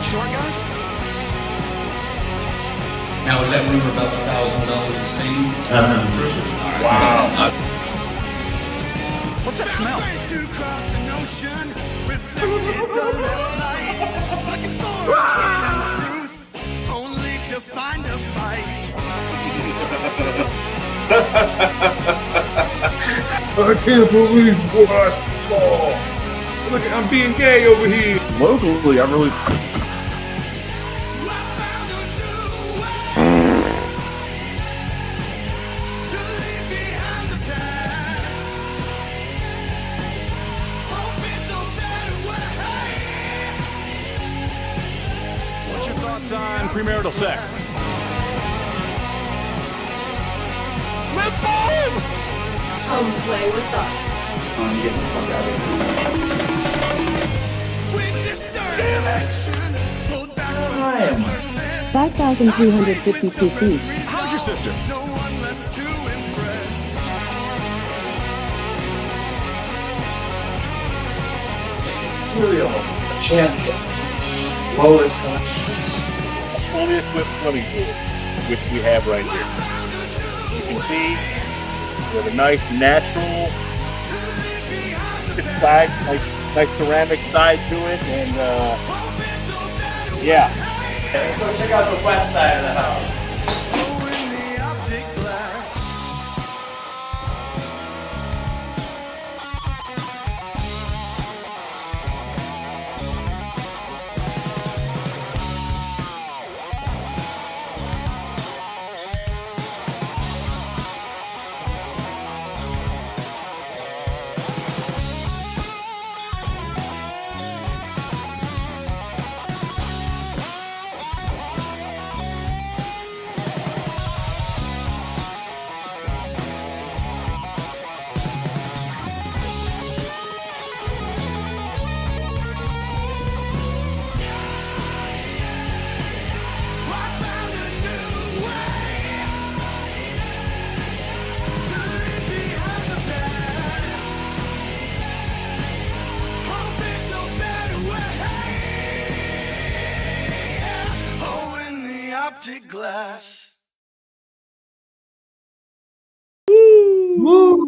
short, guys? Now, is that rumor about the $1,000 a stain? That's unfortunate. Wow. What's that smell? I can't believe what I saw. Look, I'm being gay over here. Locally, I'm really. What's your thoughts on premarital sex? Come play with us. I'm getting the fuck out of here. 5,352 feet. How's your sister? Cereal champions. Lowest cost. Fully equipped swimming pool, which we have right here. You can see we have a nice natural side, nice ceramic side to it, and yeah. Let's go check out the west side of the house. Glass. Woo!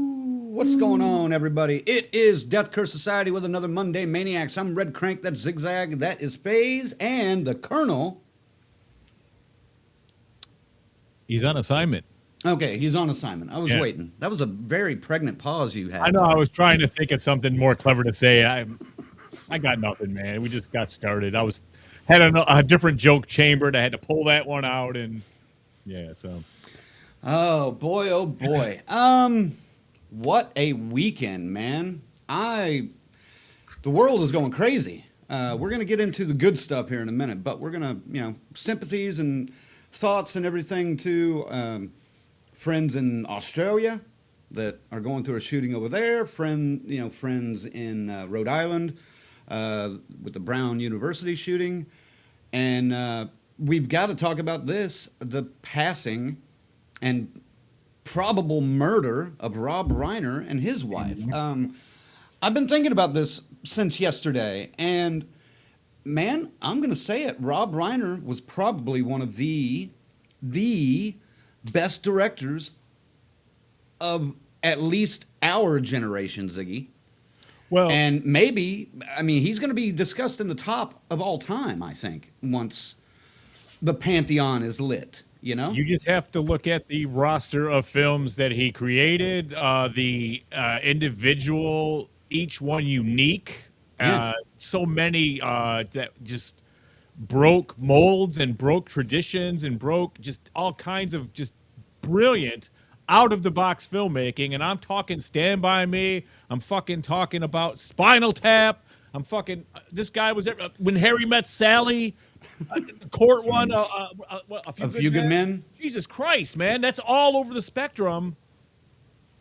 What's going on, everybody? It is Death Curse Society with another Monday Maniacs. I'm Red Crank, that's Zigzag, that is Phase, and the Colonel. He's on assignment. Okay, he's on assignment. I was waiting. That was a very pregnant pause you had. I know. I was trying to think of something more clever to say. I got nothing, man. We just got started. Had a different joke chambered. I had to pull that one out, and yeah. So. Oh boy! Oh boy! What a weekend, man! The world is going crazy. We're gonna get into the good stuff here in a minute, but we're gonna, sympathies and thoughts and everything to friends in Australia that are going through a shooting over there. Friends in Rhode Island with the Brown University shooting, and we've got to talk about the passing and probable murder of Rob Reiner and his wife. I've been thinking about this since yesterday, and man, I'm going to say it. Rob Reiner was probably one of the best directors of at least our generation, Ziggy. Well, and maybe, he's going to be discussed in the top of all time, I think, once the Pantheon is lit. You just have to look at the roster of films that he created, the individual, each one unique. So many that just broke molds and broke traditions and broke just all kinds of just brilliant out-of-the-box filmmaking. And I'm talking Stand By Me. I'm fucking talking about Spinal Tap. I'm fucking... This guy was... When Harry Met Sally... Court one, a few good men. Jesus Christ, man, that's all over the spectrum.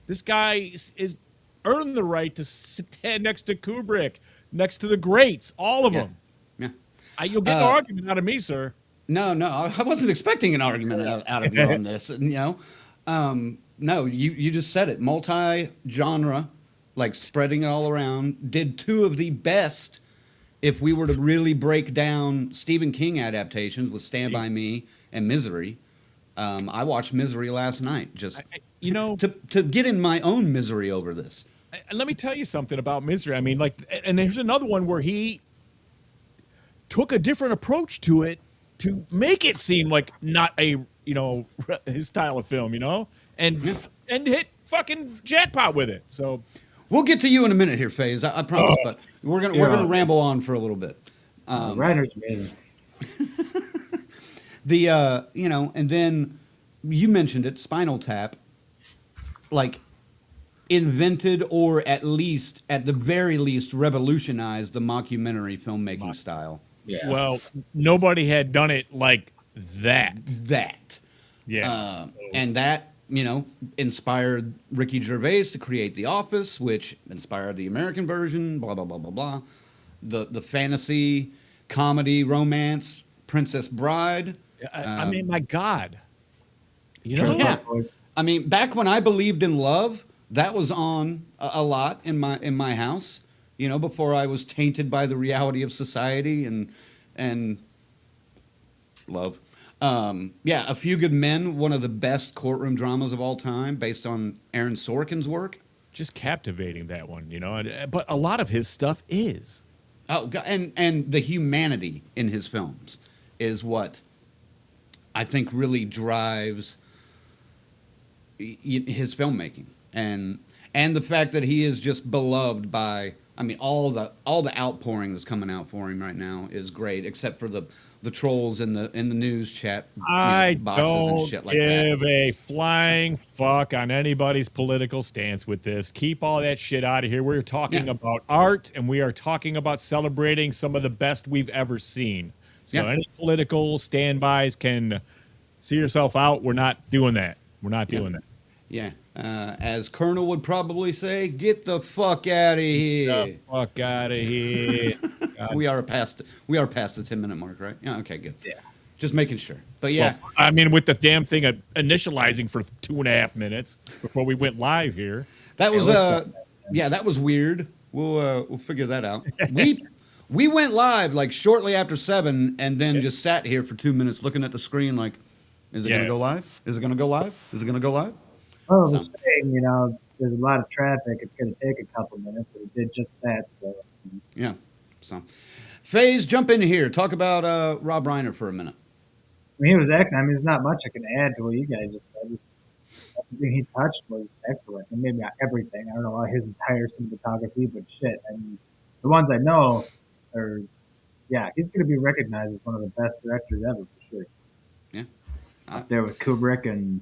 This guy is earned the right to stand next to Kubrick, next to the greats, all of them. Yeah, you'll get an argument out of me, sir. No, I wasn't expecting an argument out of you on this. No, you just said it. Multi-genre, like spreading it all around. Did two of the best if we were to really break down Stephen King adaptations with Stand By Me and Misery, I watched Misery last night just to get in my own misery over this. Let me tell you something about Misery. I mean, like, and there's another one where he took a different approach to it to make it seem like not a, his style of film, and hit fucking jackpot with it. So we'll get to you in a minute here, FaZe. I promise, but we're gonna ramble on for a little bit. Writer's amazing. And then you mentioned it, Spinal Tap, like invented or at the very least revolutionized the mockumentary filmmaking style. Yeah. Well, nobody had done it like that. Yeah. And that, inspired Ricky Gervais to create The Office, which inspired the American version, blah, blah, blah, blah, blah. The fantasy, comedy, romance, Princess Bride. I mean, my God. Yeah. I mean, back when I believed in love, that was on a lot in my house, before I was tainted by the reality of society and love. A Few Good Men, one of the best courtroom dramas of all time, based on Aaron Sorkin's work. Just captivating, that one, but a lot of his stuff is. Oh, God, and the humanity in his films is what I think really drives his filmmaking, and the fact that he is just beloved by, I mean, all the outpouring that's coming out for him right now is great, except for the trolls in the news chat I boxes don't and shit like give that. a flying fuck on anybody's political stance with this. Keep all that shit out of here. We're talking about art, and we are talking about celebrating some of the best we've ever seen. So any political standbys can see yourself out. We're not doing that. We're not doing that. Yeah. As Colonel would probably say, get the fuck out of here. Get the fuck out of here. We are past the 10-minute mark, right? Yeah, okay, good. Yeah. Just making sure. But yeah. Well, I mean, with the damn thing initializing for 2.5 minutes before we went live here. That was that was weird. We'll figure that out. We went live like shortly after 7 and then just sat here for 2 minutes looking at the screen like, is it going to go live? Is it going to go live? Is it going to go live? Oh, I was saying, there's a lot of traffic. It's going to take a couple minutes, and it did just that. So yeah. So, FaZe, jump in here. Talk about Rob Reiner for a minute. I mean, he was acting. I mean, there's not much I can add to what you guys just said. Everything he touched was excellent, and maybe not everything. I don't know about his entire cinematography, but shit. I mean, the ones I know are, he's going to be recognized as one of the best directors ever for sure. Yeah, up there with Kubrick and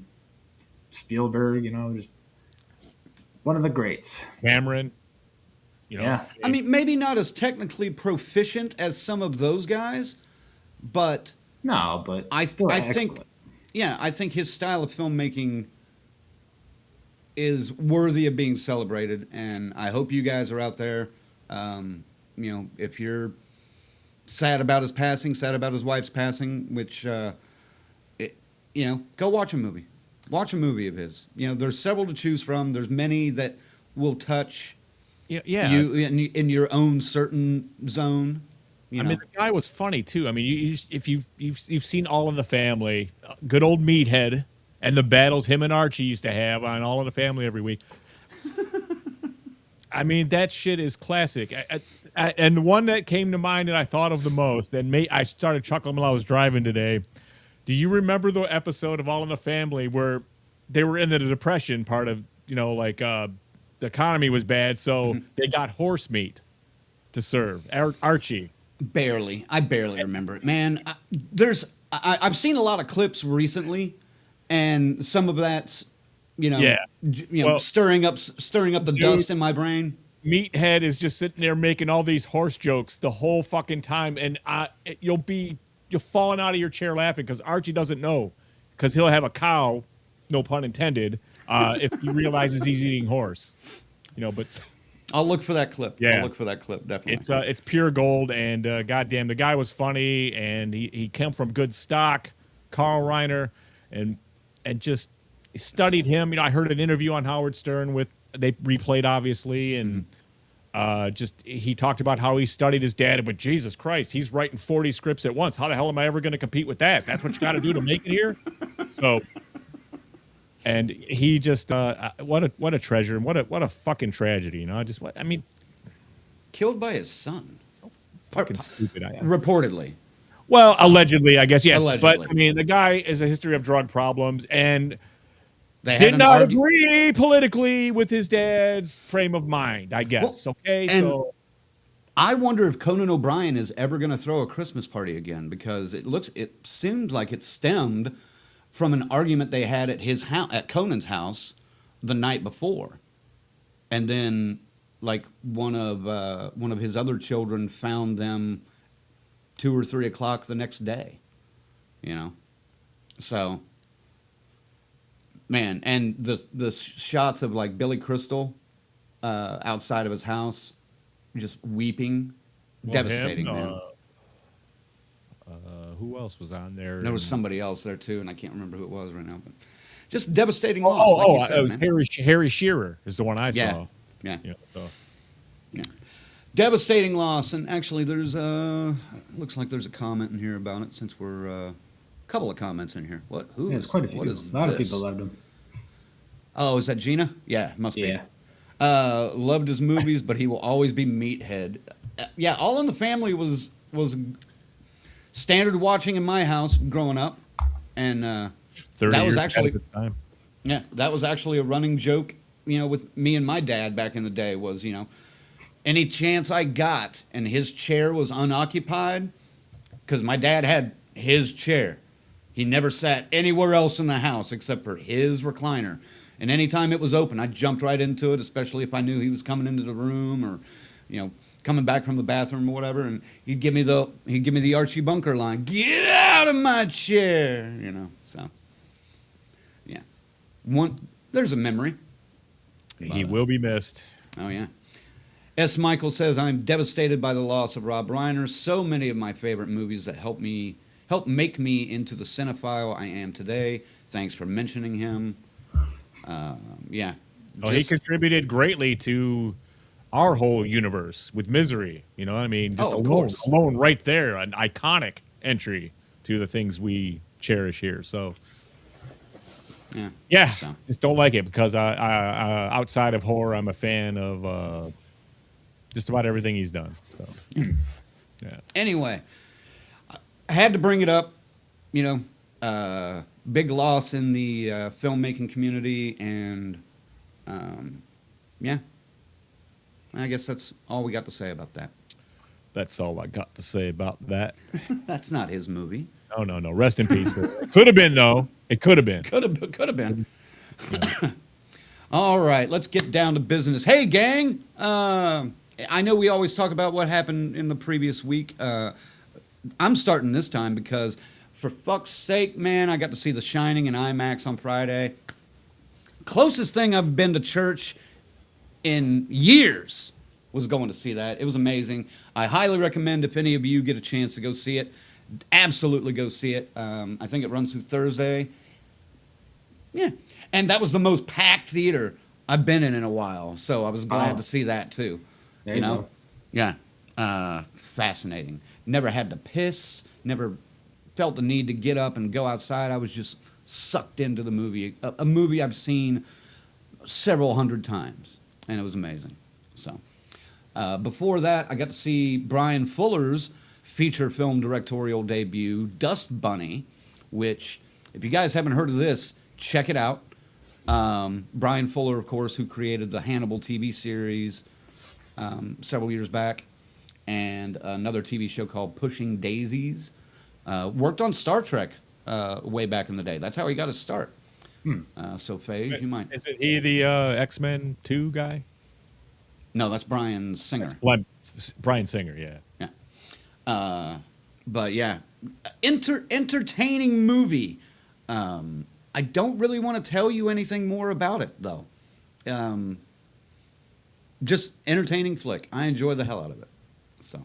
Spielberg, just one of the greats. Cameron, Yeah. I mean, maybe not as technically proficient as some of those guys, but no, but I excellent. I think his style of filmmaking is worthy of being celebrated, and I hope you guys are out there. If you're sad about his passing, sad about his wife's passing, which go watch a movie. Watch a movie of his. There's several to choose from. There's many that will touch you in your own certain zone. I mean, the guy was funny too. I mean, if you've seen All in the Family, good old Meathead, and the battles him and Archie used to have on All in the Family every week. I mean, that shit is classic. And the one that came to mind that I thought of the most, and I started chuckling while I was driving today. Do you remember the episode of All in the Family where they were in the depression part of, the economy was bad, so they got horse meat to serve? Archie. I barely remember it, man. I've seen a lot of clips recently, and some of that's, stirring up the dust in my brain. Meathead is just sitting there making all these horse jokes the whole fucking time, and you're falling out of your chair laughing because Archie doesn't know, because he'll have a cow, no pun intended, if he realizes he's eating horse. But I'll look for that clip. Yeah. I'll look for that clip, definitely. It's pure gold, and goddamn, the guy was funny, and he came from good stock, Carl Reiner, and just studied him. I heard an interview on Howard Stern they replayed, obviously, and Just he talked about how he studied his dad, but Jesus Christ, he's writing 40 scripts at once. How the hell am I ever going to compete with that? That's what you got to do to make it here. So, and he just what a treasure and what a fucking tragedy, you know. I mean, Killed by his son. so fucking stupid. Reportedly. Well, allegedly, I guess, yes. Allegedly. But I mean, the guy has a history of drug problems and They did not agree politically with his dad's frame of mind, I guess. Well, okay, and so I wonder if Conan O'Brien is ever going to throw a Christmas party again, because it seemed like it stemmed from an argument they had at his house, at Conan's house, the night before, and then like one of his other children found them 2 or 3 o'clock the next day, you know, so. Man, and the shots of like Billy Crystal outside of his house, just weeping, devastating, man. Who else was on there? There was somebody else there too, and I can't remember who it was right now. But just devastating loss. Like you said, it was man. Harry Shearer is the one I saw. Yeah. So. Yeah. Devastating loss, and actually, there's looks like there's a comment in here about it, since we're. Couple of comments in here. What? Who? There's quite a few. A lot of people loved him. Oh, is that Gina? Yeah, must be. Yeah. Loved his movies, but he will always be meathead. Yeah, All in the Family was standard watching in my house growing up, and 30 that was years actually ahead of its time. Yeah, that was actually a running joke, you know, with me and my dad back in the day. Was, you know, any chance I got and his chair was unoccupied, because my dad had his chair. He never sat anywhere else in the house except for his recliner. And anytime it was open, I jumped right into it, especially if I knew he was coming into the room or, you know, coming back from the bathroom or whatever. And he'd give me the Archie Bunker line, "Get out of my chair," you know. So, yeah, there's a memory. He will be missed. Oh yeah. S. Michael says, "I'm devastated by the loss of Rob Reiner. So many of my favorite movies that helped make me into the cinephile I am today. Thanks for mentioning him." Yeah. Oh, he contributed greatly to our whole universe with Misery. You know what I mean? Just alone right there, an iconic entry to the things we cherish here. So, yeah, just don't like it, because I outside of horror, I'm a fan of just about everything he's done. So, yeah. Anyway. I had to bring it up, you know, big loss in the filmmaking community, and yeah, I guess that's all we got to say about that. That's all I got to say about that. That's not his movie. No. Rest in peace. Could have been, though. It could have been. Could have been. Yeah. All right, let's get down to business. Hey, gang. I know we always talk about what happened in the previous week. I'm starting this time because, for fuck's sake, man, I got to see The Shining in IMAX on Friday. Closest thing I've been to church in years was going to see that. It was amazing. I highly recommend, if any of you get a chance to go see it, absolutely go see it. I think it runs through Thursday. Yeah. And that was the most packed theater I've been in a while, so I was glad to see that too. There you know? Go. Yeah. Fascinating. Never had to piss, never felt the need to get up and go outside. I was just sucked into the movie, a movie I've seen several hundred times, and it was amazing. So, before that, I got to see Brian Fuller's feature film directorial debut, Dust Bunny, which, if you guys haven't heard of this, check it out. Brian Fuller, of course, who created the Hannibal TV series several years back, and another TV show called Pushing Daisies. Worked on Star Trek way back in the day. That's how he got his start. So, Faye, you might... Isn't he the X-Men 2 guy? No, that's Brian Singer. That's Brian Singer, yeah. Yeah. But, yeah, entertaining movie. I don't really want to tell you anything more about it, though. Just entertaining flick. I enjoy the hell out of it. So,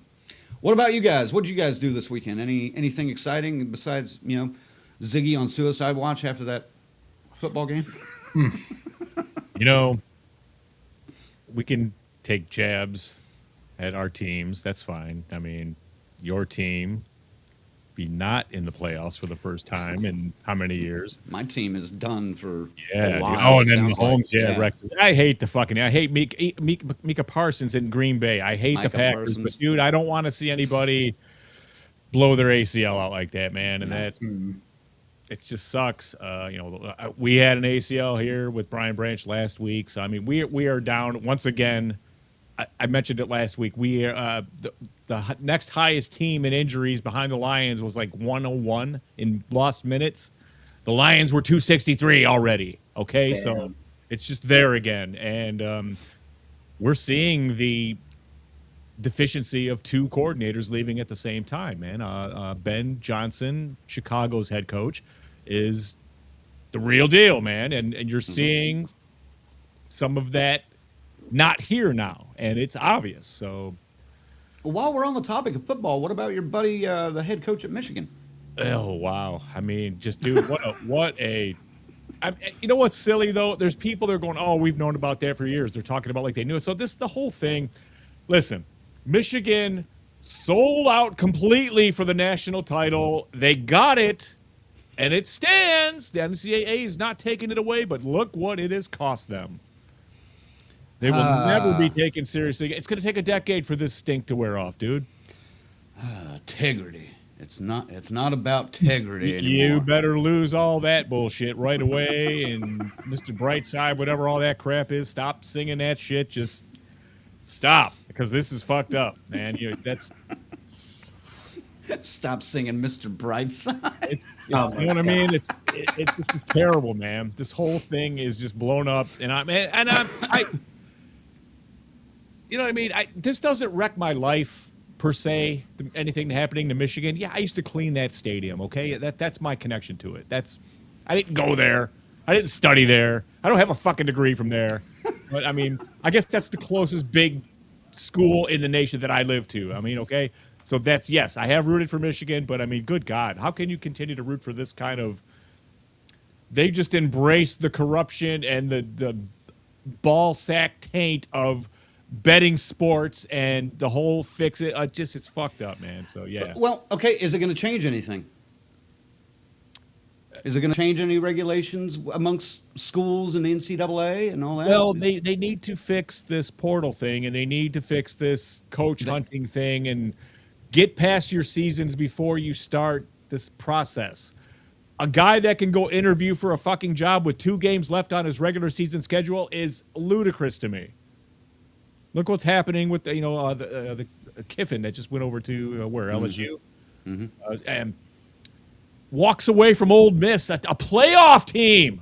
what about you guys? What did you guys do this weekend? Anything exciting besides, you know, Ziggy on Suicide Watch after that football game? You know, we can take jabs at our teams. That's fine. I mean, your team be not in the playoffs for the first time in how many years? My team is done for Yeah. a Dude. while. Oh, it and then sounds Mahomes. like. Yeah, Rex. I hate Mika Parsons in Green Bay. I hate Micah the Packers, Parsons. but dude, I don't want to see anybody blow their ACL out like that, man. And that's it. Just sucks. We had an ACL here with Brian Branch last week, so I mean, we are down once again. I mentioned it last week. We are the next highest team in injuries behind the Lions was like 101 in lost minutes. The Lions were 263 already. Okay, Damn. so it's just there again, and we're seeing the deficiency of two coordinators leaving at the same time. Man, Ben Johnson, Chicago's head coach, is the real deal, man, and you're seeing some of that not here now, and it's obvious. So, While we're on the topic of football, what about your buddy, the head coach at Michigan? oh wow, I mean, just dude, you know what's silly though? There's people that are going, oh, we've known about that for years. They're talking about like they knew it. So the whole thing. Listen, Michigan sold out completely for the national title. They got it, and it stands. The NCAA is not taking it away, but look what it has cost them. They will never be taken seriously. It's going to take a decade for this stink to wear off, dude. Integrity. It's not about integrity anymore. You better lose all that bullshit right away. And Mr. Brightside, whatever all that crap is, stop singing that shit. Just stop, because this is fucked up, man. That's Stop singing Mr. Brightside. it's you know what I mean? This is terrible, man. This whole thing is just blown up, and I you know what I mean? This doesn't wreck my life per se. Anything happening to Michigan? Yeah, I used to clean that stadium. Okay, that's my connection to it. I didn't go there. I didn't study there. I don't have a fucking degree from there. But I mean, I guess that's the closest big school in the nation that I live to. I mean, okay, so yes, I have rooted for Michigan, but I mean, good God, how can you continue to root for this kind of? They just embrace the corruption and the ball sack taint of betting sports and the whole fix it. It's fucked up, man. So yeah. Well, okay, is it going to change anything? Is it going to change any regulations amongst schools and the NCAA and all that? Well, they need to fix this portal thing, and they need to fix this coach hunting thing, and get past your seasons before you start this process. A guy that can go interview for a fucking job with 2 games left on his regular season schedule is ludicrous to me. Look what's happening with the Kiffin that just went over to LSU, and walks away from Ole Miss, a playoff team.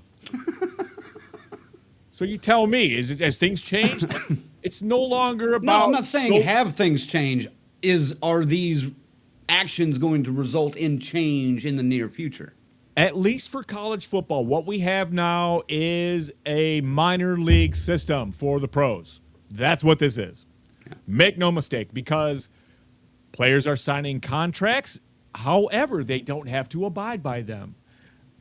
So you tell me, has things changed? It's no longer about. No, I'm not saying have things change. Are these actions going to result in change in the near future? At least for college football, what we have now is a minor league system for the pros. That's what this is. Yeah. Make no mistake, because players are signing contracts. However, they don't have to abide by them.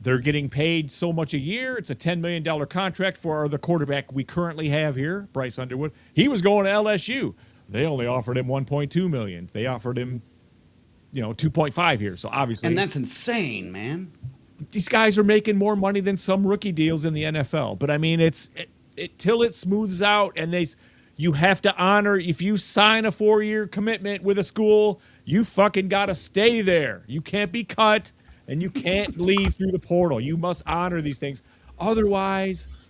They're getting paid so much a year. It's a $10 million contract for the quarterback we currently have here, Bryce Underwood. He was going to LSU. They only offered him $1.2 million. They offered him, $2.5 here. So obviously, and that's insane, man. These guys are making more money than some rookie deals in the NFL. But I mean, till it smooths out, and you have to honor, if you sign a 4-year commitment with a school, you fucking got to stay there. You can't be cut, and you can't leave through the portal. You must honor these things. Otherwise,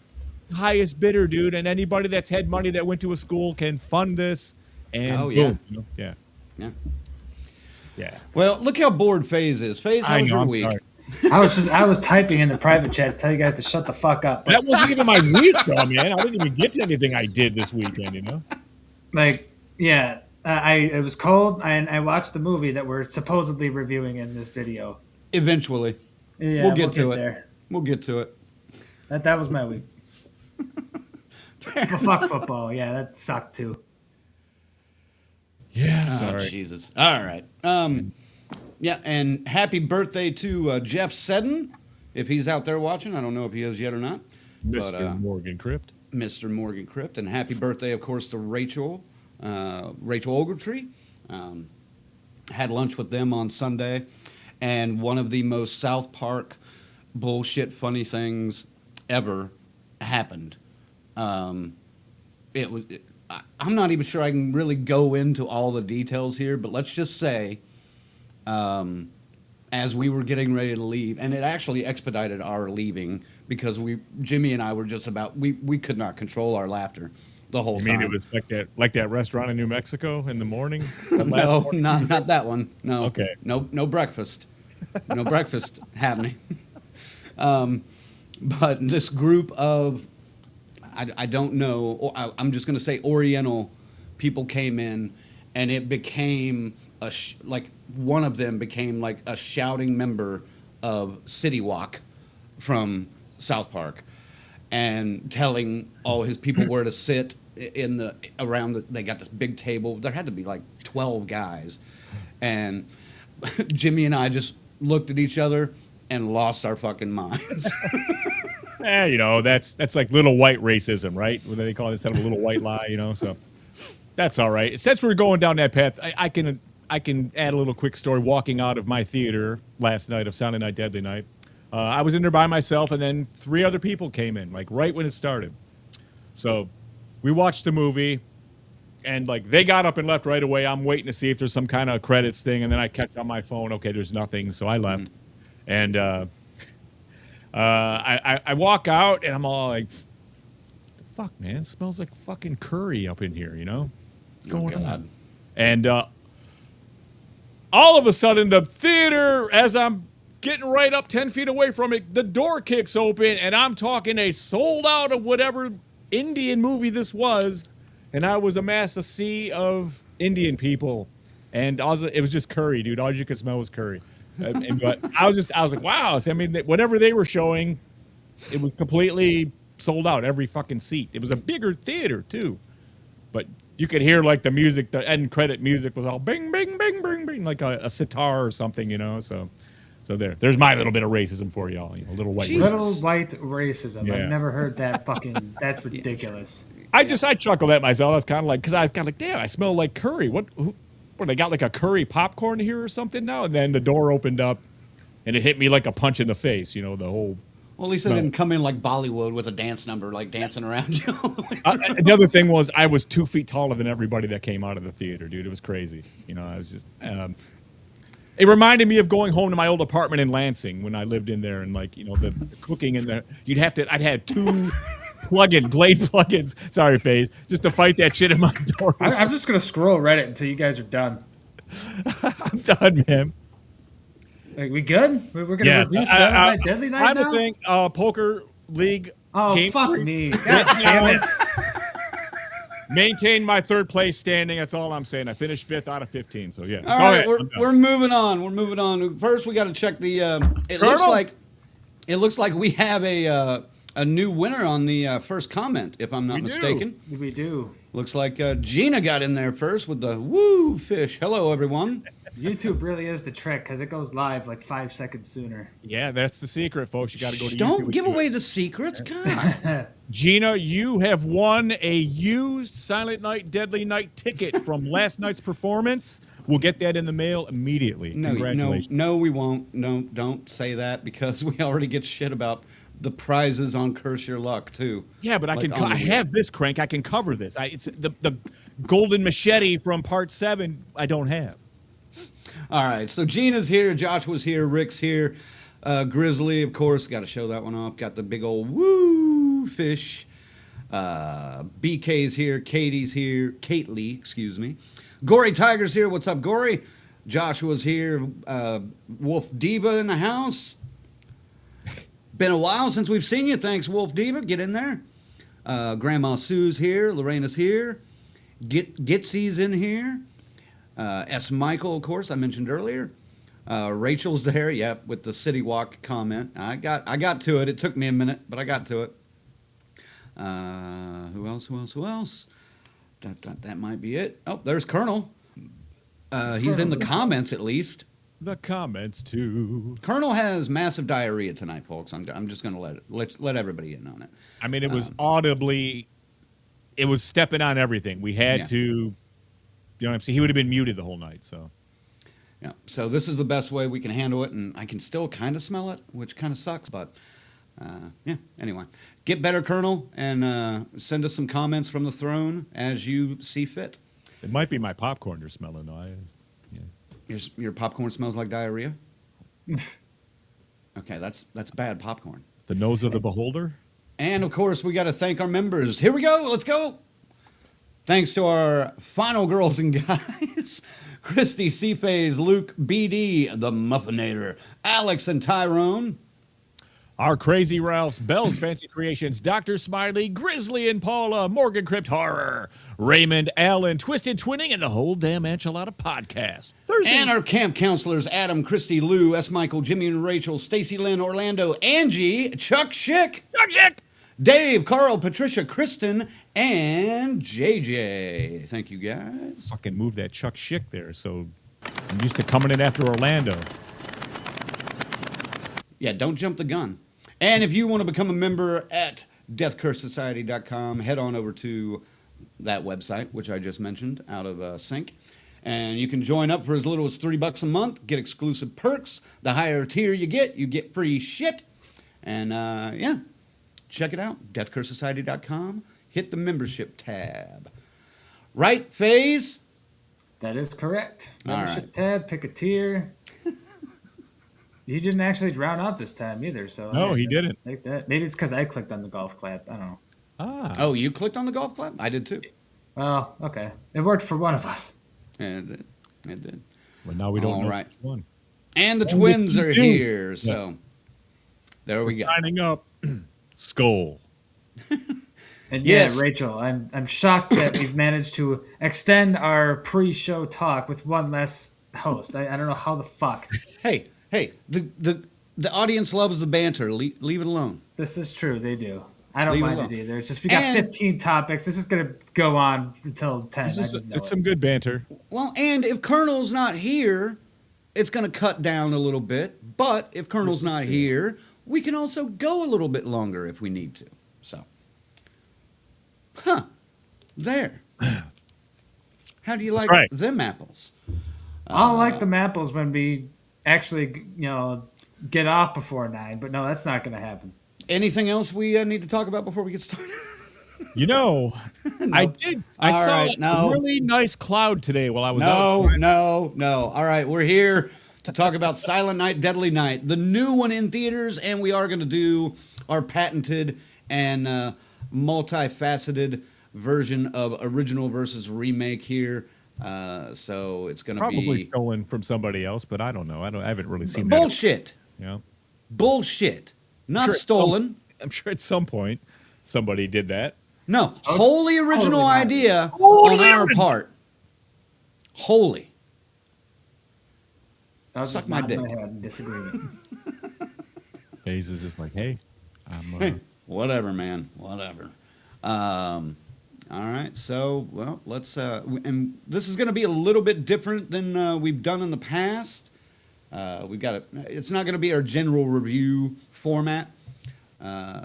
highest bidder, dude, and anybody that's had money that went to a school can fund this, and boom. Yeah. Well, look how bored FaZe is. FaZe, how was your week? Sorry. I was typing in the private chat to tell you guys to shut the fuck up. That wasn't even my week, though, man. I didn't even get to anything I did this weekend, Like, yeah, it was cold, and I watched the movie that we're supposedly reviewing in this video. Eventually. Yeah, we'll get to it. There. We'll get to it. That was my week. Fuck football. Yeah, that sucked too. Yeah, sorry. Oh, Jesus. All right. Yeah, and happy birthday to Jeff Seddon, if he's out there watching. I don't know if he is yet or not. Mr. Morgan Crypt. Mr. Morgan Crypt. And happy birthday, of course, to Rachel, Rachel Ogletree. Had lunch with them on Sunday, and one of the most South Park bullshit funny things ever happened. I'm not even sure I can really go into all the details here, but let's just say, as we were getting ready to leave, and it actually expedited our leaving because Jimmy and I were just about, we could not control our laughter the whole time. I mean, it was like that restaurant in New Mexico in the morning? No, not that one. No. Okay. No breakfast. No breakfast happening. But this group of, I don't know, I'm just going to say Oriental people came in, and it became like one of them became like a shouting member of City Walk from South Park, and telling all his people where to sit they got this big table. There had to be like 12 guys, and Jimmy and I just looked at each other and lost our fucking minds. That's like little white racism, right? What do they call it? Instead of a little white lie, so that's all right. Since we're going down that path, I can add a little quick story. Walking out of my theater last night of Silent Night, Deadly Night, I was in there by myself, and then 3 other people came in, like right when it started. So we watched the movie, and like they got up and left right away. I'm waiting to see if there's some kind of credits thing, and then I catch on my phone, okay, there's nothing, so I left. And I walk out, and I'm all like, the fuck, man? It smells like fucking curry up in here, What's going on? And all of a sudden, the theater, as I'm getting right up 10 feet away from it, the door kicks open, and I'm talking a sold out of whatever Indian movie this was, and I was amassed a sea of Indian people, and it was just curry, dude. All you could smell was curry. But I was like, wow. I mean, whatever they were showing, it was completely sold out, every fucking seat. It was a bigger theater too, but you could hear like the music, the end credit music was all bing, bing, bing, bing, bing, like a sitar or something, So there's my little bit of racism for y'all. Little white racism. Little white racism. Yeah. I've never heard that fucking. That's ridiculous. I chuckled at myself. I was kind of like, because I was kind of like, damn, I smell like curry. What they got like a curry popcorn here or something now? And then the door opened up, and it hit me like a punch in the face. The whole. Well, at least they didn't come in like Bollywood with a dance number, like dancing around you. The other thing was I was 2 feet taller than everybody that came out of the theater, dude. It was crazy. I was just. It reminded me of going home to my old apartment in Lansing when I lived in there, and like the cooking and I'd had 2 Glade plugins. Sorry, FaZe, just to fight that shit in my door. I'm just gonna scroll Reddit until you guys are done. I'm done, man. Like, we good? We're gonna review Silent Night, Deadly Night now. I think Poker League. Oh, game fuck 3. me! God damn it! Maintain my 3rd place standing. That's all I'm saying. I finished 5th out of 15. So yeah. All right, we're moving on. We're moving on. First, we got to check the. It looks like we have a new winner on the first comment, if I'm not mistaken. We do. Looks like Gina got in there first with the woo fish. Hello, everyone. YouTube really is the trick because it goes live like 5 seconds sooner. Yeah, that's the secret, folks. You got to go to YouTube. Don't give away the secrets, God. Gina, you have won a used Silent Night, Deadly Night ticket from last night's performance. We'll get that in the mail immediately. Congratulations. No, we won't. No, don't say that because we already get shit about the prizes on Curse Your Luck too. Yeah, but I have this crank. I can cover this. It's the golden machete from part 7. I don't have. All right, so Gina's here, Joshua's here, Rick's here, Grizzly, of course, got to show that one off. Got the big old woo fish. BK's here, Katie's here, Kately, excuse me. Gory Tiger's here. What's up, Gory? Joshua's here. Wolf Diva in the house. Been a while since we've seen you. Thanks, Wolf Diva. Get in there. Grandma Sue's here. Lorena's here. Gitsy's in here. S. Michael, of course, I mentioned earlier. Rachel's there, yep, with the City Walk comment. I got to it. It took me a minute, but I got to it. Who else? That might be it. Oh, there's Colonel. He's in the comments at least. The comments too. Colonel has massive diarrhea tonight, folks. I'm just gonna let everybody in on it. I mean, it was audibly, it was stepping on everything. We had to You know what I'm saying? He would have been muted the whole night. So. Yeah. So this is the best way we can handle it, and I can still kind of smell it, which kind of sucks, but yeah. Anyway, get better, Colonel, and send us some comments from the throne as you see fit. It might be my popcorn you're smelling, though. Your popcorn smells like diarrhea. Okay, that's bad popcorn. The nose of the beholder. And of course, we got to thank our members. Here we go. Let's go. Thanks to our final girls and guys. Christy Seafays, Luke BD, the Muffinator, Alex and Tyrone. Our Crazy Ralphs, Bell's Fancy Creations, Dr. Smiley, Grizzly and Paula, Morgan Crypt Horror, Raymond, Allen, Twisted Twinning, and the whole damn Enchilada podcast. Thursday. And our camp counselors, Adam, Christy, Lou, S. Michael, Jimmy and Rachel, Stacy Lynn, Orlando, Angie, Chuck Schick, Dave, Carl, Patricia, Kristen, and JJ. Thank you, guys. Fucking move that Chuck Schick there. So I'm used to coming in after Orlando. Yeah, don't jump the gun. And if you want to become a member at deathcursesociety.com, head on over to that website, which I just mentioned out of sync. And you can join up for as little as $3 a month, get exclusive perks. The higher tier you get free shit. And yeah, check it out, deathcursesociety.com. Hit the membership tab. Right, FaZe? That is correct. All Membership right. tab, pick a tier. He didn't actually drown out this time either, so No, he didn't. like that. Maybe it's because I clicked on the golf clap. I don't know. Ah. Oh, you clicked on the golf clap? I did too. Well, okay, it worked for one of us. Yeah, it did. It did. Well, now we don't All know right. which one. And the And twins the are twins. here, Yes. so there we go. Signing up, Skull. And Yes. yeah, Rachel, I'm shocked that we've managed to extend our pre-show talk with one less host. I don't know how the fuck. Hey, the audience loves the banter. Leave it alone. This is true. They do. I don't Leave it mind alone. it either. It's just we got And- 15 topics. This is gonna go on until 10. I just know It's it. some good banter. Well, and if Colonel's not here, it's going to cut down a little bit. But if Colonel's This is not true. here, we can also go a little bit longer if we need to. So, there. How do you like right. them apples? I like the apples when we actually, get off before 9. But no, that's not gonna happen. Anything else we need to talk about before we get started? You know, I did. I All saw right, no. a really nice cloud today while I was out. No. All right, we're here to talk about Silent Night, Deadly Night, the new one in theaters, and we are going to do our patented and multifaceted version of original versus remake here. So it's going to Probably be stolen from somebody else, but I don't know. I haven't really seen bullshit. that. You know, Bullshit. Not Sure. stolen. I'm sure at some point somebody did that. No, wholly original totally not. idea Totally on our original. part. Holy. I was Suck just my nodding dick. my head in disagreement. FaZe is just like, hey, Hey, whatever, man. Whatever. All right. So, well, let's. And this is going to be a little bit different than we've done in the past. We've got it's not going to be our general review format.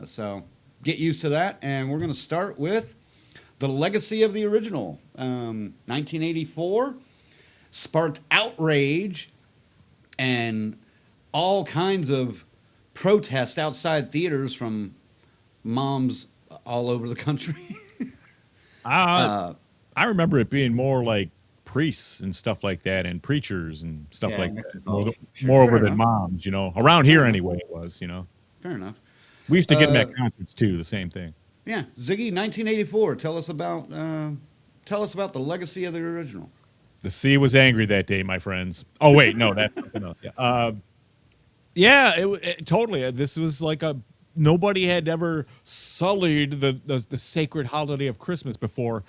So get used to that. And we're going to start with the legacy of the original. 1984 sparked outrage and all kinds of protest outside theaters from moms all over the country. I remember it being more like priests and stuff like that, and preachers and stuff Yeah, like mix of that. More, both. more over Fair than enough. moms, around here anyway. It was, Fair enough. we used to get them at concerts too. The same thing. Yeah, Ziggy, 1984. Tell us about the legacy of the original. The sea was angry that day, my friends. Oh wait, no, that's something else. Yeah, it totally. This was like nobody had ever sullied the sacred holiday of Christmas before,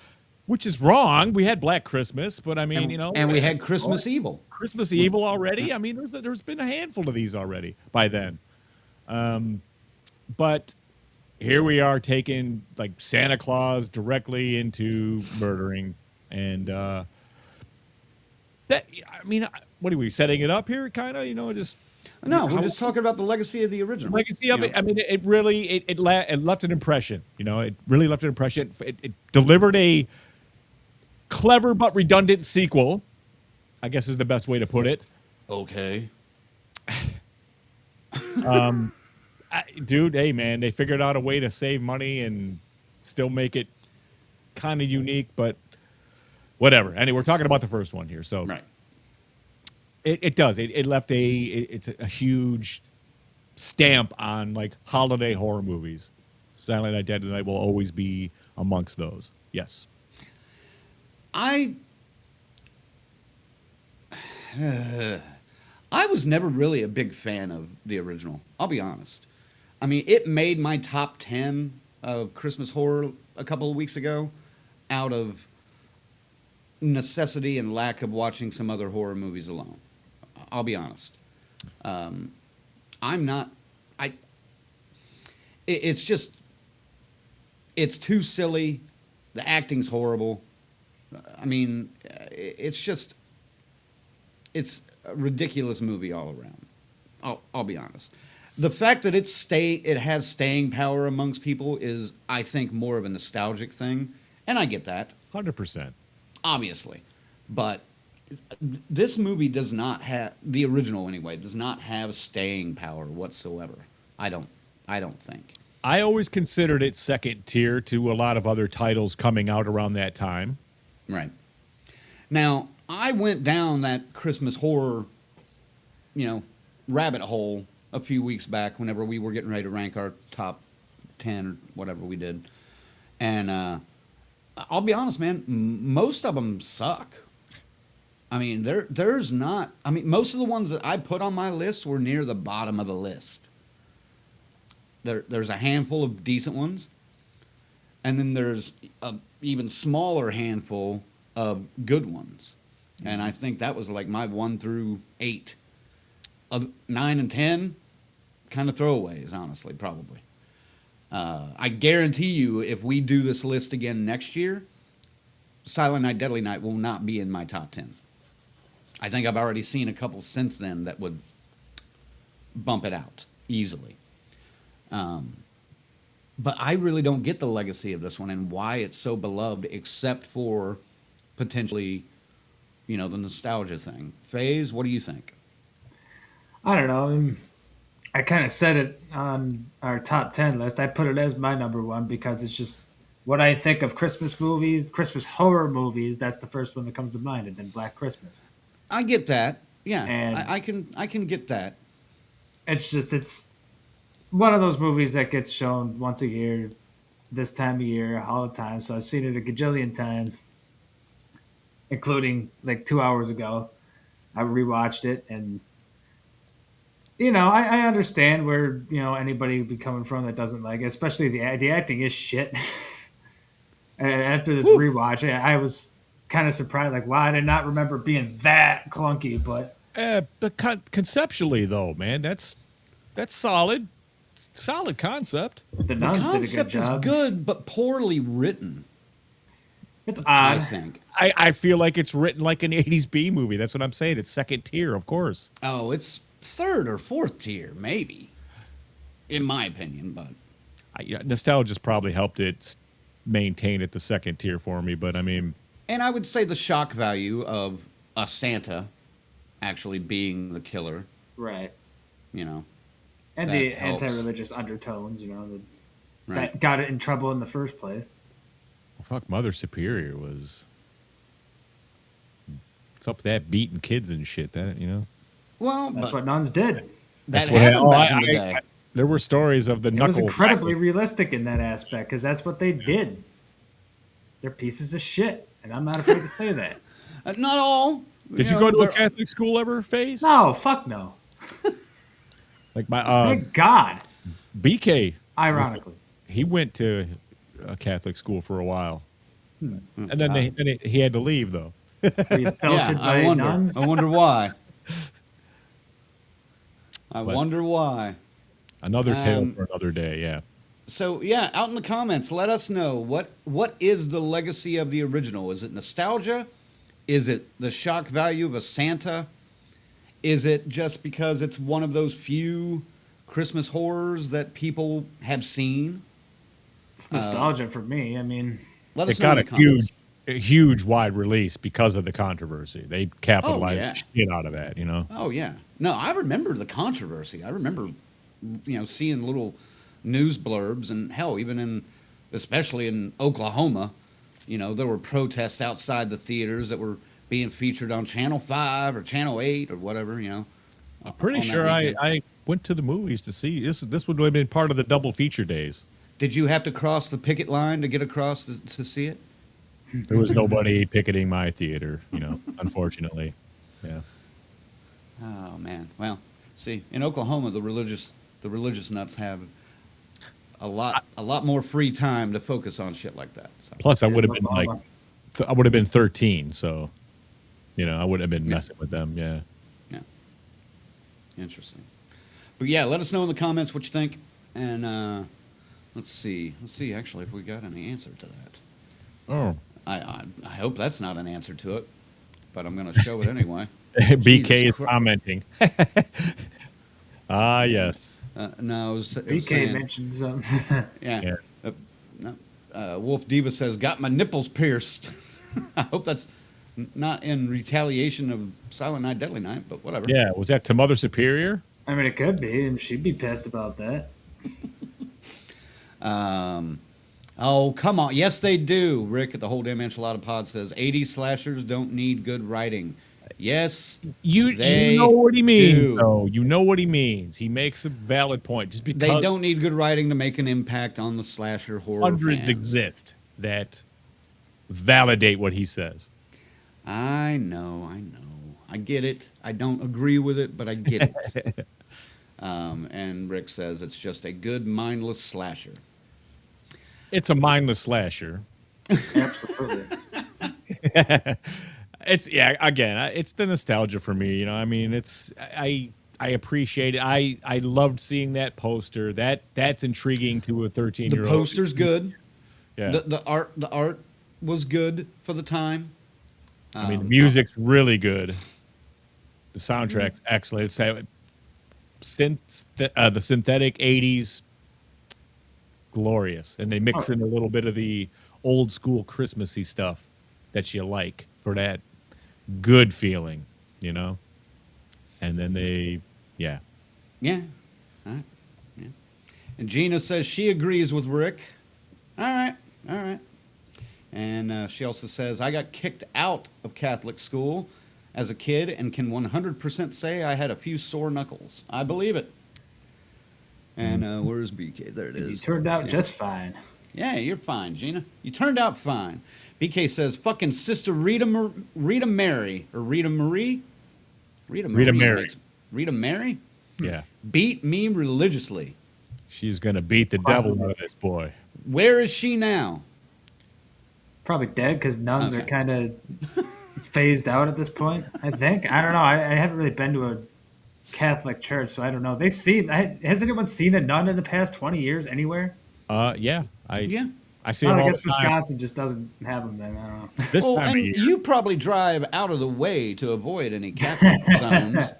which is wrong. We had Black Christmas, but I mean, And we had Christmas Evil. Christmas Evil already. I mean, there's been a handful of these already by then. But here we are taking like Santa Claus directly into murdering, and that. I mean, what are we setting it up here? Kind of, just. No, we're just talking about the legacy of the original. Legacy of You it. know? I mean, it really it left an impression. It really left an impression. It delivered a clever but redundant sequel, I guess is the best way to put it. Okay. Dude, hey man, they figured out a way to save money and still make it kind of unique, but whatever. Anyway, we're talking about the first one here, so Right. it does. It left it's a huge stamp on like holiday horror movies. Silent Night, Deadly Night will always be amongst those. Yes. I was never really a big fan of the original. I'll be honest. I mean, it made my top 10 of Christmas horror a couple of weeks ago out of necessity and lack of watching some other horror movies alone. I'll be honest. I'm not. It's just. It's too silly. The acting's horrible. I mean, it's just. It's a ridiculous movie all around. I'll be honest. The fact that it has staying power amongst people is, I think, more of a nostalgic thing, and I get that. 100%. Obviously, but this movie does not have, the original anyway, does not have staying power whatsoever. I don't think. I always considered it second tier to a lot of other titles coming out around that time. Right. Now, I went down that Christmas horror, rabbit hole a few weeks back whenever we were getting ready to rank our top 10 or whatever we did. And I'll be honest, man, most of them suck. I mean, there's not... I mean, most of the ones that I put on my list were near the bottom of the list. There's a handful of decent ones, and then there's an even smaller handful of good ones. And I think that was like my 1 through 8. 9 and 10, kind of throwaways, honestly, probably. I guarantee you, if we do this list again next year, Silent Night, Deadly Night will not be in my top 10. I think I've already seen a couple since then that would bump it out easily. But I really don't get the legacy of this one and why it's so beloved, except for potentially, the nostalgia thing. FaZe, what do you think? I don't know. I kind of said it on our top 10 list. I put it as my number one because it's just what I think of Christmas movies, Christmas horror movies. That's the first one that comes to mind, and then Black Christmas. I get that. Yeah, And I can get that. It's one of those movies that gets shown once a year, this time of year, all the time. So I've seen it a gajillion times, including like 2 hours ago. I rewatched it, and I understand where anybody would be coming from that doesn't like it, especially the acting is shit. And after this rewatch, I was kind of surprised, like, wow, I did not remember it being that clunky. But conceptually, though, man, that's solid. Solid concept. The Nuns did a good concept job. is good, but poorly written. It's odd. I think. I feel like it's written like an 80s B movie. That's what I'm saying. It's second tier, of course. Oh, it's third or fourth tier, maybe, in my opinion. But Nostalgia's probably helped it maintain at the second tier for me. But I mean, and I would say the shock value of a Santa actually being the killer, Right. And And that the helps. anti-religious undertones, Right. that got it in trouble in the first place. fuck, Mother Superior was. What's up with that beating kids and shit? Well, That's but what Nuns did. That's that what happened happened. back in the day. There were stories of the It was knuckle. incredibly realistic in that aspect because that's what they did. They're pieces of shit, and I'm not afraid to say that. Not all. Did you go to a they're- Catholic school ever, FaZe? No, fuck no. Like my Thank God. BK, Ironically. he went to a Catholic school for a while, Hmm. and then he had to leave though. Were you belted by I wonder. nuns? I wonder why. I But- wonder why. Another tale Um, for another day. Yeah. So yeah, out in the comments, let us know what is the legacy of the original. Is it nostalgia? Is it the shock value of a Santa? Is it just because it's one of those few Christmas horrors that people have seen? It's nostalgia for me. I mean, Let us It know in got the a huge comments. a huge wide release because of the controversy. They capitalized yeah. the shit out of that, you know. Oh yeah. No, I remember the controversy. I remember, seeing little news blurbs, and hell, especially in Oklahoma, there were protests outside the theaters that were being featured on Channel 5 or Channel 8 or whatever. I'm pretty on that sure weekend. I went to the movies to see this. This would have been part of the double feature days. Did you have to cross the picket line to get across to see it? There was nobody picketing my theater, unfortunately. Yeah. Oh man. Well, see, in Oklahoma, the religious nuts have a lot more free time to focus on shit like that. So. Plus, I would have been Oklahoma. I would have been 13, so I wouldn't have been messing with them. Yeah. Yeah. Interesting. But yeah, let us know in the comments what you think, and let's see actually if we got any answer to that. Oh. I hope that's not an answer to it, but I'm going to show it anyway. BK is commenting. Ah, yes. No, it was BK saying, mentioned something. yeah. Wolf Diva says, got my nipples pierced. I hope that's not in retaliation of Silent Night, Deadly Night, but whatever. Yeah, was that to Mother Superior? I mean, it could be, and she'd be pissed about that. Oh, come on. Yes, they do. Rick at the Whole Damn Enchilada Pod says, 80s slashers don't need good writing. Yes, You they know what he means, do. though. You know what he means. He makes a valid point. Just because They don't need good writing to make an impact on the slasher horror hundreds fans. exist that validate what he says. I know. I get it. I don't agree with it, but I get it. And Rick says it's just a good mindless slasher. It's a mindless slasher. Absolutely. It's it's the nostalgia for me. I mean, I appreciate it. I loved seeing that poster. That's intriguing to a 13-year-old. The poster's good. Yeah. The art was good for the time. I mean, the music's really good. The soundtrack's excellent. It's the synthetic 80s, glorious. And they mix in a little bit of the old school Christmassy stuff that you like for that good feeling, And then Yeah. All right. Yeah. And Gina says she agrees with Rick. All right. And she also says, I got kicked out of Catholic school as a kid and can 100% say I had a few sore knuckles. I believe it. And where's BK? There it is. You turned out just fine. Yeah, you're fine, Gina. You turned out fine. BK says, fucking Sister Rita Mary, or Rita Marie? Rita Mary. Rita Mary? Yeah. Beat me religiously. She's going to beat the devil out of this boy. Where is she now? Probably dead because nuns are Okay. kind of phased out at this point. I think. I don't know. I haven't really been to a Catholic church, so I don't know. Has anyone seen a nun in the past 20 years anywhere? Yeah. Yeah. I see Well, them I all guess the time. Wisconsin just doesn't have them then. I don't know. This Well, time and of year. you probably drive out of the way to avoid any Catholic zones,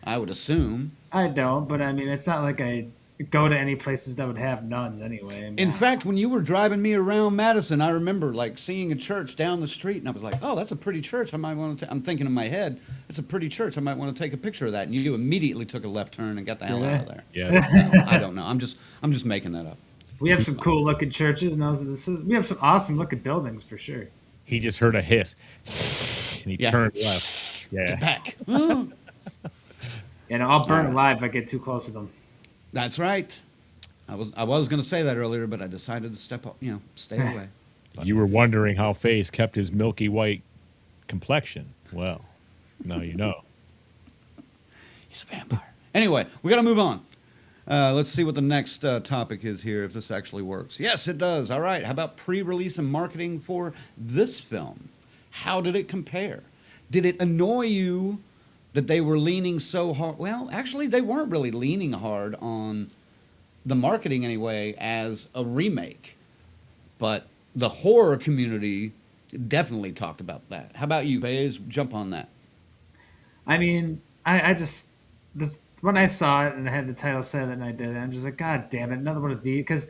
I would assume. I don't, but I mean, it's not like I go to any places that would have nuns anyway. I mean, In fact, when you were driving me around Madison, I remember seeing a church down the street, and I was like, "Oh, that's a pretty church. I might want to." I'm thinking in my head, "It's a pretty church. I might want to take a picture of that." And you immediately took a left turn and got the hell out of there. Yeah. No, I don't know. I'm just making that up. we have some cool looking churches, and we have some awesome looking buildings for sure. He just heard a hiss, and he Yeah. turned left. Yeah. Back. And I'll burn alive if I get too close with them. That's right. I was going to say that earlier, but I decided to step up. Stay away. You were wondering how Faze kept his milky white complexion. Well, now you know. He's a vampire. Anyway, we got to move on. Let's see what the next topic is here, if this actually works. Yes, it does. All right. How about pre-release and marketing for this film? How did it compare? Did it annoy you that they were leaning so hard? Well, actually, they weren't really leaning hard on the marketing anyway as a remake. But the horror community definitely talked about that. How about you, Faze? Jump on that. I mean, when I saw it and I had the title said and I did it, I'm just like, God damn it, another one of these. Because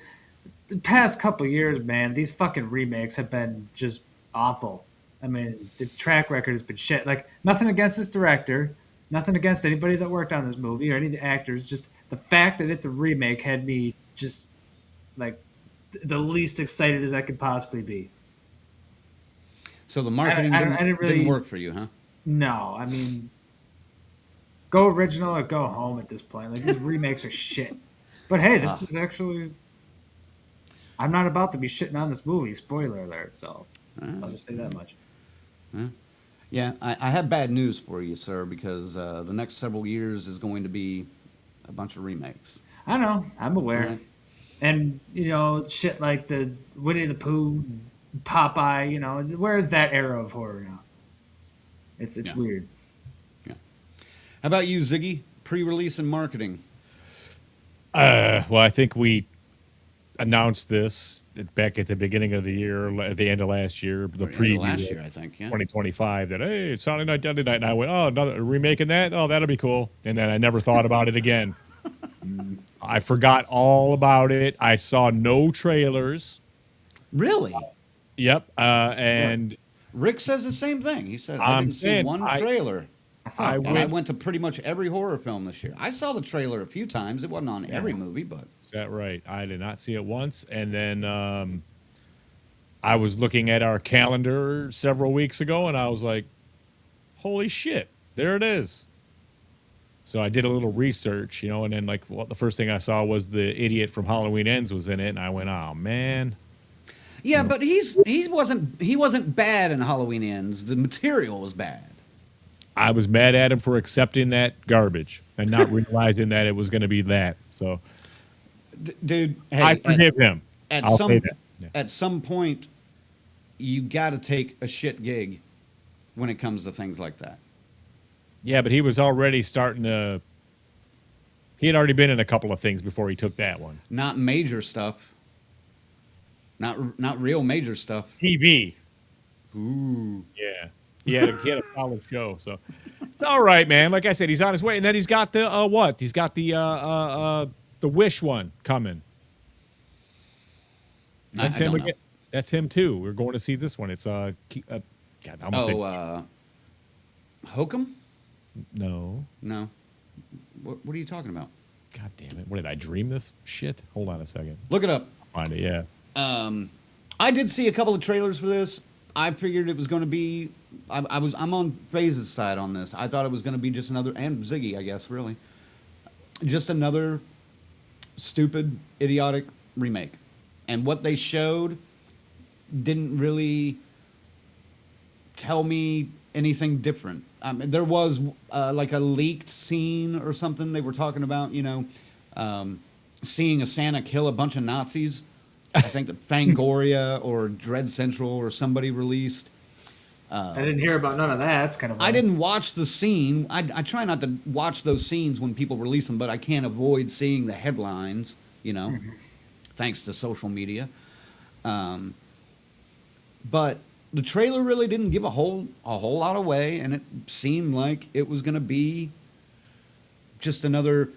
the past couple years, man, these fucking remakes have been just awful. I mean, the track record has been shit. Like, nothing against this director, nothing against anybody that worked on this movie or any of the actors. Just the fact that it's a remake had me just like the least excited as I could possibly be. So the marketing didn't work for you, huh? No, I mean, go original or go home at this point. Like, these remakes are shit. But hey, this was actually. I'm not about to be shitting on this movie. Spoiler alert. So I'll just say that much. Yeah, I have bad news for you, sir, because the next several years is going to be a bunch of remakes. I know. I'm aware. Right. And, shit like the Winnie the Pooh, Popeye, we're that era of horror now. It's weird. Yeah. How about you, Ziggy? Pre-release and marketing. Well, I think we announced this back at the beginning of the year, at the end of last year, the preview last year, I think, yeah. 2025, that, hey, it's Saturday Night, Deadly Night. And I went, oh, another remaking that? Oh, that'll be cool. And then I never thought about it again. I forgot all about it. I saw no trailers. Really? Yep. And Rick says the same thing. He said, I didn't see one trailer. I went to pretty much every horror film this year. I saw the trailer a few times. It wasn't on every movie, but... Is that right? I did not see it once. And then I was looking at our calendar several weeks ago, and I was like, holy shit, there it is. So I did a little research, and then the first thing I saw was the idiot from Halloween Ends was in it, and I went, oh, man. Yeah, but he wasn't bad in Halloween Ends. The material was bad. I was mad at him for accepting that garbage and not realizing that it was going to be that. So, dude, hey, I forgive him. At some point, you got to take a shit gig when it comes to things like that. Yeah, but he was already starting to. He had already been in a couple of things before he took that one. Not major stuff. Not real major stuff. TV. Ooh. Yeah. He had a solid show, so it's all right, man. Like I said, he's on his way, and then he's got the what? He's got the Wish one coming. That's him again. That's him too. We're going to see this one. It's God, Hokum? No. What are you talking about? God damn it! What did I dream this shit? Hold on a second. Look it up. I'll find it. Yeah. I did see a couple of trailers for this. I figured it was going to be. I'm on FaZe's side on this. I thought it was going to be just another, and Ziggy, I guess, really, just another stupid, idiotic remake. And what they showed didn't really tell me anything different. There was like a leaked scene or something they were talking about, seeing a Santa kill a bunch of Nazis. I think that Fangoria or Dread Central or somebody released. I didn't hear about none of that. It's kind of. I didn't watch the scene. I try not to watch those scenes when people release them, but I can't avoid seeing the headlines. Thanks to social media. But the trailer really didn't give a whole lot away, and it seemed like it was going to be just another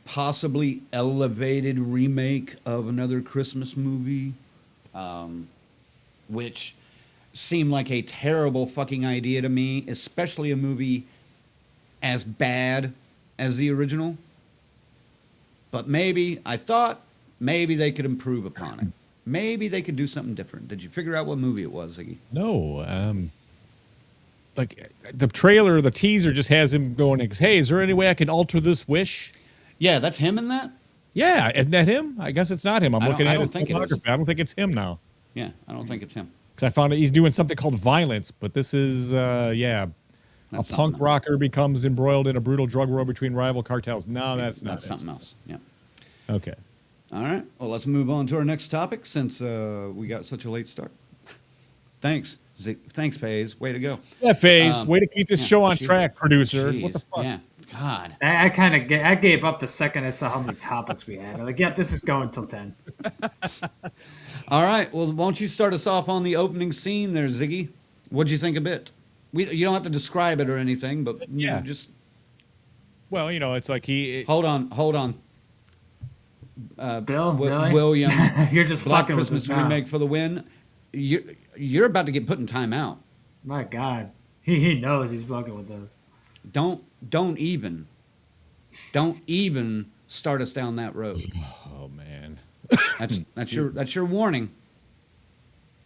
possibly elevated remake of another Christmas movie, which seemed like a terrible fucking idea to me, especially a movie as bad as the original. But I thought maybe they could improve upon it. Maybe they could do something different. Did you figure out what movie it was, Ziggy? No. Like the trailer, the teaser just has him going, hey, is there any way I can alter this wish? Yeah, that's him in that? Yeah, isn't that him? I guess it's not him. I'm looking at his filmography. I don't think it's him now. Yeah, I don't think it's him. Because I found out he's doing something called Violence, but this is, a punk rocker becomes embroiled in a brutal drug war between rival cartels. No, that's not. That's something else. Yeah. Okay. All right. Well, let's move on to our next topic since we got such a late start. Thanks. Thanks, FaZe. Way to go. Yeah, FaZe. Way to keep this show on track, producer. What the fuck? Yeah. God. I gave up the second I saw how many topics we had. I'm like, yep, this is going till 10. All right. Well, won't you start us off on the opening scene there, Ziggy? What'd you think of it? You don't have to describe it or anything, but just. Well, it's like he. Hold on. Bill, really? William. You're just Black fucking Christmas with us now. remake for the win. You you're about to get put in timeout. My God, he knows he's fucking with them. Don't even start us down that road. Oh man. That's your warning.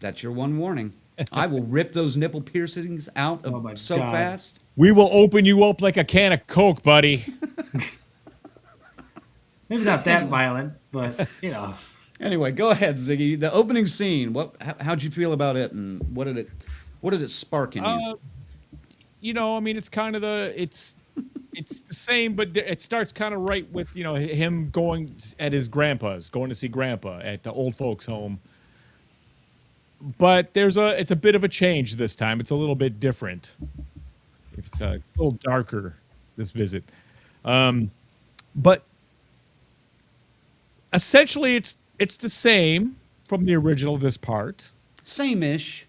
That's your one warning. I will rip those nipple piercings out of Oh my so God. fast. We will open you up like a can of Coke, buddy. Maybe not that violent, but you know. Anyway, go ahead, Ziggy. The opening scene. How'd you feel about it, and what did it spark in you? You know, I mean, it's kind of it's the same, but it starts kind of right with, you know, him going at his grandpa's, going to see grandpa at the old folks home. But it's a bit of a change this time. It's a little bit different. It's a little darker, this visit. But essentially it's the same from the original, this part. Same-ish.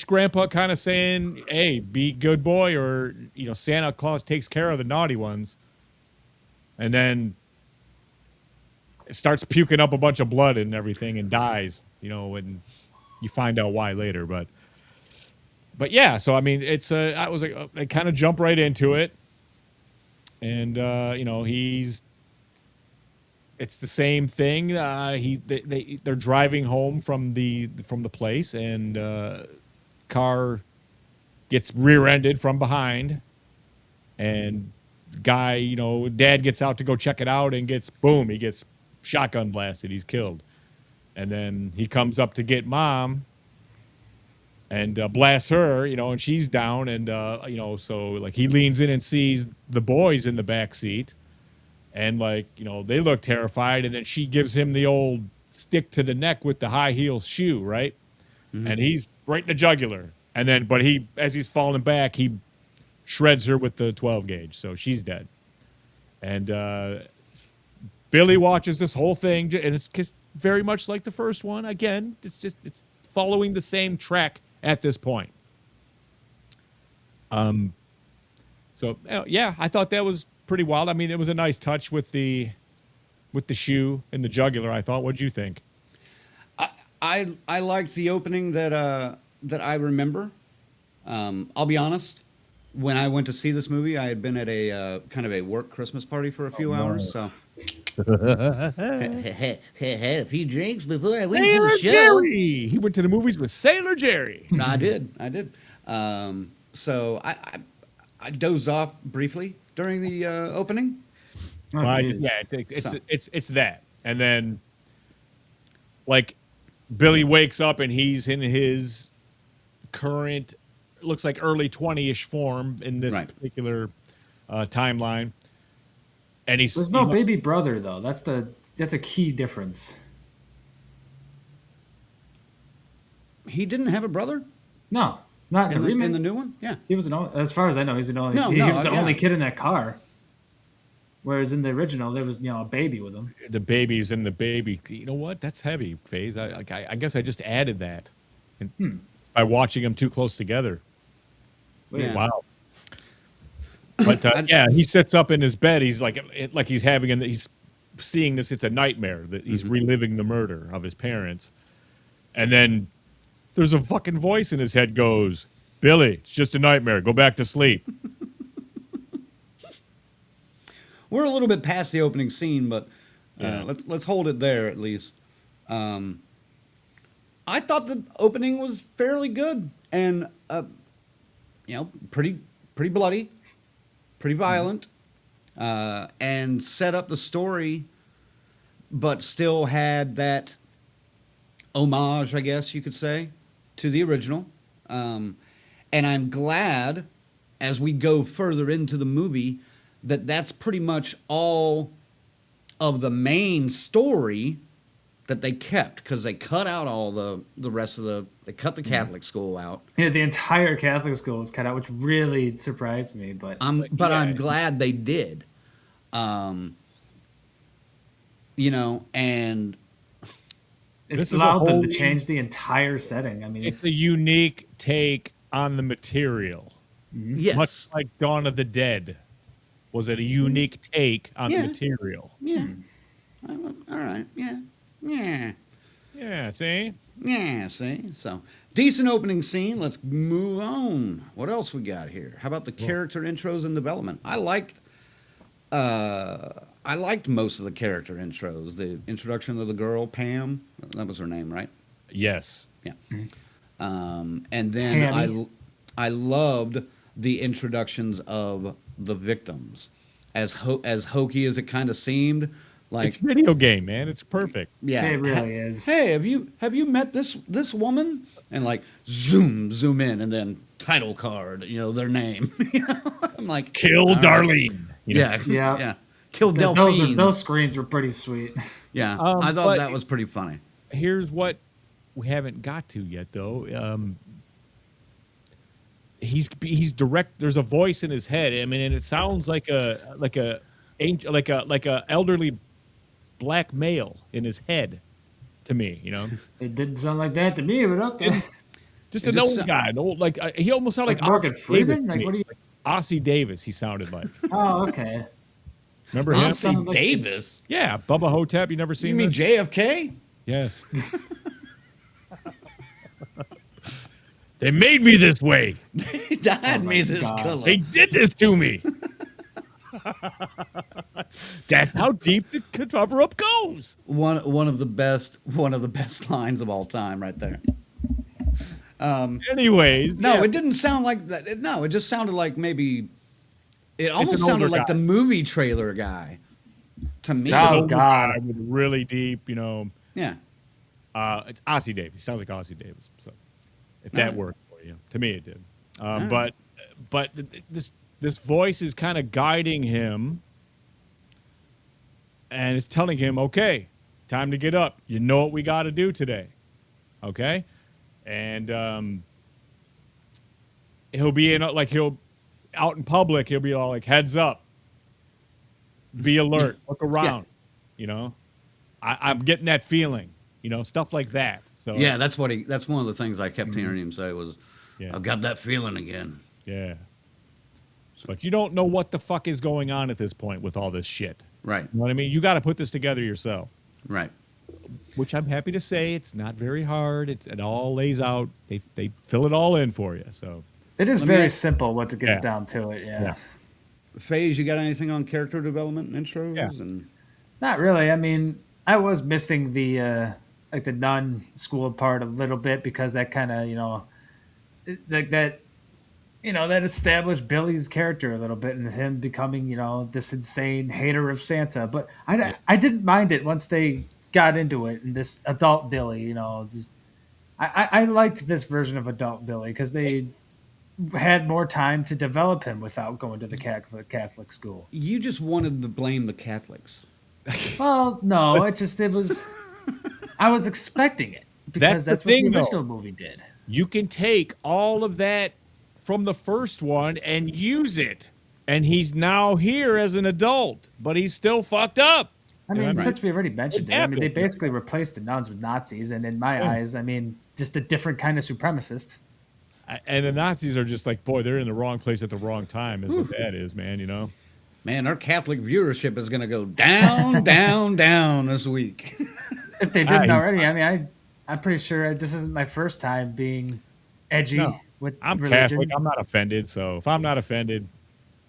Grandpa kind of saying, hey, be good boy, or, you know, Santa Claus takes care of the naughty ones. And then it starts puking up a bunch of blood and everything and dies, you know, and you find out why later. But yeah, so I mean, I was like, I kind of jump right into it. And, you know, it's the same thing. They're driving home from the place, and car gets rear-ended from behind, and guy, you know, dad gets out to go check it out and he gets shotgun blasted. He's killed, and then he comes up to get mom and blasts her, you know, and she's down, and you know, so like he leans in and sees the boys in the back seat. And, like, you know, they look terrified. And then she gives him the old stick to the neck with the high heel shoe, right? Mm-hmm. And he's right in the jugular. And then, but as he's falling back, he shreds her with the 12 gauge. So she's dead. And Billy watches this whole thing. And it's just very much like the first one. Again, it's following the same track at this point. So, yeah, I thought that was pretty wild. I mean, it was a nice touch with the shoe and the jugular, I thought. What'd you think? I liked the opening that I remember. I'll be honest. When I went to see this movie, I had been at a kind of a work Christmas party for a few hours, so had a few drinks before I went to the show. Jerry! He went to the movies with Sailor Jerry. I did. So I dozed off briefly during the opening. It's that, and then like Billy wakes up and he's in his current, looks like early 20-ish form in this particular timeline, and there's no baby brother though. That's a key difference. He didn't have a brother? No. Not in the remake. In the new one? Yeah. He was as far as I know, he's the only. He was the only kid in that car. Whereas in the original, there was, you know, a baby with him. The baby's in the baby. You know what? That's heavy, Phase. I guess I just added that by watching them too close together. Yeah. Wow. But yeah, he sits up in his bed. He's like he's he's seeing this. It's a nightmare that he's reliving the murder of his parents, and then there's a fucking voice in his head goes, Billy, it's just a nightmare. Go back to sleep. We're a little bit past the opening scene, but let's hold it there at least. I thought the opening was fairly good and you know, pretty bloody, pretty violent, and set up the story, but still had that homage, I guess you could say, to the original. And I'm glad, as we go further into the movie, that's pretty much all of the main story that they kept, because they cut out all the rest of they cut the Catholic school out. Yeah, the entire Catholic school was cut out, which really surprised me. But I'm glad they did. You know, and this allowed them to change the entire setting. I mean, it's a unique take on the material. Yes. Much like Dawn of the Dead was it a unique take on the material. Yeah. All right. Yeah. Yeah, see? Yeah, see? So, Decent opening scene. Let's move on. What else we got here? How about the character intros and development? I liked most of the character intros. The introduction of the girl, Pam. That was her name, right? Yes. Yeah. And then I loved the introductions of the victims. As hokey as it kind of seemed, like It's video game, man. It's perfect. yeah, It really is. Hey, have you met this woman? And like zoom in, and then title card, their name. I'm like, Kill all right. Darlene. You know? Yeah. Kill Delphine. Those screens were pretty sweet. Yeah, but I thought that was pretty funny. Here's what we haven't got to yet, though. He's direct. There's a voice in his head. I mean, and it sounds like a elderly black male in his head to me. It didn't sound like that to me, but okay. Just It an just old guy. An old, he almost sounded like Morgan Ossie Freeman? Davis to Like, me. what do you? Like Ossie Davis. He sounded like. Oh, okay. Remember him? Sounded like- Davis. Yeah, Bubba Hotep. You never seen You mean that? JFK? Yes. They made me this way. He dyed me this God. color. They did this to me. That's how deep the cover-up goes. One of the best lines of all time, right there. Anyways, No, yeah. it didn't sound like that. No, it just sounded like maybe. It almost an sounded older like guy. the movie trailer guy. To me, Oh, God. With really deep, yeah. it's Ossie Davis. Sounds like Ossie Davis. So, if that Alright. worked for you, to me it did. Alright. But this voice is kind of guiding him, and it's telling him, "Okay, time to get up. You know what we got to do today, okay?" And he'll be he'll out in public. He'll be all like, "Heads up, be alert, look around." I'm getting that feeling. Stuff like that. So Yeah, that's one of the things I kept hearing him say was, Yeah. "I've got that feeling again." Yeah. But you don't know what the fuck is going on at this point with all this shit. Right, You know what I mean? You got to put this together yourself, right. which I'm happy to say it's not very hard. It all lays out. They fill it all in for you. So It is Let me very ask- simple once it gets Yeah. down to it. Yeah. FaZe, you got anything on character development and intros? Yeah. And Not really. I mean, I was missing the like the nun school part a little bit because that kind of like that that established Billy's character a little bit and him becoming this insane hater of Santa. But I didn't mind it once they got into it and this adult Billy. Just I liked this version of adult Billy because they had more time to develop him without going to the Catholic school. you just wanted to blame the Catholics. Well, no, it was. I was expecting it because That's that's the what thing, the though. original movie did. you can take all of that from the first one and use it. And he's now here as an adult, but he's still fucked up. I mean, Right. since we already mentioned it, I mean, they happened. basically replaced the nuns with Nazis, and in my eyes, I mean, just a different kind of supremacist. And the Nazis are just like, boy, they're in the wrong place at the wrong time, is what that is, man. Man, our Catholic viewership is going to go down, down this week. If they didn't I- already, I mean, I'm pretty sure this isn't my first time being edgy No, with I'm religion. Catholic. I'm not offended. So if I'm not offended,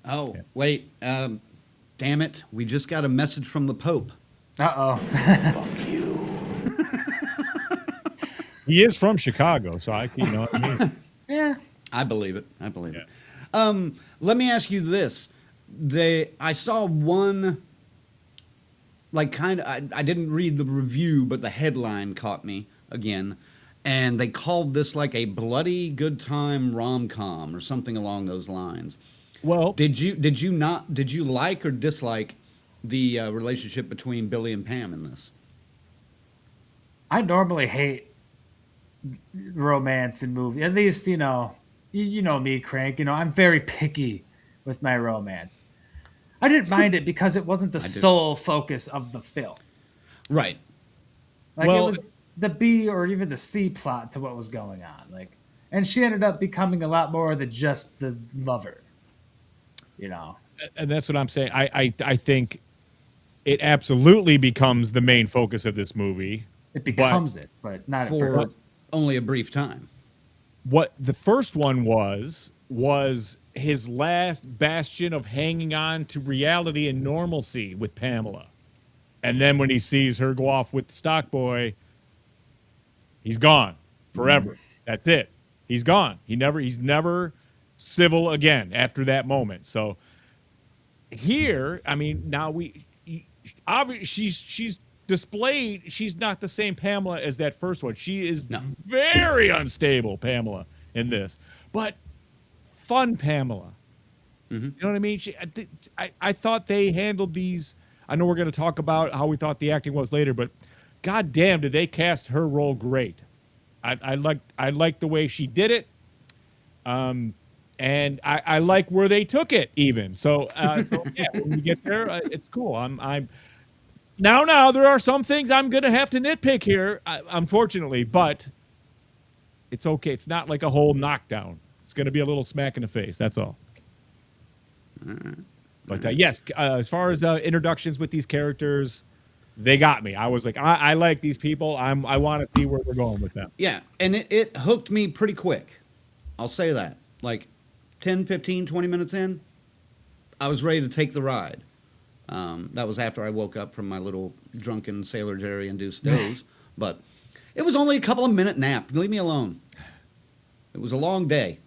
Oh, wait. Damn it. We just got a message from the Pope. Uh-oh. he is from Chicago. So I what I mean? Yeah. I believe it. I believe Yeah. it. Let me ask you this. I saw one, like, I didn't read the review, but the headline caught me again. And they called this like a bloody good time rom-com or something along those lines. Well, Did you like or dislike the relationship between Billy and Pam in this? I normally hate romance in movies. At least, you know me, Crank. I'm very picky with my romance. I didn't mind it because it wasn't the sole focus of the film. Right. Like Well- it was the B or even the C plot to what was going on. And she ended up becoming a lot more than just the lover. and that's what I'm saying. I think it absolutely becomes the main focus of this movie. It becomes it, but not at For first. only a brief time. what the first one was his last bastion of hanging on to reality and normalcy with Pamela. And then when he sees her go off with the stock boy, he's gone forever. That's it. He's gone. He's never civil again after that moment. So here, I mean, now obviously she's displayed. She's not the same Pamela as that first one. She is very unstable, Pamela, in this, but fun Pamela. You know what I mean? I thought they handled these. I know we're going to talk about how we thought the acting was later, but god damn, did they cast her role great. I liked the way she did it. And I like where they took it even. So yeah, when we get there, it's cool. I'm now there are some things I'm going to have to nitpick here, unfortunately, but it's okay. It's not like a whole knockdown. It's going to be a little smack in the face. That's all. But yes, as far as introductions with these characters, they got me. I was like, I like these people. I want to see where we're going with them. Yeah, and it hooked me pretty quick. I'll say that. Like 10, 15, 20 minutes in, I was ready to take the ride. That was after I woke up from my little drunken Sailor Jerry-induced doze. But it was only a couple of minute nap. Leave me alone. It was a long day.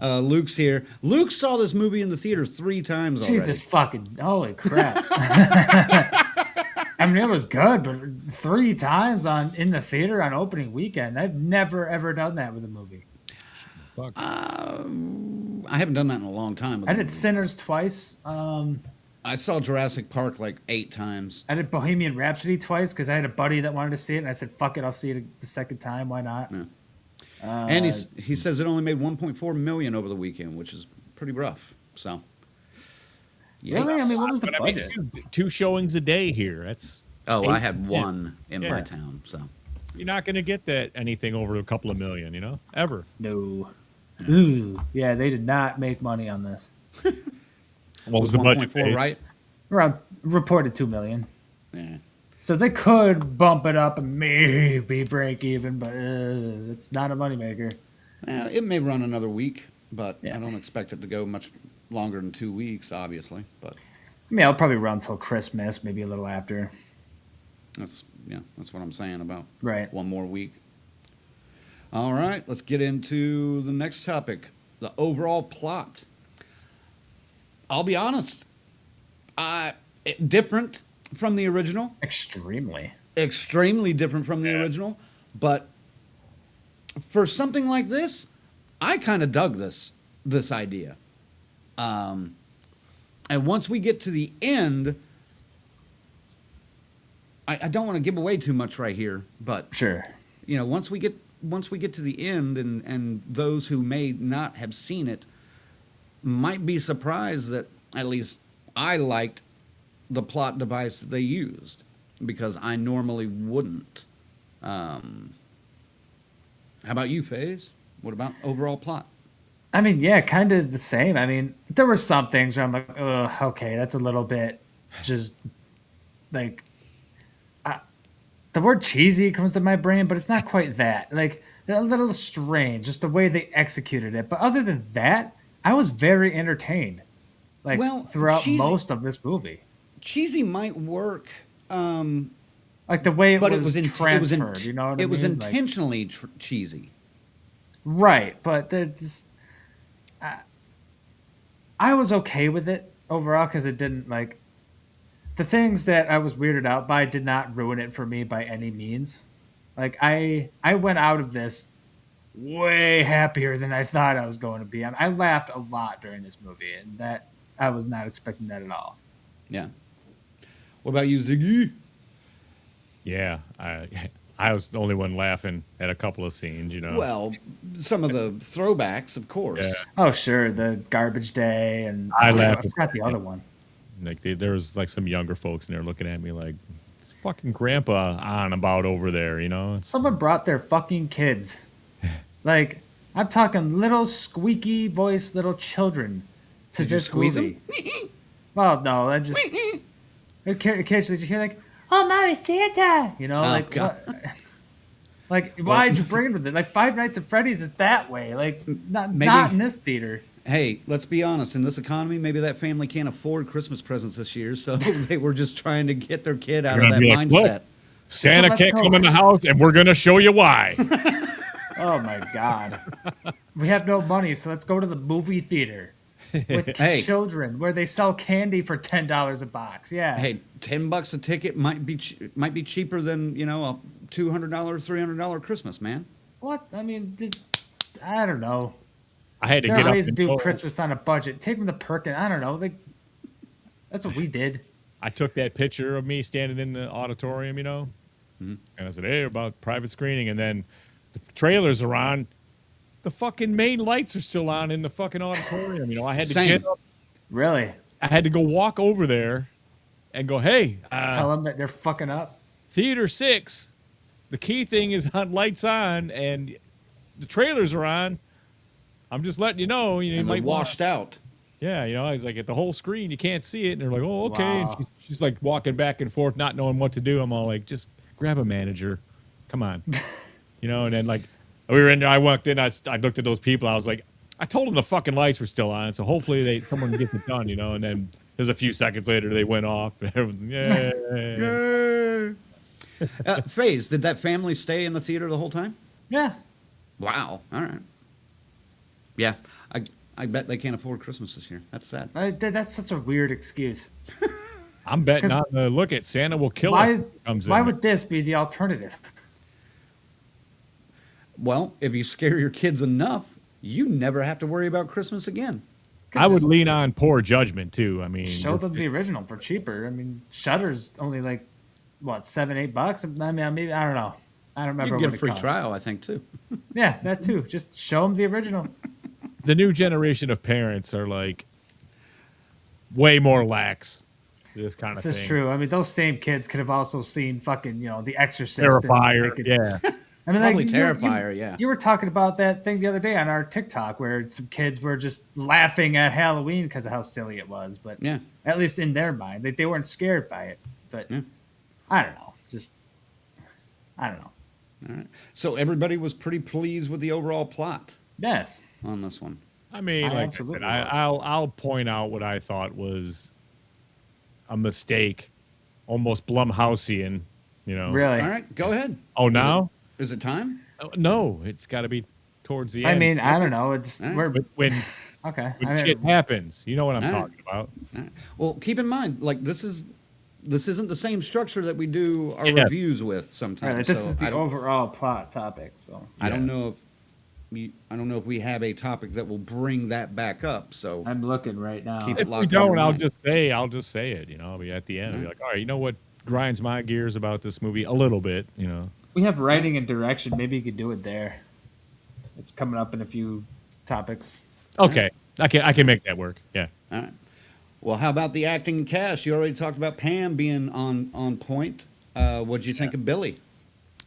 Luke's here. Luke saw this movie in the theater 3 times already. Jesus fucking, holy crap. I mean, it was good, but 3 times in the theater on opening weekend. I've never, ever done that with a movie. I haven't done that in a long time. I did Sinners twice. I saw Jurassic Park like 8 times. I did Bohemian Rhapsody twice because I had a buddy that wanted to see it, and I said, fuck it, I'll see it the second time. Why not? Yeah. And he says it only made $1.4 million over the weekend, which is pretty rough. So, yeah. Really? I mean, what was the budget? I mean, 2 showings a day here. That's I had 1 in my town. So you're not going to get that anything over a couple of million, ever. No. Ooh. Yeah, they did not make money on this. What was the budget? 1.4, right? Around reported $2 million. Yeah. So they could bump it up and maybe break even, but it's not a moneymaker. It may run another week, but I don't expect it to go much longer than 2 weeks, obviously. But I mean, I'll probably run till Christmas, maybe a little after. That's what I'm saying about right. 1 more week. All right, let's get into the next topic, the overall plot. I'll be honest, different from the original. Extremely different from the original. But for something like this, I kind of dug this idea. And once we get to the end, I don't want to give away too much right here, but sure. Once we get to the end, and those who may not have seen it might be surprised that at least I liked the plot device that they used, because I normally wouldn't. How about you, FaZe? What about overall plot? I mean, yeah, kind of the same. I mean, there were some things where I'm like, okay, that's a little bit just like the word cheesy comes to my brain, but it's not quite that. Like, a little strange, just the way they executed it. But other than that, I was very entertained. Like, throughout most of this movie. Cheesy might work. Like the way it was transferred, you know what I mean? It was intentionally cheesy. Right, but I was okay with it overall because it didn't, like, the things that I was weirded out by did not ruin it for me by any means. Like, I went out of this way happier than I thought I was going to be. I laughed a lot during this movie, and that I was not expecting that at all. Yeah. What about you, Ziggy? Yeah, I was the only one laughing at a couple of scenes, Well, some of the throwbacks, of course. Yeah. Oh, sure, the garbage day, and I laughed. I forgot the other one. Like there was like some younger folks in there looking at me like, "What's fucking grandpa on about over there?" Someone brought their fucking kids. Like, I'm talking little squeaky voice little children to this movie. Well, no, I just occasionally you hear like, "Oh, Mommy, Santa," like. God. Like, why'd you bring him to this? Like, Five Nights at Freddy's is that way. Like, not in this theater. Hey, let's be honest. In this economy, maybe that family can't afford Christmas presents this year, so they were just trying to get their kid out of that Like, mindset. look, Santa let's can't go. come in the house, and we're going to show you why. Oh my God. We have no money, so let's go to the movie theater with Hey. children where they sell candy for $10 a box. Yeah. Hey, $10 a ticket might be cheaper than a $200, $300 Christmas, man. What? I mean, I don't know. I had to There get are up ways to and do go. Christmas on a budget. Take them to Perkins. I don't know. That's what we did. I took that picture of me standing in the auditorium, and I said, hey, about private screening. And then the trailers are on. The fucking main lights are still on in the fucking auditorium. I had to Same. get up. Really? I had to go walk over there and go, hey, Tell them that they're fucking up. Theater 6, the key thing is on lights on, and the trailers are on. I'm just letting you know. You And they're might washed out. Yeah, he's like, at the whole screen, you can't see it. And they're like, oh, okay. Wow. And she's like walking back and forth, not knowing what to do. I'm all like, just grab a manager. Come on. And then like we were in there, I walked in, I looked at those people. I was like, I told them the fucking lights were still on. So hopefully someone gets it done, And then there's a few seconds later, they went off. Yeah. FaZe, did that family stay in the theater the whole time? Yeah. Wow. All right. Yeah. I bet they can't afford Christmas this year. That's sad. That's such a weird excuse. I'm betting 'Cause- on the look at Santa will kill Why us. is- When he comes Why in. would this be the alternative? Well, if you scare your kids enough, you never have to worry about Christmas again. I would lean on poor judgment too. I mean, Show them the original for cheaper. I mean, Shutter's only like what, $7, $8? I mean, maybe I don't know. I don't remember You can what get a it free costs. trial, I think, too. Yeah, that too. Just show them the original. the new generation of parents are like way more lax. to This kind of This thing. is true. I mean, those same kids could have also seen fucking, The Exorcist. and, Terrifier. like, it's- Yeah. I mean, Probably like, Terrifier, yeah. You were talking about that thing the other day on our TikTok where some kids were just laughing at Halloween because of how silly it was. But Yeah. at least in their mind, they weren't scared by it. But Yeah. I don't know. I don't know. All right. So everybody was pretty pleased with the overall plot Yes. on this one. I mean, I like I absolutely said, was. I'll point out what I thought was a mistake, almost Blumhausian. Really? All right, go ahead. Oh, now? Is it time? No, it's got to be towards the I end. mean, I don't know. It's All right. we're when okay. when shit happens, you know what I'm All right. talking about. All right. Well, keep in mind, like this isn't the same structure that we do our Yeah. reviews with sometimes. All right, this so is I the don't- overall plot topic. So I don't know if we have a topic that will bring that back up. So I'm looking right now. Keep it If we locked on don't, your I'll mind. just say it. I'll be at the end. I'll be like, all right, you know what grinds my gears about this movie a little bit. We have writing and direction. Maybe you could do it there. It's coming up in a few topics. Okay, I can make that work. Yeah. All right. Well, how about the acting and cast? You already talked about Pam being on point. What'd you think of Billy?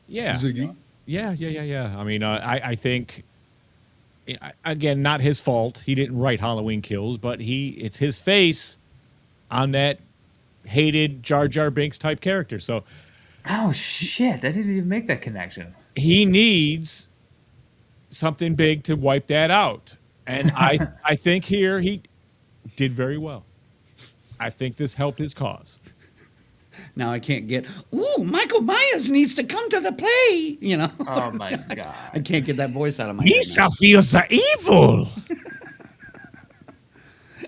Yeah. Ziggy? Yeah. I mean, I think, again, not his fault. He didn't write Halloween Kills, but it's his face on that hated Jar Jar Binks type character. So Oh shit! I didn't even make that connection. he needs something big to wipe that out. And I think here he did very well. I think this helped his cause. Now I can't get, ooh, Michael Myers needs to come to the play. Oh my I god! can't get that voice out of my head. now. feels the evil.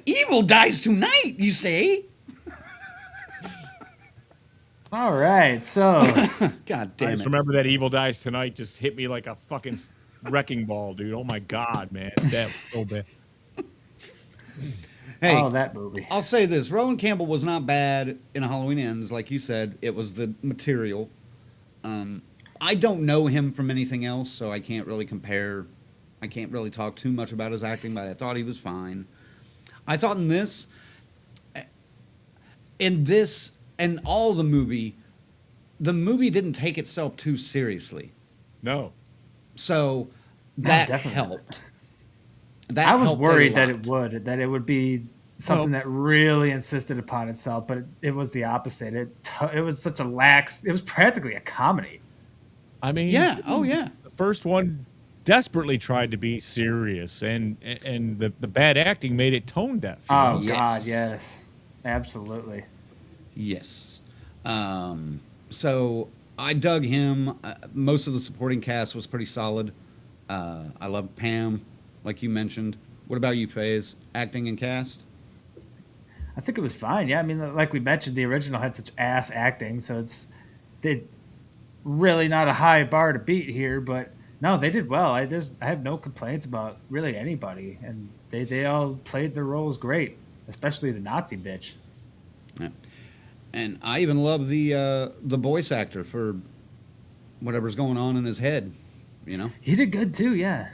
Evil dies tonight, you say? All right, so God I damn just it. remember that Evil Dies Tonight just hit me like a fucking wrecking ball, dude. Oh my god, man, that was so bad. Hey, oh that movie. I'll say this. Rowan Campbell was not bad in Halloween Ends. Like you said, it was the material. I don't know him from anything else, so I can't really compare. I can't really talk too much about his acting, but I thought he was fine. I thought in this, and all the movie didn't take itself too seriously. No. So that definitely. helped. That I was helped a worried that lot. it would be something that really insisted upon itself, but it was the opposite. It was such a lax. It was practically a comedy. I mean, Yeah. Oh, yeah. the first one desperately tried to be serious, and the bad acting made it tone deaf. You Oh know? God, Yes. yes, absolutely. Yes. So I dug him. Most of the supporting cast was pretty solid. I love Pam, like you mentioned. What about you, FaZe? Acting and cast? I think it was fine. Yeah, I mean, like we mentioned, the original had such ass acting, so it's they really not a high bar to beat here. But no, they did well. I have no complaints about really anybody, and they all played their roles great, especially the Nazi bitch. Yeah. And I even love the voice actor for whatever's going on in his head. You know. He did good too. Yeah,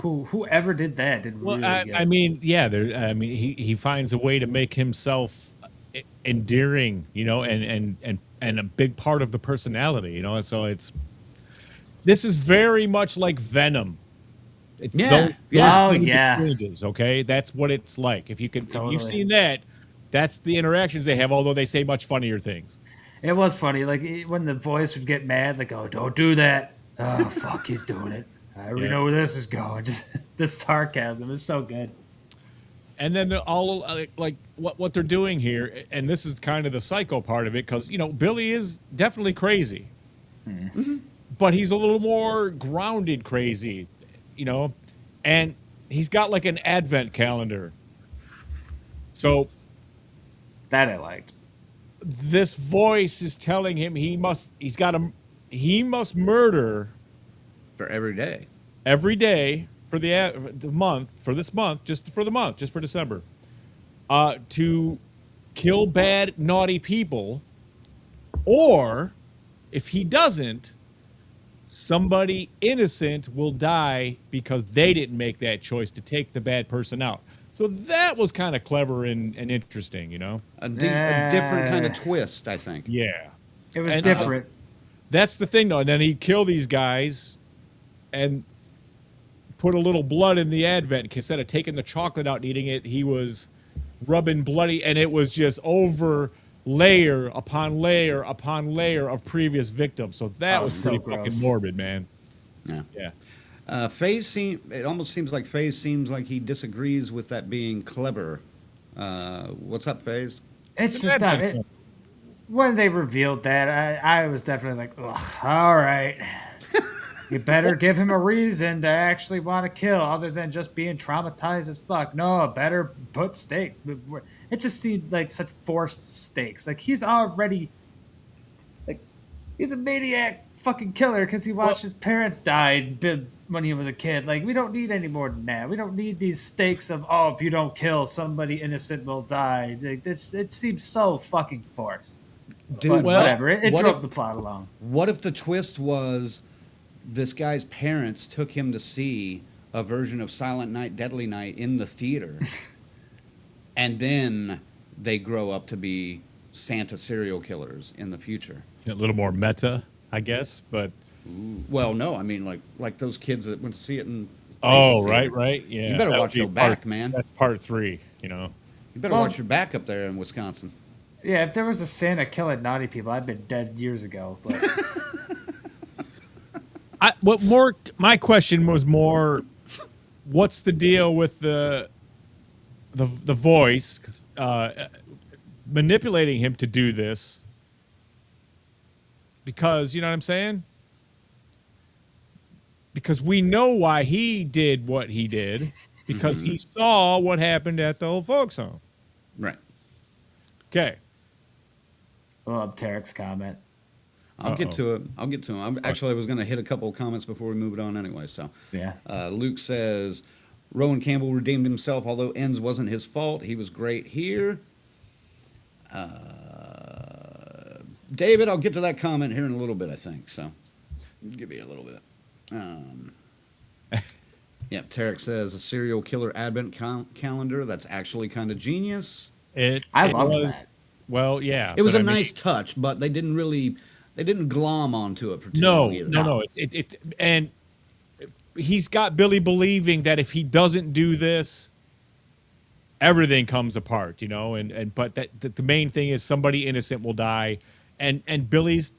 whoever did that did Well, really good. I mean, yeah, I mean, he finds a way to make himself endearing, you know, and a big part of the personality, you know. And so this is very much like Venom. It's Yeah, those yeah. Oh, kind of yeah. exchanges, okay? That's what it's like. If you've Totally. seen that, that's the interactions they have. Although they say much funnier things. It was funny, like when the voice would get mad, like, "Oh, don't do that." Oh, fuck, he's doing it. I already Yeah. know where this is going. Just the sarcasm is so good. And then all like what they're doing here, and this is kind of the psycho part of it, because you know Billy is definitely crazy, but he's a little more grounded crazy, you know, and he's got like an advent calendar. So That I liked. this voice is telling him he must murder For every day. every day for the month, for this month, just for the month, just for December, to kill bad, naughty people, or if he doesn't, somebody innocent will die because they didn't make that choice to take the bad person out. So that was kind of clever and interesting, you know? A different kind of twist, I think. Yeah. It was And, different. That's the thing, though. And then he'd kill these guys and put a little blood in the advent. Instead of taking the chocolate out and eating it, he was rubbing bloody, and it was just over layer upon layer upon layer of previous victims. So that Oh, was so pretty gross. fucking morbid, man. Yeah. Yeah. It almost seems like FaZe seems like he disagrees with that being clever. What's up, FaZe? It's just not. When they revealed that, I was definitely like, ugh, all right. You better give him a reason to actually want to kill other than just being traumatized as fuck. No, better put stake. It just seemed like such forced stakes. Like he's already, like, he's a maniac fucking killer because he watched his parents die when he was a kid. Like, we don't need any more than that. We don't need these stakes of, oh, if you don't kill, somebody innocent will die. Like, it seems so fucking forced. Dude, But well, whatever. It what drove if- the plot along. What if the twist was this guy's parents took him to see a version of Silent Night, Deadly Night in the theater, and then they grow up to be Santa serial killers in the future? A little more meta, I guess, but Well, no, I mean like those kids that went to see it in. oh, theater. right, yeah. You better That would watch be your back, man. That's part 3, you know. You better Well- watch your back up there in Wisconsin. Yeah, if there was a Santa killing naughty people, I'd been dead years ago. But My question was more, what's the deal with the voice, manipulating him to do this? Because, you know what I'm saying? Because we know why he did what he did, because he saw what happened at the old folks' home. Right. Okay. I love Tarek's comment. I'll get Uh-oh. to it. I'll get to him. I was going to hit a couple of comments before we moved on anyway. So, Yeah. Luke says, Rowan Campbell redeemed himself, although ends wasn't his fault. He was great here. David, I'll get to that comment here in a little bit, I think. So, give me a little bit. Yep, Tarek says, a serial killer advent calendar. That's actually kind of genius. I love that. Well, yeah. It was but a I mean- nice touch, but they didn't glom onto it for too long either. No. And he's got Billy believing that if he doesn't do this, everything comes apart, you know. But the main thing is somebody innocent will die, and Billy's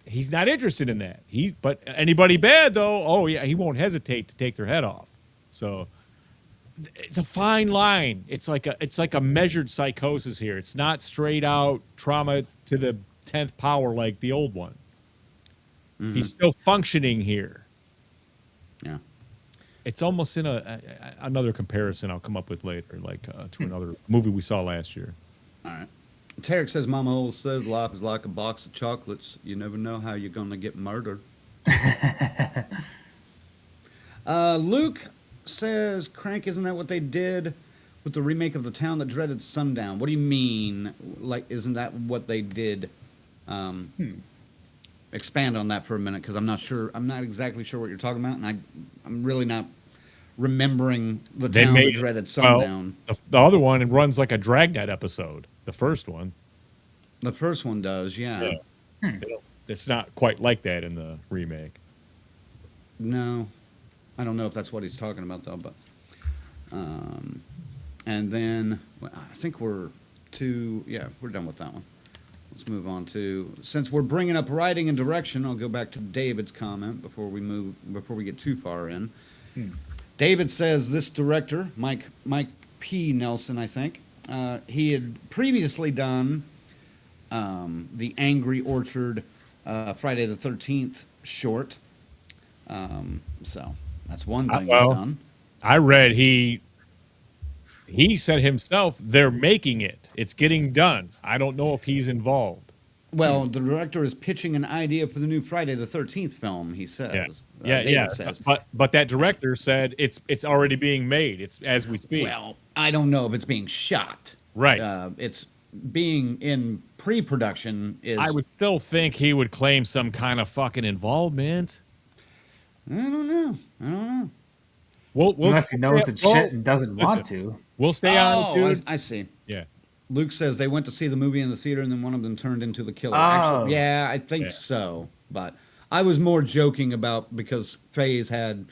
he's not interested in that. But anybody bad though, oh yeah, he won't hesitate to take their head off. So it's a fine line. It's like a measured psychosis here. It's not straight out trauma to the 10th power like the old one. Mm-hmm. He's still functioning here. Yeah. It's almost in another comparison I'll come up with later, like to another movie we saw last year. All right. Tarek says, Mama always says life is like a box of chocolates. You never know how you're going to get murdered. Luke says, Crank, isn't that what they did with the remake of The Town That Dreaded Sundown? What do you mean? Like, isn't that what they did? Expand on that for a minute, because I'm not sure. I'm not exactly sure what you're talking about, and I'm really not remembering The Town That Dreaded Sundown. Well, the other one, it runs like a Dragnet episode. The first one. The first one does, yeah. It's not quite like that in the remake. No. I don't know if that's what he's talking about, though. But, and then, I think we're done with that one. Let's move on to, since we're bringing up writing and direction, I'll go back to David's comment before we get too far in. David says this director, Mike P. Nelson, I think, he had previously done the Angry Orchard Friday the 13th short. So that's one thing he's done. I read he said himself they're making it. It's getting done. I don't know if he's involved. Well, the director is pitching an idea for the new Friday the 13th film, he says. David says. But that director said it's already being made. It's as we speak. Well, I don't know if it's being shot. Right. It's being in pre-production. I would still think he would claim some kind of fucking involvement. I don't know. Unless he knows it's shit and doesn't want to. We'll stay on, dude. I see. Yeah. Luke says they went to see the movie in the theater and then one of them turned into the killer. Oh. Actually, yeah, I think so. But I was more joking about because Faye's had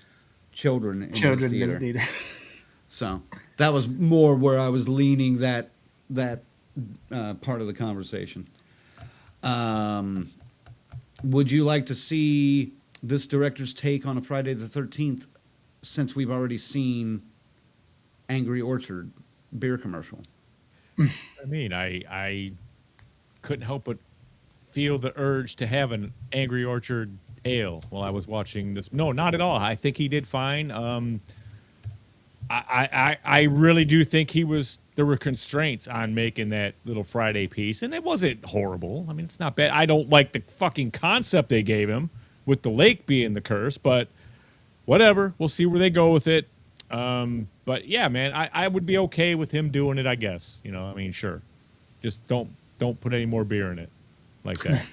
children in the theater. So that was more where I was leaning that part of the conversation. Would you like to see this director's take on a Friday the 13th since we've already seen Angry Orchard beer commercial? I mean, I couldn't help but feel the urge to have an Angry Orchard ale while I was watching this. No, not at all. I think he did fine. I really do think there were constraints on making that little Friday piece, and it wasn't horrible. I mean, it's not bad. I don't like the fucking concept they gave him with the lake being the curse, but whatever. We'll see where they go with it. But yeah, man, I would be okay with him doing it, I guess. You know, I mean, sure. Just don't put any more beer in it like that.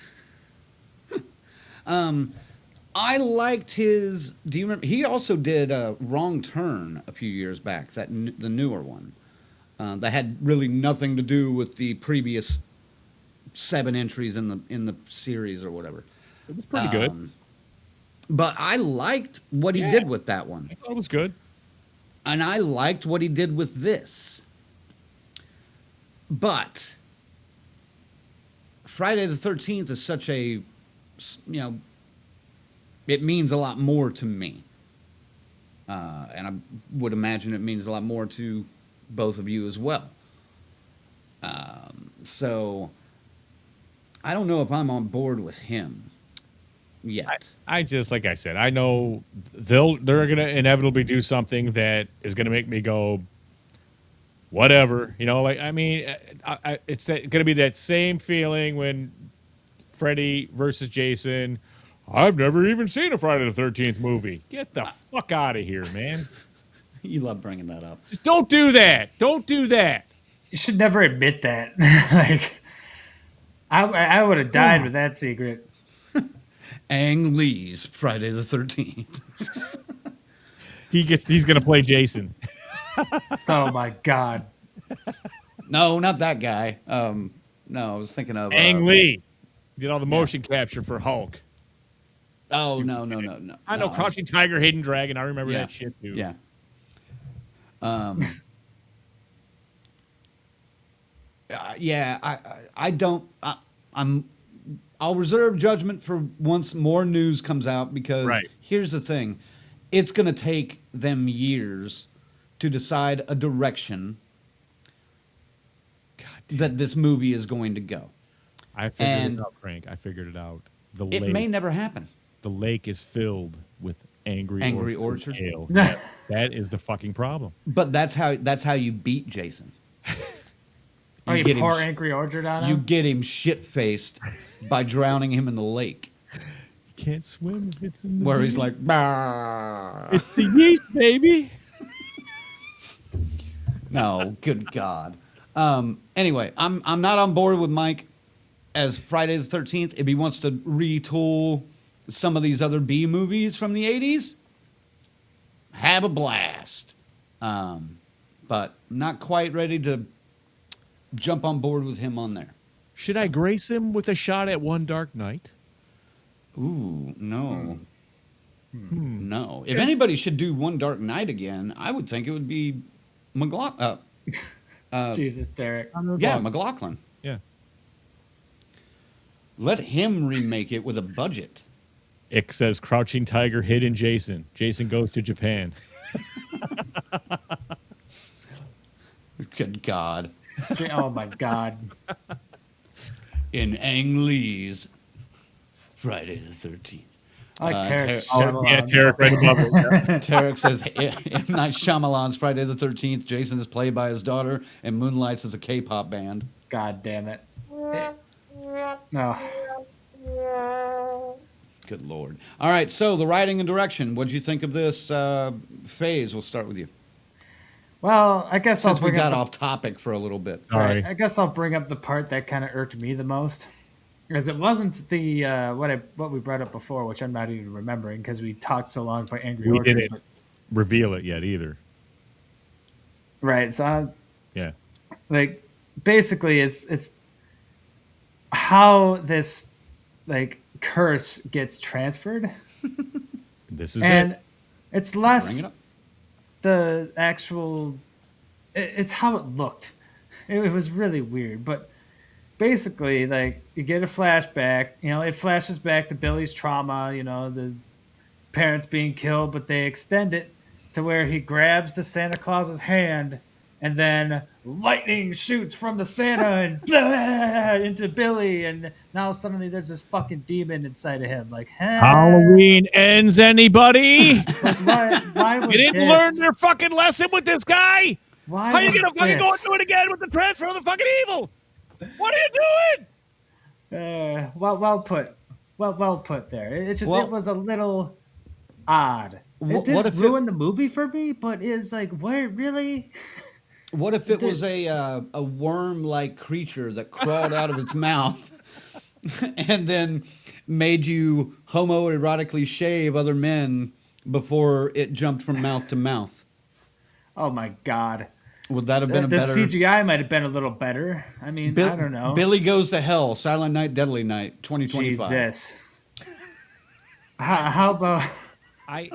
I liked his. Do you remember? He also did Wrong Turn a few years back. The newer one that had really nothing to do with the previous 7 entries in the series or whatever. It was pretty good. But I liked what he did with that one. I thought it was good. And I liked what he did with this. But Friday the 13th is such a, it means a lot more to me. And I would imagine it means a lot more to both of you as well. So I don't know if I'm on board with him yet. I just, like I said, I know they're going to inevitably do something that is going to make me go, whatever. You know, like, I mean, it's going to be that same feeling when Freddy versus Jason. I've never even seen a Friday the 13th movie. Get the fuck out of here, man. You love bringing that up. Just don't do that. Don't do that. You should never admit that. Like, I would have died with that secret. Ang Lee's Friday the 13th. He's going to play Jason. Oh my God. No, not that guy. No, I was thinking of Ang Lee. Did all the motion capture for Hulk. Oh, no. I know, Crouching Tiger, Hidden Dragon. I remember that shit, too. Yeah. I don't. I'm I'll reserve judgment for once more news comes out because Right. here's the thing. It's going to take them years to decide a direction that this movie is going to go. I figured And it out, Crank. I figured it out. The it lake, may never happen. the lake is filled with Angry Orchard? ale. Yeah, that is the fucking problem. But that's how you beat Jason. You get him pour sh- Angry Orchard on You him? get him shit-faced by drowning him in the lake. You can't swim if it's in the Where he's beer. like, bah. It's the yeast, baby. No, good God. Anyway, I'm not on board with Mike as Friday the 13th. If he wants to retool some of these other B movies from the 80s, have a blast. But not quite ready to jump on board with him on there. Should I grace him with a shot at One Dark Night? Ooh, no. No. If anybody should do One Dark Night again, I would think it would be McLaughlin. Jesus, Derek. Yeah, McLaughlin. Yeah. Let him remake it with a budget. It says Crouching Tiger, Hidden Jason. Jason goes to Japan. Good God. Oh my God. In Ang Lee's Friday the 13th. I like Tarek's Ter- Shyamalan. Yeah, Derek right above it. Yeah. Tarek says M. Night Shyamalan's Friday the 13th. Jason is played by his daughter and moonlights as a K-pop band. God damn it. No. Good Lord. All right, so the writing and direction. What'd you think of this phase? We'll start with you. Well, I guess Since I'll we bring got up off topic for a little bit. Sorry. I guess I'll bring up the part that kind of irked me the most, because it wasn't the what we brought up before, which I'm not even remembering because we talked so long about Angry We Orchard. didn't reveal it yet either. Right. So, Yeah. like, basically, it's how this like curse gets transferred, This is and it. it's Bring less it up. the actual. It's how it looked. It was really weird, but basically, like, you get a flashback. You know, it flashes back to Billy's trauma. You know, the parents being killed, but they extend it to where he grabs the Santa Claus's hand, and then lightning shoots from the Santa and blah, into Billy, and now suddenly there's this fucking demon inside of him. Like, huh? Halloween ends, anybody? Like, why was You didn't this? learn your fucking lesson with this guy? Why How you was gonna fucking go this? and do it again with the transfer of the fucking evil? What are you doing? Well put. Well put there. It's just Well- it was a little odd. Wh- It what didn't if it- ruin the movie for me, but it's like, where really? What if it was a worm-like creature that crawled out of its mouth and then made you homoerotically shave other men before it jumped from mouth to mouth? Oh my God. Would that have been The a better? CGI might have been a little better. I mean, I don't know. Billy Goes to Hell, Silent Night, Deadly Night, 2025. Jesus. How about? I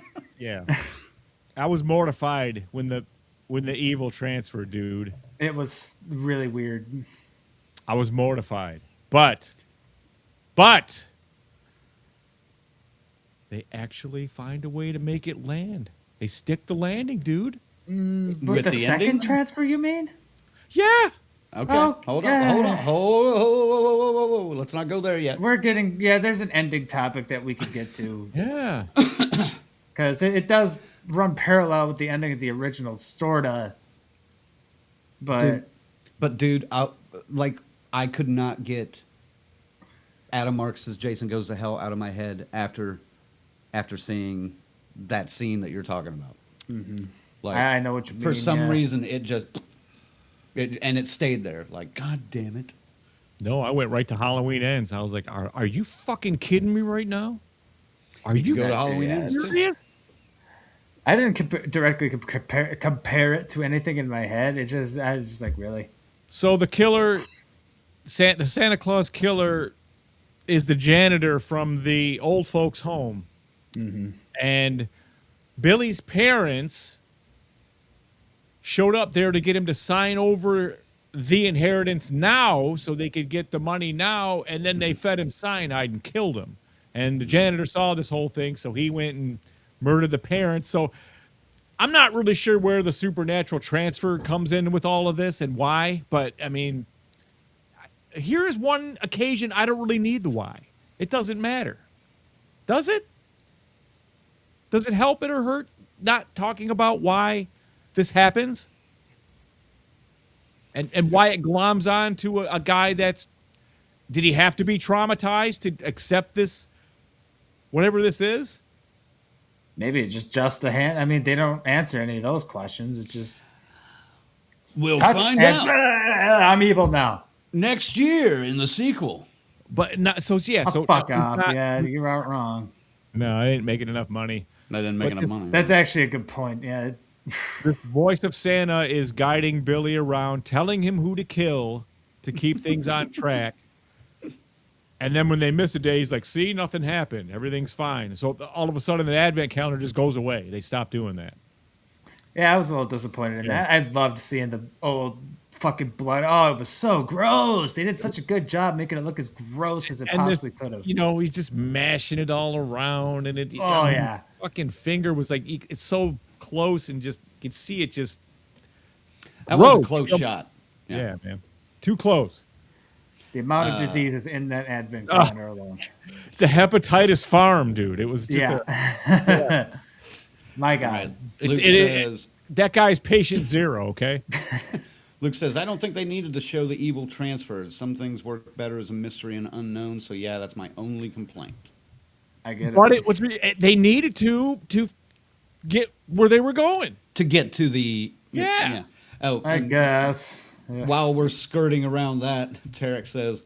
was mortified when the evil transferred, dude. It was really weird. I was mortified. But they actually find a way to make it land. They stick the landing, dude. But With the the second ending? transfer, you mean? Yeah. Okay, Oh, hold yeah. on. Whoa. Let's not go there yet. We're getting there's an ending topic that we could get to Yeah. because it does run parallel with the ending of the original, sorta. But Dude, I could not get Adam Marks' Jason Goes to Hell out of my head after seeing that scene that you're talking about. Mm-hmm. Like, I know what you mean. for some yeah. reason, it stayed there. Like, God damn it! No, I went right to Halloween Ends. I was like, are you fucking kidding me right now? Are you Go to That too, Halloween yeah. Ends. too? serious? I didn't directly compare it to anything in my head. I was just like, really? So the killer, the Santa Claus killer, is the janitor from the old folks' home, and Billy's parents showed up there to get him to sign over the inheritance now so they could get the money now, and then they fed him cyanide and killed him. And the janitor saw this whole thing, so he went and murdered the parents. So I'm not really sure where the supernatural transfer comes in with all of this and why, but I mean, here is one occasion I don't really need the why. It doesn't matter. Does it? Does it help it or hurt not talking about why this happens? And why it gloms on to a guy that's, did he have to be traumatized to accept this, whatever this is? Maybe it's just a hand. I mean, they don't answer any of those questions. It's just We'll touch find and, out I'm evil now. next year in the sequel. But not so. Yeah. Oh, So fuck off. Yeah, you're out wrong. No, I didn't make it enough money. That didn't make enough money. That's actually a good point. Yeah. The voice of Santa is guiding Billy around, telling him who to kill to keep things on track. And then when they miss a day, he's like, see, nothing happened. Everything's fine. So all of a sudden, the advent calendar just goes away. They stop doing that. Yeah, I was a little disappointed in that. I loved seeing the old fucking blood. Oh, it was so gross. They did such a good job making it look as gross as it possibly could have. You know, he's just mashing it all around. And it, Oh, yeah. Fucking finger was like, it's so close and just, you could see it just. That was a Gross. close shot. Yeah, man. Too close. The amount of diseases in that advent calendar alone. It's a hepatitis farm, dude. It was just Yeah. My God. Right. It's- Luke it- says, that guy's patient zero, okay? Luke says, I don't think they needed to show the evil transfers. Some things work better as a mystery and unknown. So yeah, that's my only complaint. I get it. But it was they needed to get where they were going. To get to the Yeah. Oh, I and guess. Yeah. while we're skirting around that, Tarek says,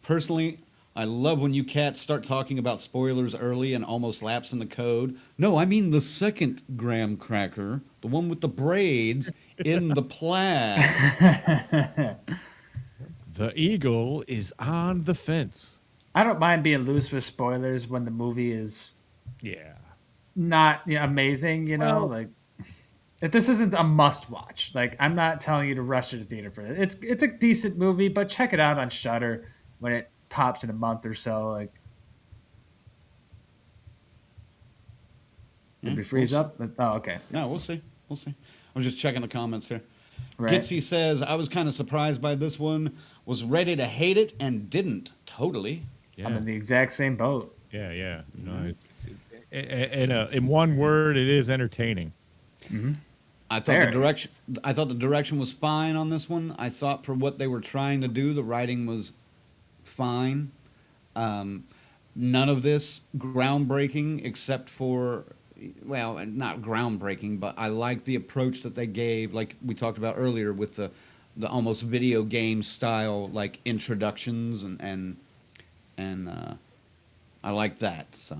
personally, I love when you cats start talking about spoilers early and almost lapse in the code. No, I mean the second graham cracker, the one with the braids in the plaid. The eagle is on the fence. I don't mind being loose with spoilers when the movie is Yeah. not amazing, Well- like if this isn't a must watch, like I'm not telling you to rush to the theater for it. It's a decent movie, but check it out on Shudder when it pops in a month or so. Like, did we freeze up? Oh, okay. No, we'll see. We'll see. I'm just checking the comments here. Right. Gitsy says, I was kind of surprised by this one, was ready to hate it and didn't. Totally. Yeah. I'm in the exact same boat. Yeah. No, it's in one word, it is entertaining. I thought Fair. the direction was fine on this one. I thought for what they were trying to do, the writing was fine. None of this groundbreaking except for, well, not groundbreaking, but I like the approach that they gave, like we talked about earlier with the almost video game style like introductions and I like that. So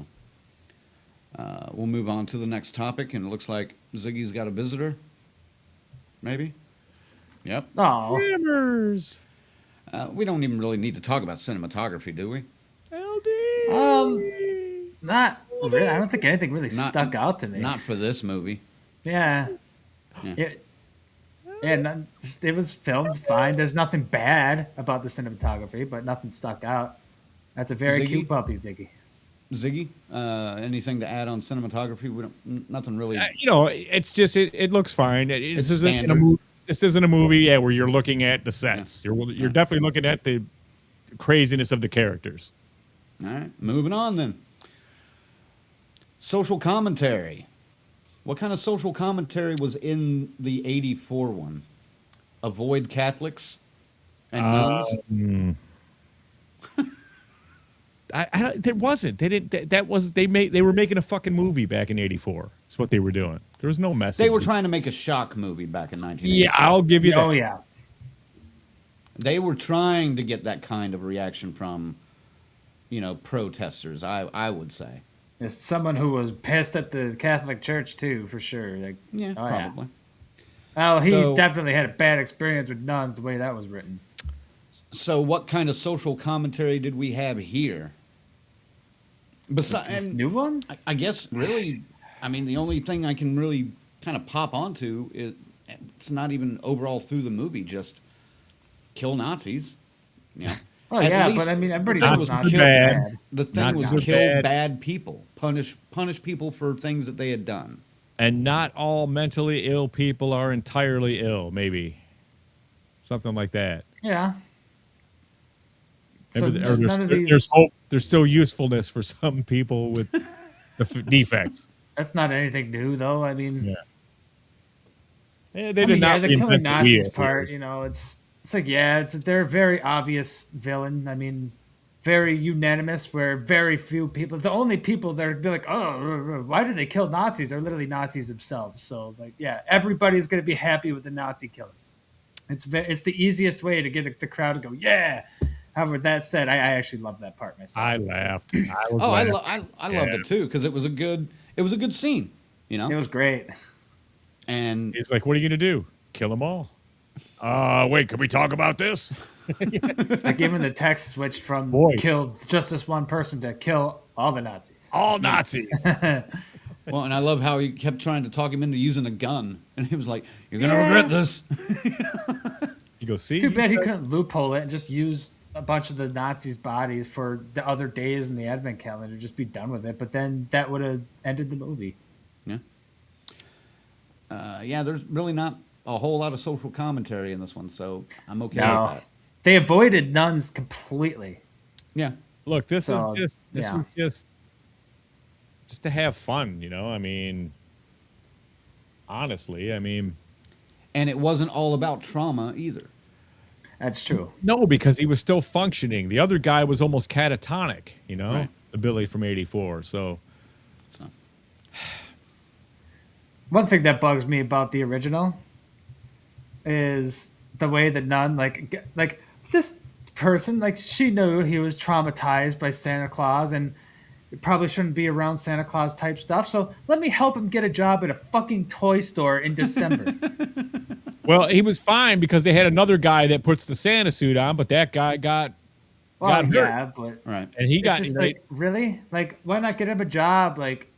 we'll move on to the next topic, and it looks like Ziggy's got a visitor. Maybe. Yep. Oh, Hammers. We don't even really need to talk about cinematography, do we? LD. not really. I don't think anything really Not- stuck out to me. Not for this movie. Yeah. Yeah. It was filmed fine. There's nothing bad about the cinematography, but nothing stuck out. That's a very Ziggy? cute puppy, Ziggy. Ziggy, anything to add on cinematography? We don't, nothing really. It's just it looks fine. It's This isn't a standard. movie. This isn't a movie where you're looking at the sets. You're definitely looking at the craziness of the characters. All right, moving on then. Social commentary. What kind of social commentary was in the '84 one? Avoid Catholics and nuns. There wasn't. They didn't. That was they were making a fucking movie back in '84. That's what they were doing. There was no message. They were trying to make a shock movie back in 1984. Yeah, I'll give you that. Oh yeah. They were trying to get that kind of reaction from, protesters. I would say. As someone who was pissed at the Catholic Church too, for sure. Like, Yeah, oh, yeah. probably. Well, he So- definitely had a bad experience with nuns the way that was written. So, what kind of social commentary did we have here? This Besides, new one? I guess really, I mean, the only thing I can really kind of pop onto is it's not even overall through the movie, just kill Nazis. You know. Well, At yeah, least but I mean, everybody the thing knows was Nazis kill- are bad. bad. The thing Nazis was are kill bad. bad people, punish people for things that they had done. And not all mentally ill people are entirely ill, maybe. Something like that. Yeah. So Maybe none of these. there's hope. There's still usefulness for some people with defects. That's not anything new, though. I mean, Yeah. They I did mean, not the killing reinvent the Nazis wheel. part, you know, it's like, yeah, they're a very obvious villain. I mean, very unanimous, where very few people, the only people that are be like, oh, why did they kill Nazis? Are literally Nazis themselves. So, like, yeah, everybody's gonna be happy with the Nazi killing. It's the easiest way to get the crowd to go, yeah. However, that said, I actually love that part myself. I laughed. I was Oh, laughing. I loved it too because it was a good scene, you know. It was great. And He's like, "What are you gonna do? Kill them all?" Wait, can we talk about this? Like even the text switched from Voice. kill just this one person to kill all the Nazis. All Nazis. well, and I love how he kept trying to talk him into using a gun, and he was like, "You're gonna regret this." You go see. It's too bad he couldn't loophole it and just use a bunch of the Nazis' bodies for the other days in the advent calendar, just be done with it. But then that would have ended the movie. Yeah. Yeah, there's really not a whole lot of social commentary in this one, so I'm okay with No, that. they avoided nuns completely. Yeah. Look, this So, is yeah. was just to have fun, you know. I mean, honestly, I mean, And it wasn't all about trauma either. That's true. no, because he was still functioning. The other guy was almost catatonic, you know, Right. the Billy from '84. So One thing that bugs me about the original is the way the nun, like this person, like she knew he was traumatized by Santa Claus and probably shouldn't be around Santa Claus type stuff. So let me help him get a job at a fucking toy store in December. well, he was fine because they had another guy that puts the Santa suit on, but that guy got hurt. Yeah, but Right. And he it's got just like, really? Like, why not get him a job, like,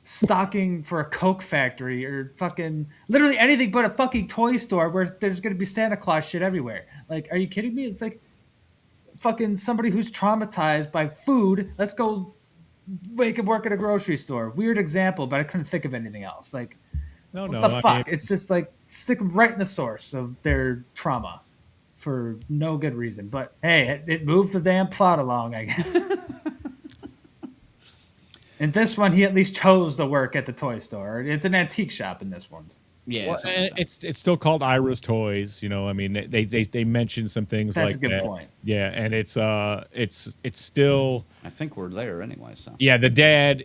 stocking for a Coke factory or fucking literally anything but a fucking toy store where there's going to be Santa Claus shit everywhere? Like, are you kidding me? It's like fucking somebody who's traumatized by food. Let's go make him work at a grocery store. Weird example, but I couldn't think of anything else. Like, what the fuck? I mean, It's just like stick 'em right in the source of their trauma for no good reason. But hey, it moved the damn plot along, I guess. In this one, he at least chose to work at the toy store. It's an antique shop in this one. Yeah. well, something like that. it's still called Ira's Toys, you know. I mean, they mention some things That's like a good that. point. Yeah, and it's still I think we're there anyway, so. yeah. The dad,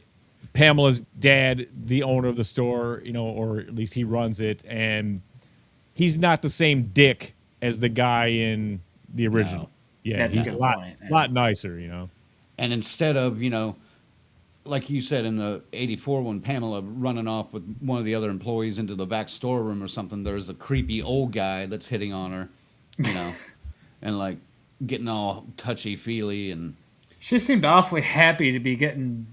Pamela's dad, the owner of the store, you know, or at least he runs it, and he's not the same dick as the guy in the original. No. Yeah, That's a he's a good lot, point, yeah. lot nicer, you know. And instead of, you know, like you said in the 84 one, Pamela running off with one of the other employees into the back storeroom or something, there's a creepy old guy that's hitting on her, you know, and like getting all touchy-feely, and She seemed awfully happy to be getting.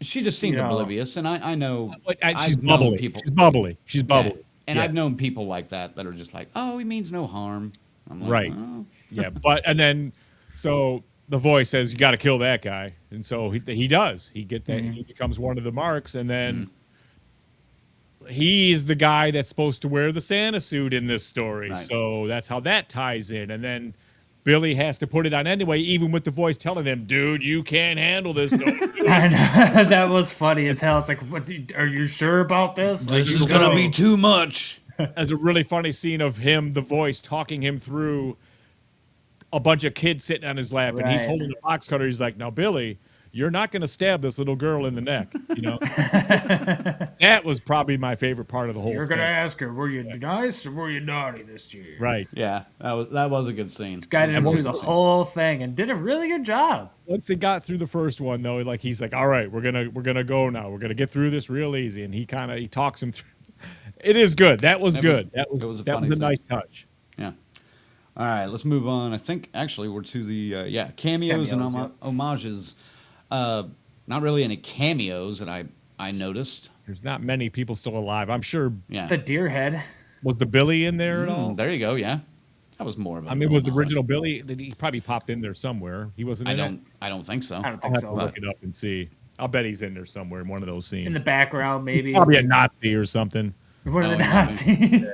she just seemed You know. oblivious. And I know She's I've known bubbly. people. She's bubbly. She's bubbly. Yeah. And Yeah. I've known people like that are just like, oh, he means no harm. I'm like, Right. oh. Yeah, and then so the voice says you got to kill that guy, and so he does. He becomes one of the marks, and then he's the guy that's supposed to wear the Santa suit in this story. Right. So that's how that ties in, and then Billy has to put it on anyway, even with the voice telling him, "Dude, you can't handle this." Don't do it." I know, that was funny as hell. It's like, are you sure about this? This Like, is going to be too much. There's a really funny scene of him, the voice, talking him through a bunch of kids sitting on his lap, and he's Right. holding a box cutter. He's like, "Now, Billy, you're not going to stab this little girl in the neck." You know, that was probably my favorite part of the whole You're thing. gonna ask her, were you nice or were you naughty this year? Right. Yeah, that was a good scene. Guided him And through the whole thing and did a really good job. Once they got through the first one, though, like he's like, "All right, we're gonna go now. We're gonna get through this real easy," and he talks him through. It is good. That was good. That was a that funny was a scene. nice touch. Yeah. All right, let's move on. I think actually we're to the cameos and Cameos, yep. homages. Not really any cameos that I noticed. There's not many people still alive. I'm sure. Yeah. The deer head. Was the Billy in there at all? There you go. Yeah. That was more of a. I mean, was the original Billy? Did he probably popped in there somewhere? He wasn't. I don't think so. I don't I'll think have so. to look it up and see. I'll bet he's in there somewhere in one of those scenes. In the background, maybe. Probably a Nazi or something. One of the yeah, Nazis.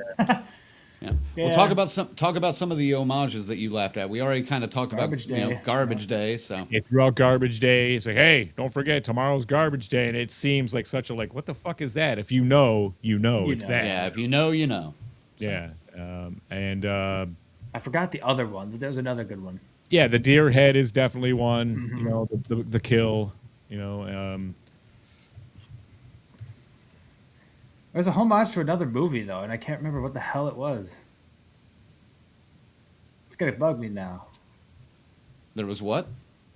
Yeah. We'll talk about some of the homages that you laughed at. We already kind of talked Garbage about Day. Garbage Day. So They threw out Garbage Day. It's like, hey, don't forget tomorrow's Garbage Day, and it seems like such a what the fuck is that? If you know, you know it's that. yeah, if you know, you know. So. Yeah, and I forgot the other one, but there was another good one. yeah, the deer head is definitely one. You know, the kill. You know, There's a homage to another movie though, and I can't remember what the hell it was. It's gonna bug me now. There was what?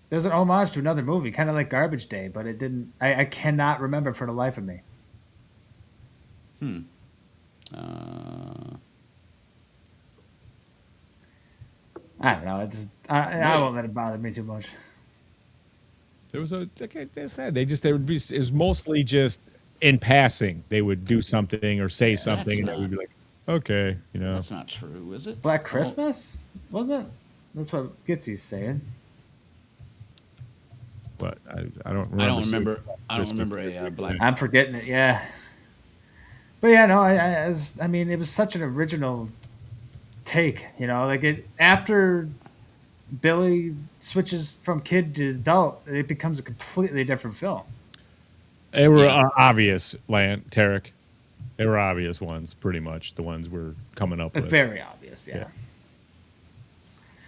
There's an homage to another movie, kind of like Garbage Day, but it didn't. I cannot remember for the life of me. I don't know. I won't let it bother me too much. there was like I said, they would be. It was mostly just in passing. They would do something or say something, and they would be like, okay, you know. That's not true, is it? Black Christmas? Was it? That's what Gitsy's saying. But I don't remember. I don't remember a black. I'm forgetting it. Yeah. But yeah, no. I mean, it was such an original take. You know, like after Billy switches from kid to adult, it becomes a completely different film. They were obvious, Tarek. They were obvious ones, pretty much the ones we're coming up with. Very obvious, yeah.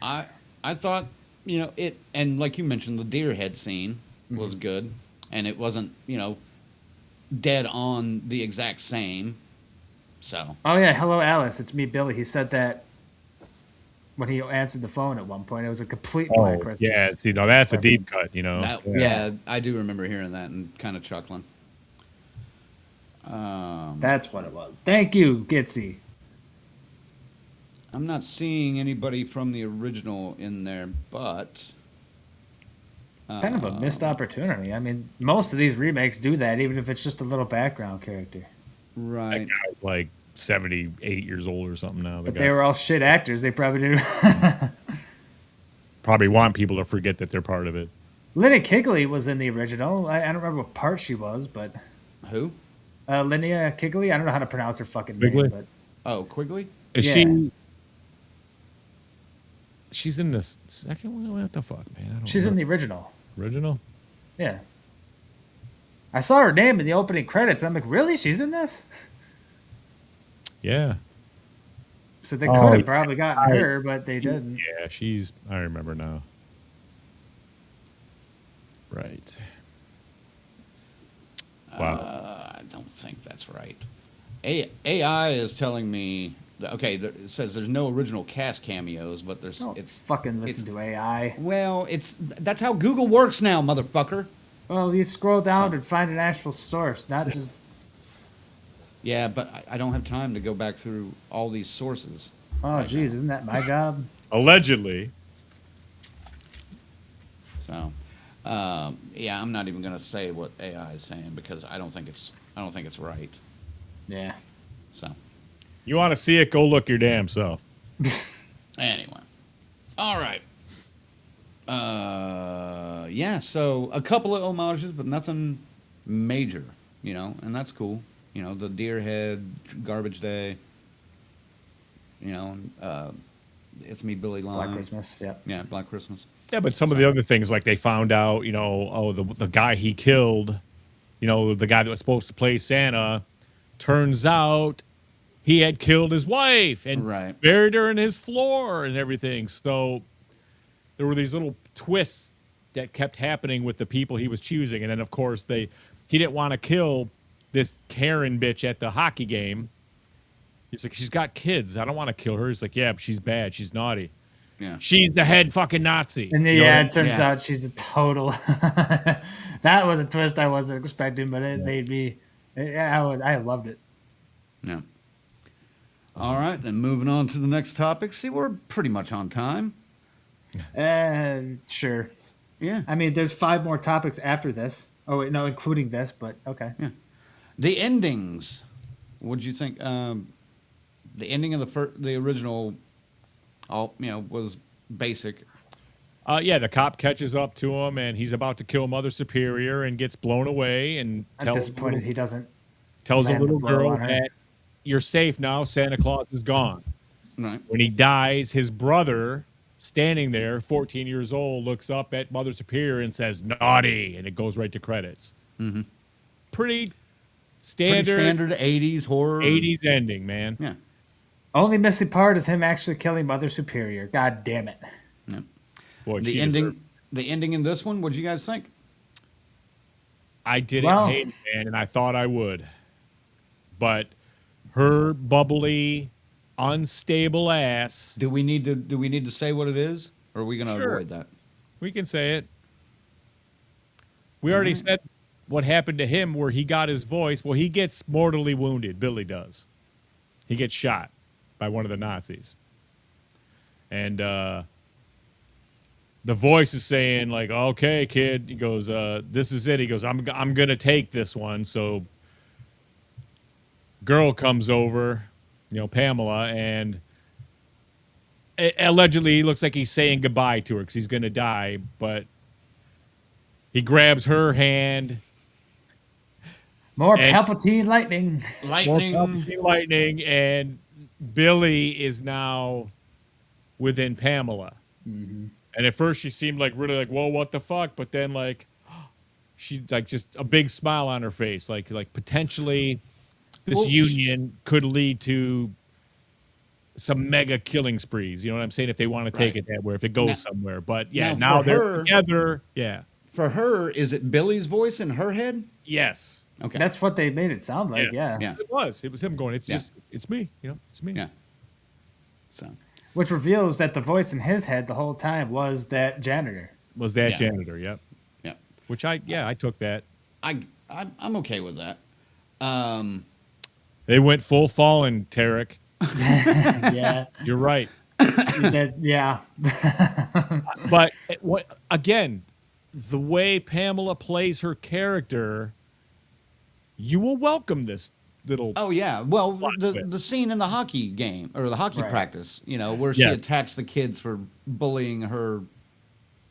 I thought, it, and like you mentioned, the deer head scene was good, and it wasn't, dead on the exact same. So. Oh yeah, hello Alice, it's me, Billy. He said that when he answered the phone at one point. It was a complete Black Christmas. Yeah, see, now that's a deep cut, you know. Yeah, I do remember hearing that and kind of chuckling. That's what it was. Thank you, Gitsy. I'm not seeing anybody from the original in there, but kind of a missed opportunity. I mean, most of these remakes do that, even if it's just a little background character. Right. That guy's like 78 years old or something now. But they were all shit actors. They probably did. Probably want people to forget that they're part of it. Linnea Quigley was in the original. I don't remember what part she was, but who? Linnea Quigley. I don't know how to pronounce her fucking Quigley? name. But Quigley. Is she? She's in the second one. What the fuck, man? She's in the original. Original? Yeah. I saw her name in the opening credits. I'm like, really? She's in this? Yeah. So they could have probably gotten her, but they didn't. Yeah, I remember now. Right. Wow. I don't think that's right. AI is telling me it says there's no original cast cameos, but there's fucking listen to AI. Well, that's how Google works now, motherfucker. Well, you scroll down and find an actual source, not just. Yeah, but I don't have time to go back through all these sources. Oh, geez, isn't that my job? Allegedly. So, yeah, I'm not even gonna say what AI is saying because I don't think it's right. Yeah. So. You want to see it? Go look your damn self. Anyway. All right. Yeah, so a couple of homages, but nothing major, and that's cool. The deer head, Garbage Day, It's Me, Billy Lyons. Black Christmas, yeah. Yeah, Black Christmas. Yeah, but some of the other things, like they found out, the guy he killed, the guy that was supposed to play Santa, turns out he had killed his wife and buried her in his floor and everything. So there were these little twists that kept happening with the people he was choosing. And then, of course, he didn't want to kill this Karen bitch at the hockey game. He's like, she's got kids. I don't want to kill her. He's like, yeah, but she's bad. She's naughty. Yeah. She's the head fucking Nazi. And it turns out she's a total. That was a twist I wasn't expecting, but it made me. I loved it. Yeah. All right, then moving on to the next topic. See, we're pretty much on time. Sure. Yeah. I mean, there's 5 more topics after this. Oh wait, no, including this, but okay. Yeah. The endings. What'd you think? The ending of the original all was basic. Yeah, the cop catches up to him, and he's about to kill Mother Superior, and gets blown away, and I'm disappointed he doesn't tells a land the little blow girl on her. that you're safe now. Santa Claus is gone. Right. When he dies, his brother, standing there, 14 years old, looks up at Mother Superior and says, "Naughty," and it goes right to credits. Mm-hmm. Pretty Pretty standard standard 80s horror. 80s ending, man. Yeah. Only missing part is him actually killing Mother Superior. God damn it. Yep. Boy, The she ending. deserved- The ending in this one. What do you guys think? I didn't Well- hate it, man, and I thought I would. But her bubbly, unstable ass. Do we need to say what it is, or are we going to Sure. avoid that? We can say it. We already said what happened to him where he got his voice. Well, he gets mortally wounded. Billy does. He gets shot by one of the Nazis. And the voice is saying, like, "Okay, kid." He goes, "This is it." He goes, I'm going to take this one. So girl comes over, Pamela, and allegedly he looks like he's saying goodbye to her because he's going to die, but he grabs her hand. More And- Palpatine lightning. Lightning. More Palpatine lightning, and Billy is now within Pamela. And at first she seemed like really like, whoa, what the fuck? But then like she's like just a big smile on her face, like potentially this Well, union could lead to some mega killing sprees. You know what I'm saying? If they want to take Right. it that way, if it goes Now- somewhere. But yeah, now now for they're her- together. Yeah. For her, is it Billy's voice in her head? Yes. Okay. That's what they made it sound like, yeah. Yeah. It was. It was him going, it's Yeah. just, it's me. It's me. Yeah. So. Which reveals that the voice in his head the whole time was that janitor. Was that Yeah. janitor? Yep. Yeah. Which I took that. I'm okay with that. They went full Fallen, Tarek. Yeah. You're right. Yeah. But what again, the way Pamela plays her character, you will welcome this little. Oh yeah. Well, Plot the twist. scene in the hockey game or the hockey Right. practice, where she Yes. attacks the kids for bullying her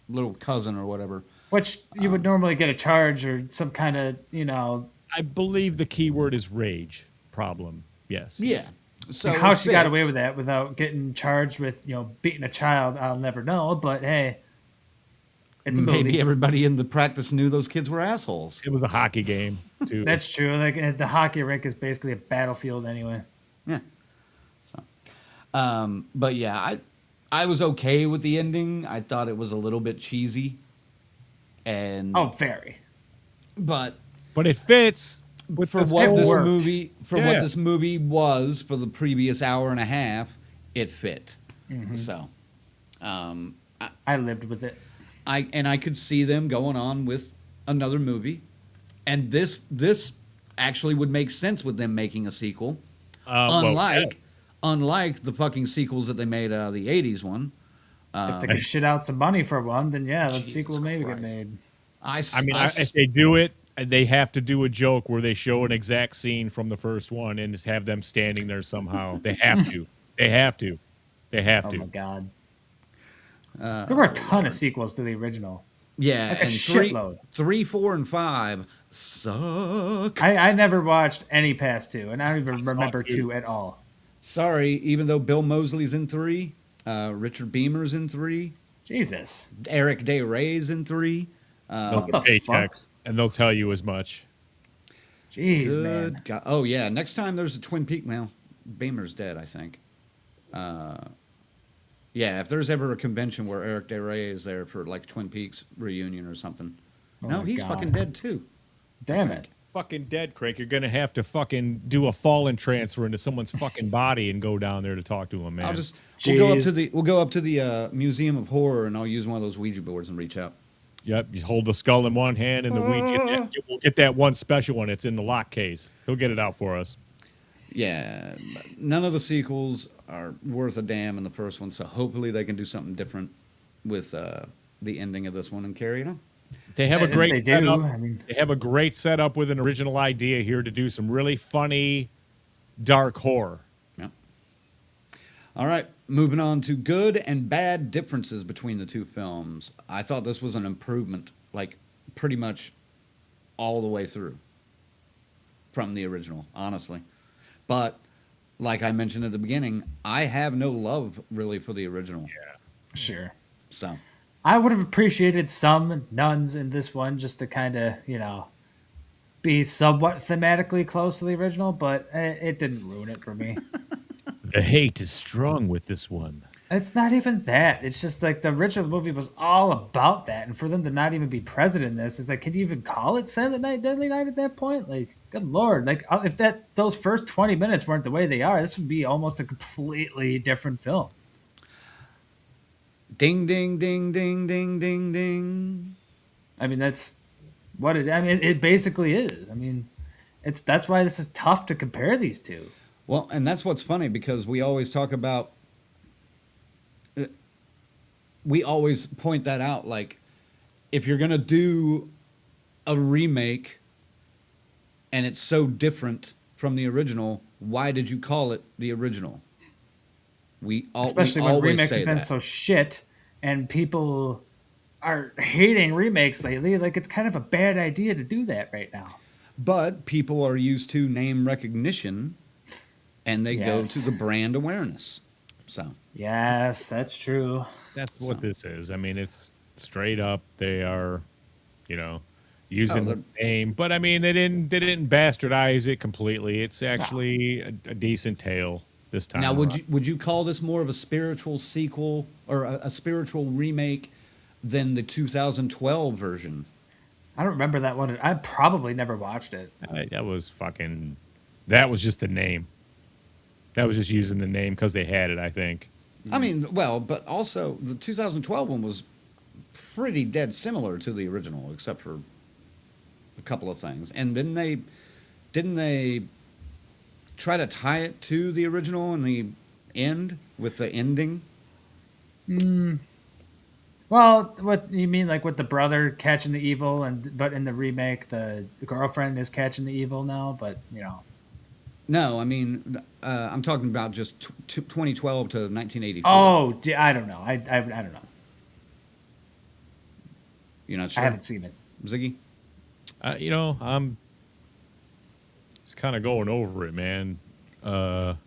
little cousin or whatever. Which you would normally get a charge or some kind of, I believe the key word is rage problem. Yes. Yeah. So how it she got fits. away with that without getting charged with, beating a child, I'll never know. But hey, it's a movie. Maybe everybody in the practice knew those kids were assholes. It was a hockey game too. That's true. Like the hockey rink is basically a battlefield anyway. Yeah. So, but yeah, I was okay with the ending. I thought it was a little bit cheesy, and Oh, very. but but it fits with for the what this worked. movie what Yeah. this movie was for the previous hour and a half, it fit. So, I lived with it. I could see them going on with another movie, and this actually would make sense with them making a sequel. Unlike the fucking sequels that they made out of the '80s one. If they could shit out some money for one, then yeah, the Jesus sequel maybe get Christ. made. if they do it, they have to do a joke where they show an exact scene from the first one and just have them standing there somehow. They have to. They have to. They have Oh to. my god. There were a ton of sequels to the original. Yeah, Like a and shitload. 3, 4, and 5 suck. I never watched any past two, and I don't even saw remember two. two at all. Sorry, even though Bill Moseley's in 3, Richard Beamer's in 3, Jesus. Eric Day Ray's in 3. They'll the get paychecks, and they'll tell you as much. Jeez, Good man. God. Oh yeah, next time there's a Twin Peak. Now, Beamer's dead, I think. Yeah, if there's ever a convention where Eric Day Ray is there for like Twin Peaks reunion or something. Oh No, my he's God. fucking dead too. Damn it. Fucking dead, Craig. You're gonna have to fucking do a fallen transfer into someone's fucking body and go down there to talk to him, man. We'll go up Jeez. to the Museum of Horror, and I'll use one of those Ouija boards and reach out. Yep, you hold the skull in one hand and the Ouija. We'll get that one special one. It's in the lock case. He'll get it out for us. Yeah, none of the sequels are worth a damn in the first one, so hopefully they can do something different with the ending of this one and carry it on. They have a If great they do, setup. I mean- They have a great setup with an original idea here to do some really funny, dark horror. Yep. All right, moving on to good and bad differences between the two films. I thought this was an improvement, like pretty much all the way through from the original, honestly. But like I mentioned at the beginning, I have no love really for the original. Sure. So I would have appreciated some nuns in this one just to kind of, be somewhat thematically close to the original, but it didn't ruin it for me. The hate is strong with this one. It's not even that. It's just like the original movie was all about that, and for them to not even be present in this is like, can you even call it Silent Night, Deadly Night at that point? Like, good lord! Like, if those first 20 minutes weren't the way they are, this would be almost a completely different film. ding, ding, ding, ding, ding, ding, ding. I mean, that's what it. I mean, it basically is. I mean, that's why this is tough to compare these two. Well, and that's what's funny because we always talk about. We always point that out. Like, if you're gonna do a remake, and it's so different from the original, why did you call it the original? Especially when remakes have been so shit, and people are hating remakes lately. Like, it's kind of a bad idea to do that right now. But people are used to name recognition, and they go to the brand awareness. So yes, that's true. That's what this is. I mean, it's straight up. They are, using the name, but I mean, they didn't bastardize it completely. It's actually a decent tale this time. Now, would you call this more of a spiritual sequel or a spiritual remake than the 2012 version? I don't remember that one. I probably never watched it. That was just the name. That was just using the name because they had it, I think. I mean, well, but also the 2012 one was pretty dead similar to the original, except for a couple of things. And didn't they try to tie it to the original in the end with the ending? Well, what you mean, like with the brother catching the evil, but in the remake, the girlfriend is catching the evil now, but No, I mean, I'm talking about just 2012 to 1984. Oh, I don't know. I don't know. You're not sure? I haven't seen it. Ziggy? I'm just kind of going over it, man. I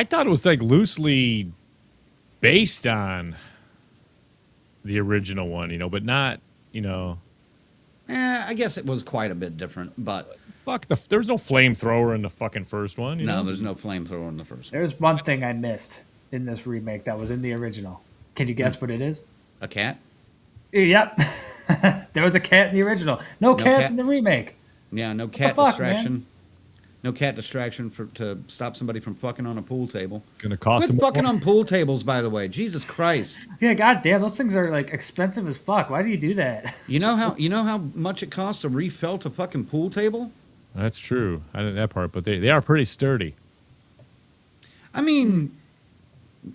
thought it was like loosely based on the original one, but not, I guess it was quite a bit different, but there's no flamethrower in the fucking first one. There's no flamethrower in the first one. There's one thing I missed in this remake that was in the original. Can you guess what it is? A cat? Yep. There was a cat in the original. No cats in the remake. Yeah, no cat distraction. Man? No cat distraction to stop somebody from fucking on a pool table. Gonna cost them fucking on pool tables, by the way. Jesus Christ. Yeah, goddamn, those things are like expensive as fuck. Why do you do that? You know how much it costs to refelt a fucking pool table? That's true. I didn't that part, but they are pretty sturdy. I mean,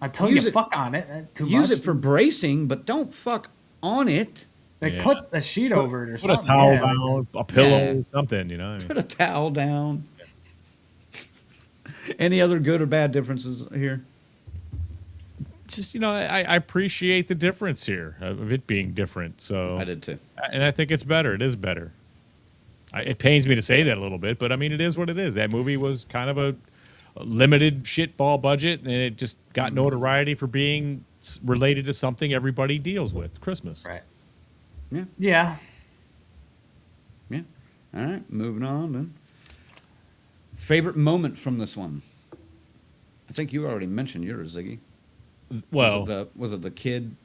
I told you fuck on it. Use it for bracing, but don't fuck on it. Like put a sheet over it or something. Put a towel down, a pillow, something. Put a towel down. Any other good or bad differences here? Just, I appreciate the difference here of it being different. So I did too. And I think it's better. It is better. It pains me to say that a little bit, but I mean, it is what it is. That movie was kind of a limited shitball budget, and it just got notoriety for being related to something everybody deals with, Christmas. Right. Yeah. Yeah. Yeah. All right, moving on then. Favorite moment from this one? I think you already mentioned yours, Ziggy. Well, was it the kid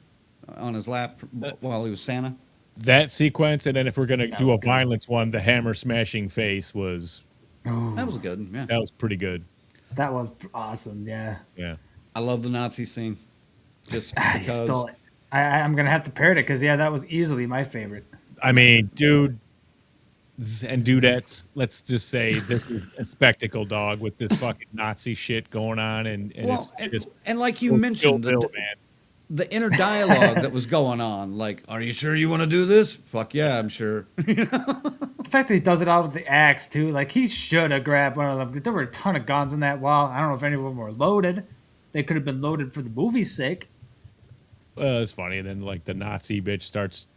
on his lap while he was Santa? That sequence, and then if we're gonna do a violence one, the hammer smashing face was. That was good. Yeah, that was pretty good. That was awesome. Yeah. Yeah. I love the Nazi scene. Just because. He stole it. I'm gonna have to parrot it because that was easily my favorite. I mean, dude. And dudettes, let's just say this is a spectacle, dog, with this fucking Nazi shit going on, and it's just and like you mentioned, the inner dialogue that was going on, like, "Are you sure you want to do this?" "Fuck yeah, I'm sure." The fact that he does it all with the axe too, like he should have grabbed one of them. There were a ton of guns on that wall. I don't know if any of them were loaded. they could have been loaded for the movie's sake. It's funny. And then like the Nazi bitch starts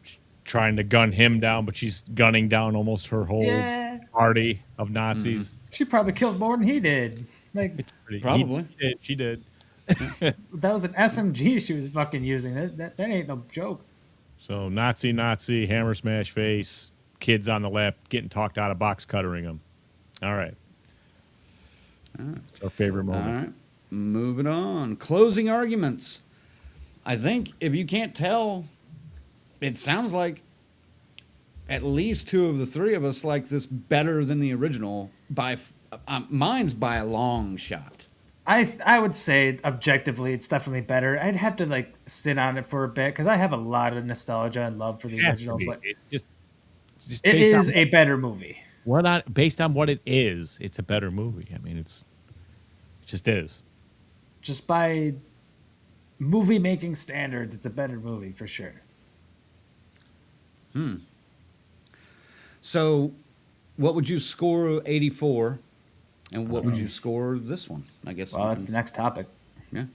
trying to gun him down, but she's gunning down almost her whole Yeah. party of Nazis. She probably killed more than he did. Like, Probably. She did. that was an SMG she was fucking using. That ain't no joke. So Nazi, hammer smash face, kids on the left getting talked out of box cuttering them. All right. It's our favorite moment. All right. Moving on. Closing arguments. I think if you can't tell, it sounds like at least two of the three of us like this better than the original. Mine's by a long shot. I would say objectively it's definitely better. I'd have to like sit on it for a bit because I have a lot of nostalgia and love for the original, but It just it based is on a better movie. based on what it is. It's a better movie. I mean, it just is. Just by movie making standards, it's a better movie for sure. So, what would you score 84, and what would you score this one? I guess. Well, that's the next topic. Yeah.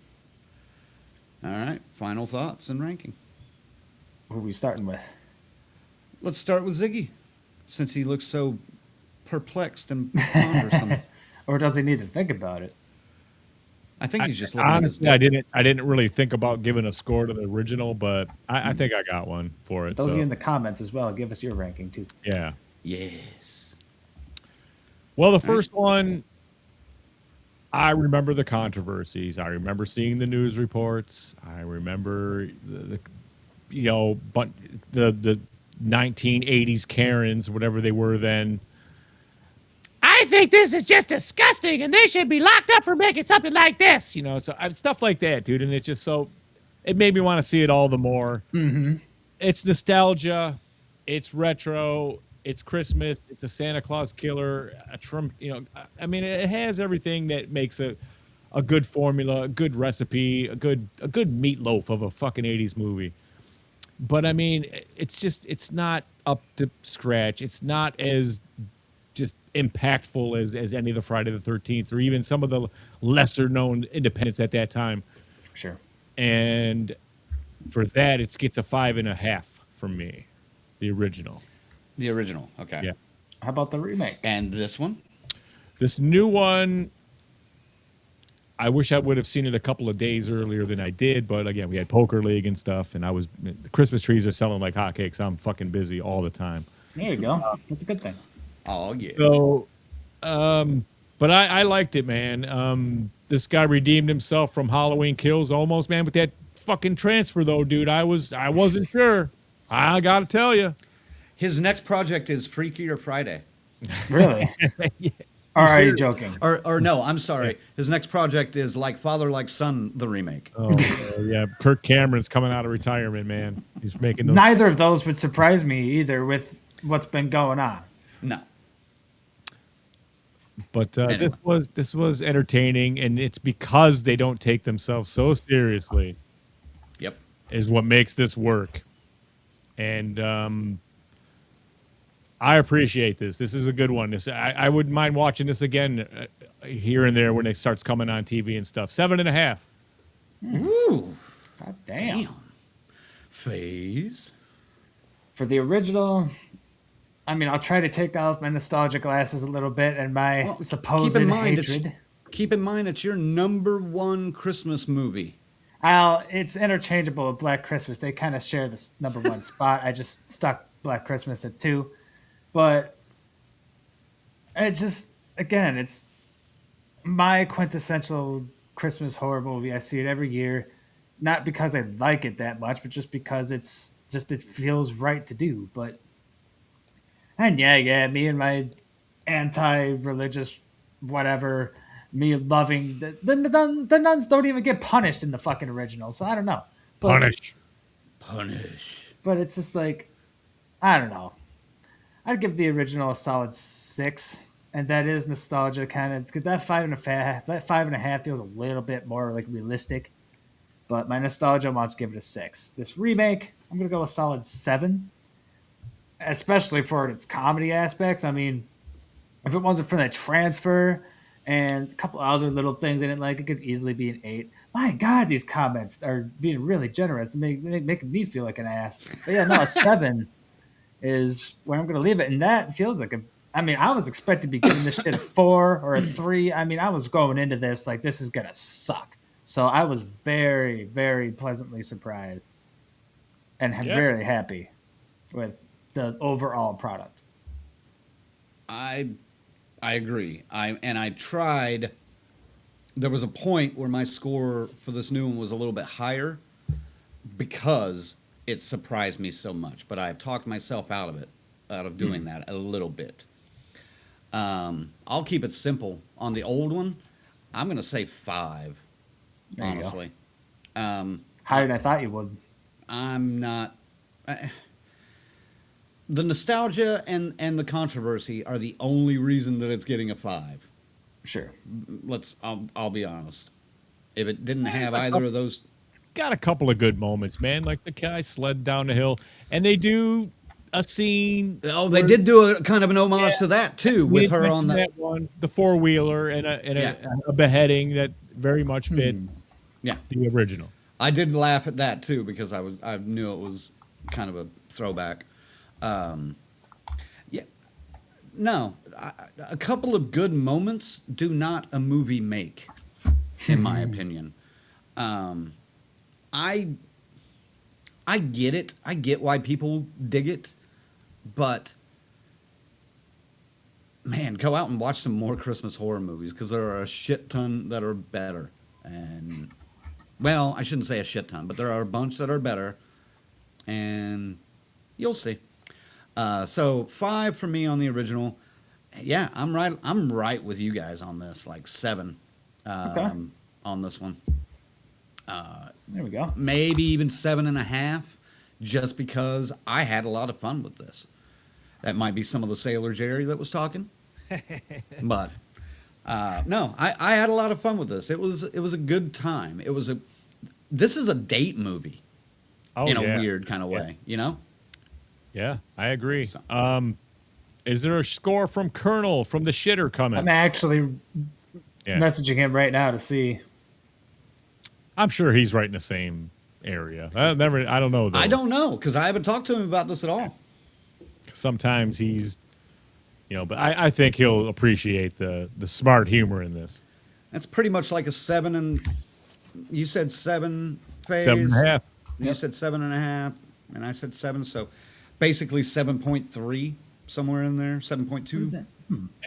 All right. Final thoughts and ranking. Who are we starting with? Let's start with Ziggy, since he looks so perplexed and pondersome. Or does he need to think about it? I think he's just looking at his Honestly, dick. I didn't really think about giving a score to the original, but I think I got one for it. Those of so, you in the comments as well, give us your ranking too. yeah. Yes. Well, the first one, I remember the controversies. I remember seeing the news reports. I remember the 1980s Karens, whatever they were then. I think this is just disgusting, and they should be locked up for making something like this. So stuff like that, dude. And it made me want to see it all the more. Mm-hmm. It's nostalgia. It's retro. It's Christmas. It's a Santa Claus killer. A Trump. I mean, it has everything that makes a good formula, a good recipe, a good meatloaf of a fucking 80s movie. But I mean, it's not up to scratch. It's not as just impactful as any of the Friday the 13th or even some of the lesser known independents at that time. Sure. And for that, it gets a 5.5 from me. The original. The original. Okay. Yeah. How about the remake? And this one? This new one, I wish I would have seen it a couple of days earlier than I did. But again, we had Poker League and stuff, and the Christmas trees are selling like hotcakes. I'm fucking busy all the time. There you go. That's a good thing. Oh, yeah. So, but I liked it, man. This guy redeemed himself from Halloween Kills almost, man. With that fucking transfer, though, dude, I wasn't sure. I gotta tell you. His next project is Freakier Friday. Really? Yeah. Or are you joking? Or no, I'm sorry. His next project is Like Father, Like Son, the remake. Oh, yeah. Kirk Cameron's coming out of retirement, man. He's making those. Neither of those would surprise me either with what's been going on. No. But Anyway. this was entertaining, and it's because they don't take themselves so seriously. Yep. Is what makes this work. And I appreciate this. This is a good one. I wouldn't mind watching this again here and there when it starts coming on TV and stuff. 7.5. Ooh. God damn. Phase. For the original, I mean, I'll try to take off my nostalgia glasses a little bit and my supposed hatred. Keep in mind it's your number one Christmas movie. It's interchangeable with Black Christmas. They kind of share this number one spot. I just stuck Black Christmas at 2. But it's my quintessential Christmas horror movie. I see it every year, not because I like it that much, but just because it feels right to do. And me and my anti-religious whatever, me loving the nuns don't even get punished in the fucking original, so I don't know. Punish. But it's just like, I don't know. I'd give the original a solid 6, and that is nostalgia kind of. That 5.5 feels a little bit more like realistic, but my nostalgia wants to give it a 6. This remake, I'm gonna go a solid 7, especially for its comedy aspects. I mean, if it wasn't for that transfer and a couple other little things I didn't like. It could easily be an 8. My God, these comments are being really generous, making me feel like an ass. But yeah, no, a 7 is where I'm going to leave it, and that feels like a. I mean, I was expected to be giving this shit a 4 or a 3. I mean, I was going into this like this is going to suck. So I was very, very pleasantly surprised, and Yeah. very happy with the overall product. I agree. I tried. There was a point where my score for this new one was a little bit higher because it surprised me so much. But I've talked myself out of doing that a little bit. I'll keep it simple. On the old one, I'm gonna say 5. There you go. Honestly, Higher than I thought you would. I'm not. The nostalgia and the controversy are the only reason that it's getting a 5. Sure. I'll be honest. If it didn't have either of those, Got a couple of good moments, man. Like the guy sled down the hill, and they do a scene. oh, they did do a kind of an homage to that too, We with had her on mentioned the that one, the 4-wheeler, and a beheading that very much fits yeah. the original. I did laugh at that too because I knew it was kind of a throwback. Yeah, no, a couple of good moments do not a movie make, in my opinion. I get it. I get why people dig it, but man, go out and watch some more Christmas horror movies because there are a shit ton that are better. And well, I shouldn't say a shit ton, but there are a bunch that are better, and you'll see. So 5 for me on the original. Yeah, I'm right. I'm right with you guys on this. Like 7 on this one. There we go. Maybe even 7.5, just because I had a lot of fun with this. That might be some of the Sailor Jerry that was talking, but no, I had a lot of fun with this. It was a good time. This is a date movie in a weird kind of way, you know? Yeah, I agree. So. Is there a score from Colonel from the shitter coming? I'm actually messaging him right now to see. I'm sure he's right in the same area. I don't know though. I don't know because I haven't talked to him about this at all. Sometimes he's, but I think he'll appreciate the smart humor in this. That's pretty much like a 7, and you said 7 phase. 7.5. You said 7.5, and I said 7. So basically 7.3 somewhere in there. 7.2.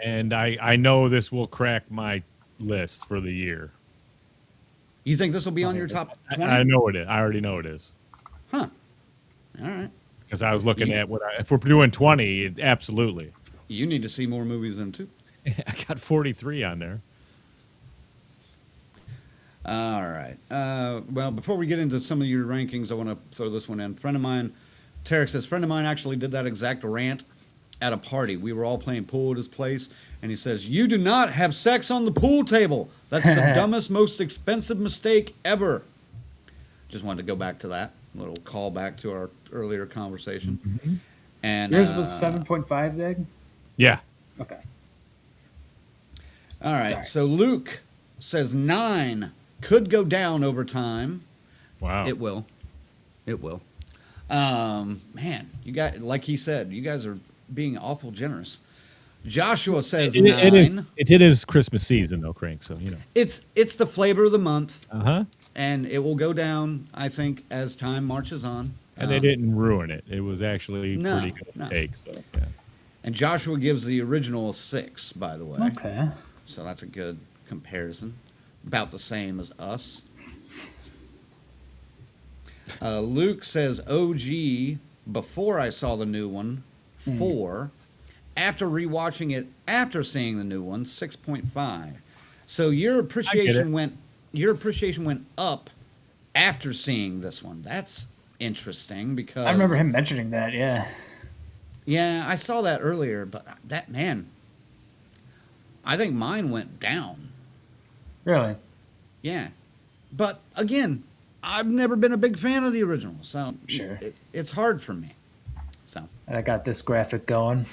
And I know this will crack my list for the year. You think this will be on your top 20? I know it is. I already know it is. Huh. All right. Because I was looking at if we're doing 20, absolutely. You need to see more movies then too. I got 43 on there. All right. Well, before we get into some of your rankings, I want to throw this one in. Friend of mine, Tarek says, friend of mine actually did that exact rant at a party. We were all playing pool at his place, and he says, you do not have sex on the pool table. That's the dumbest, most expensive mistake ever. Just wanted to go back to that. A little callback to our earlier conversation. Mm-hmm. And yours was 7.5, Zach? Yeah. Okay. All right. Sorry. So Luke says 9 could go down over time. Wow. It will. It will. Man, you got, like he said, you guys are being awful generous. Joshua says 9. It is Christmas season though, Crank. So It's the flavor of the month. And it will go down, I think, as time marches on. And they didn't ruin it. It was actually pretty good take. So, yeah. And Joshua gives the original a 6, by the way. Okay. So that's a good comparison. About the same as us. Luke says OG before I saw the new one, 4. After rewatching it after seeing the new one, 6.5. So your appreciation went up after seeing this one. That's interesting because I remember him mentioning that, yeah. Yeah, I saw that earlier, but I think mine went down. Really? Yeah. But again, I've never been a big fan of the original, so sure. It's hard for me. So and I got this graphic going.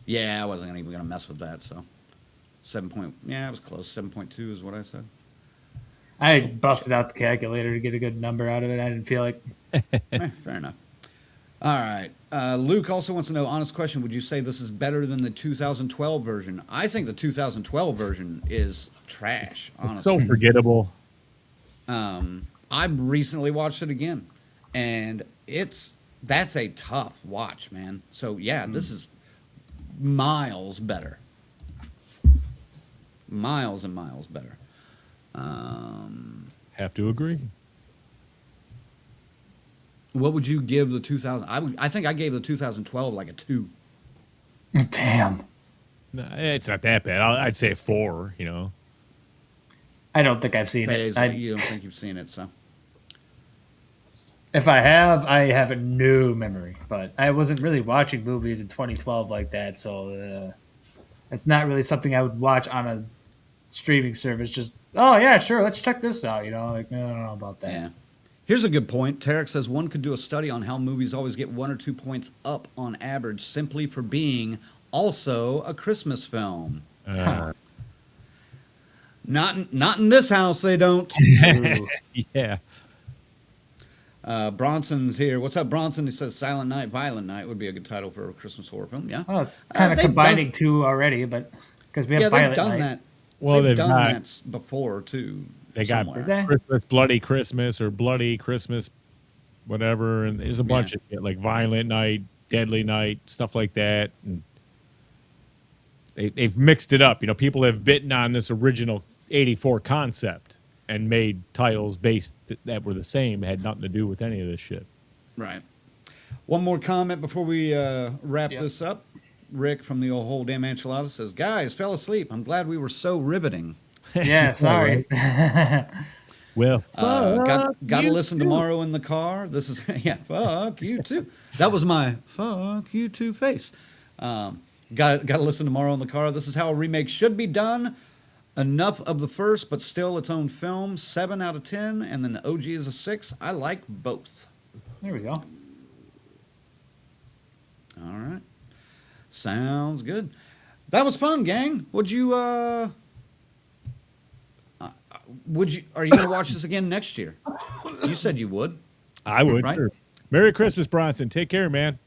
Yeah, I wasn't even going to mess with that, so Yeah, it was close. 7.2 is what I said. I busted out the calculator to get a good number out of it. I didn't feel like. Fair enough. All right. Luke also wants to know, honest question, would you say this is better than the 2012 version? I think the 2012 version is trash, honestly. So forgettable. I recently watched it again, and that's a tough watch, man. So, yeah, this is miles better. Miles and miles better. Have to agree. What would you give the 2000? I think I gave the 2012 like a 2. Damn. No, it's not that bad. I'd say 4. I don't think I've seen it. You don't think you've seen it, so. If I have a no memory. But I wasn't really watching movies in 2012 like that, so it's not really something I would watch on a streaming service. Just, oh yeah, sure, let's check this out. Like I don't know about that. Yeah. Here's a good point. Tarek says one could do a study on how movies always get 1 or 2 points up on average simply for being also a Christmas film. Not in this house, they don't. Yeah. Bronson's here. What's up, Bronson? He says Silent Night, Violent Night would be a good title for a Christmas horror film. Yeah. Well, it's kind of combining two already, but because we have Violent done Night. that. Well, they've done that before too. They got somewhere. Christmas, Bloody Christmas, or Bloody Christmas, whatever, and there's a bunch of shit, like Violent Night, Deadly Night, stuff like that. And they've mixed it up. People have bitten on this original '84 concept and made titles based that were the same. It had nothing to do with any of this shit. Right. One more comment before we wrap this up. Rick from the old whole damn enchilada says, "Guys, fell asleep. I'm glad we were so riveting." Yeah, sorry. Well, got to listen tomorrow in the car. This is fuck you too. That was my fuck you too face. Got to listen tomorrow in the car. This is how a remake should be done. Enough of the first, but still its own film. 7 out of 10, and then the OG is a 6. I like both. There we go. All right. Sounds good. That was fun, gang. Are you going to watch this again next year? You said you would. I would. Right? Sure. Merry Christmas, Bronson. Take care, man.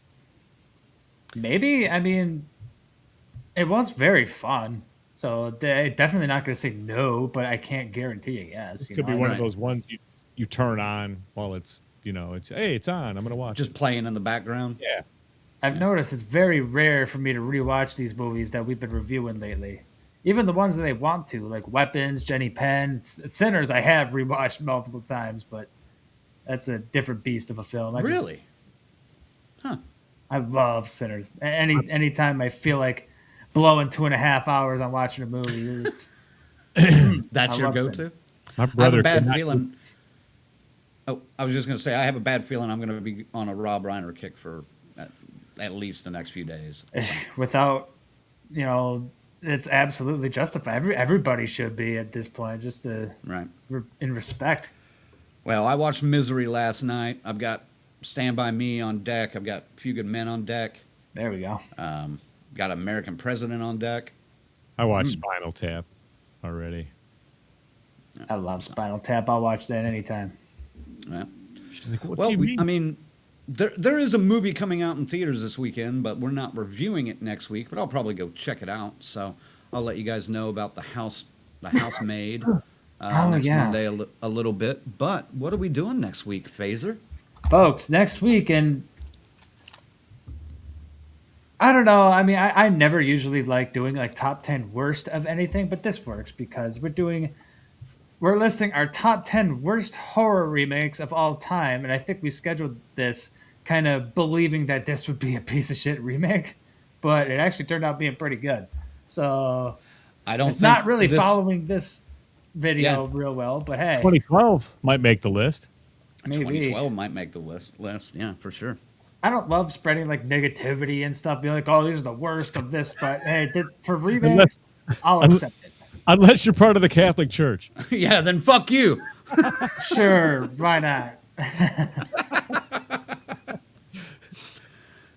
Maybe. I mean, it was very fun. So definitely not going to say no, but I can't guarantee a yes. This could be one of those ones you turn on while it's it's on. I'm going to watch Just playing in the background. Yeah. I've noticed it's very rare for me to rewatch these movies that we've been reviewing lately. Even the ones that I want to, like Weapons, Jenny Penn, Sinners, I have rewatched multiple times, but that's a different beast of a film. Really? I love Sinners. Anytime I feel like blowing 2.5 hours on watching a movie, that's your go-to? My brother I have a bad feeling. Oh, I was just going to say, I have a bad feeling I'm going to be on a Rob Reiner kick for at least the next few days. Without, it's absolutely justified. Everybody should be at this point, just in respect. Well, I watched Misery last night. I've got Stand By Me on deck. I've got A Few Good Men on deck. There we go. Got American President on deck. I watched Spinal Tap already. I love Spinal Tap. I'll watch that anytime. Yeah. She's like, what do you mean? I mean, there is a movie coming out in theaters this weekend, but we're not reviewing it next week. But I'll probably go check it out. So I'll let you guys know about the Housemaid next Monday a little bit. But what are we doing next week, Phaser? Folks, next week, and I don't know. I mean, I never usually like doing like top 10 worst of anything, but this works because we're listing our top 10 worst horror remakes of all time, and I think we scheduled this kind of believing that this would be a piece of shit remake, but it actually turned out being pretty good. So it's not really following this video real well, but hey, 2012 might make the list. Maybe 2012 might make the list. Yeah, for sure. I don't love spreading like negativity and stuff, being like, "Oh, these are the worst of this," but hey, for remakes, I'll accept it. Unless you're part of the Catholic Church. Yeah, then fuck you. Sure, why not?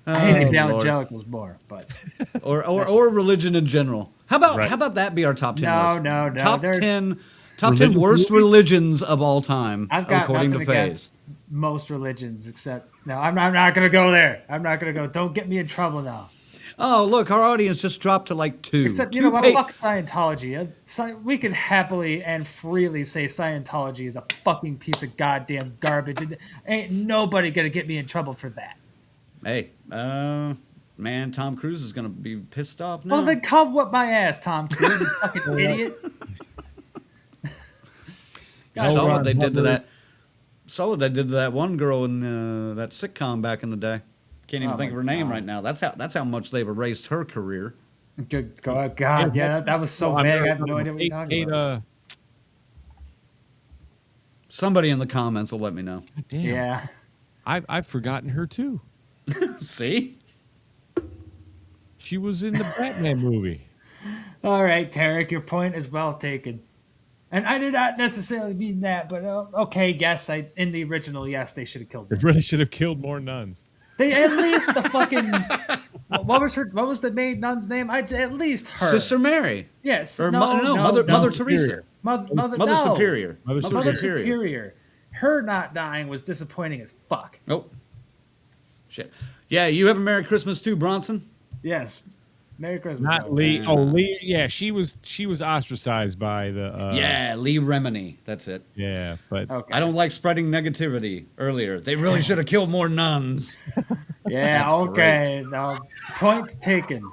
I hate the Lord. evangelicals more, but or religion in general. How Right. about that be our top 10 No, list? no. Top They're- 10 Religious worst movies? religions of all time, I've got according nothing to against Faze. most religions except no. I'm not gonna go there. I'm not gonna go. Don't get me in trouble now. Oh, look, our audience just dropped to like 2. Except, you know what? Fuck Scientology. We can happily and freely say Scientology is a fucking piece of goddamn garbage. And ain't nobody gonna get me in trouble for that. Hey, man, Tom Cruise is going to be pissed off now. Well, then come whip my ass, Tom Cruise, you fucking idiot. You saw what Ron they did to Hubbard. that. Saw what they did to that one girl in that sitcom back in the day. Can't even Oh think of my her name God. right now. That's how much they've erased her career. Good God, yeah, that was so vague. I have no idea what you're talking about. Somebody in the comments will let me know. Damn. Yeah. I've forgotten her too. See? She was in the Batman movie. All right, Tarek, your point is well taken. And I did not necessarily mean that, but okay, yes, in the original, yes, they should have killed They her. really should have killed more nuns. They at least the fucking what was the maid nun's name? At least her. Sister Mary. Yes. Or no, Mother Superior. Teresa. Mother Mother no. Superior. Mother Mother Superior. Superior. Her not dying was disappointing as fuck. Oh. Shit. Yeah, you have a Merry Christmas too, Bronson? Yes. Merry Christmas. Not bro. Lee. Oh, Lee. Yeah, she was ostracized by the. Yeah, Lee Remini. That's it. Yeah, but Okay. I don't like spreading negativity earlier. They really should have killed more nuns. Yeah, That's okay. Now, point taken.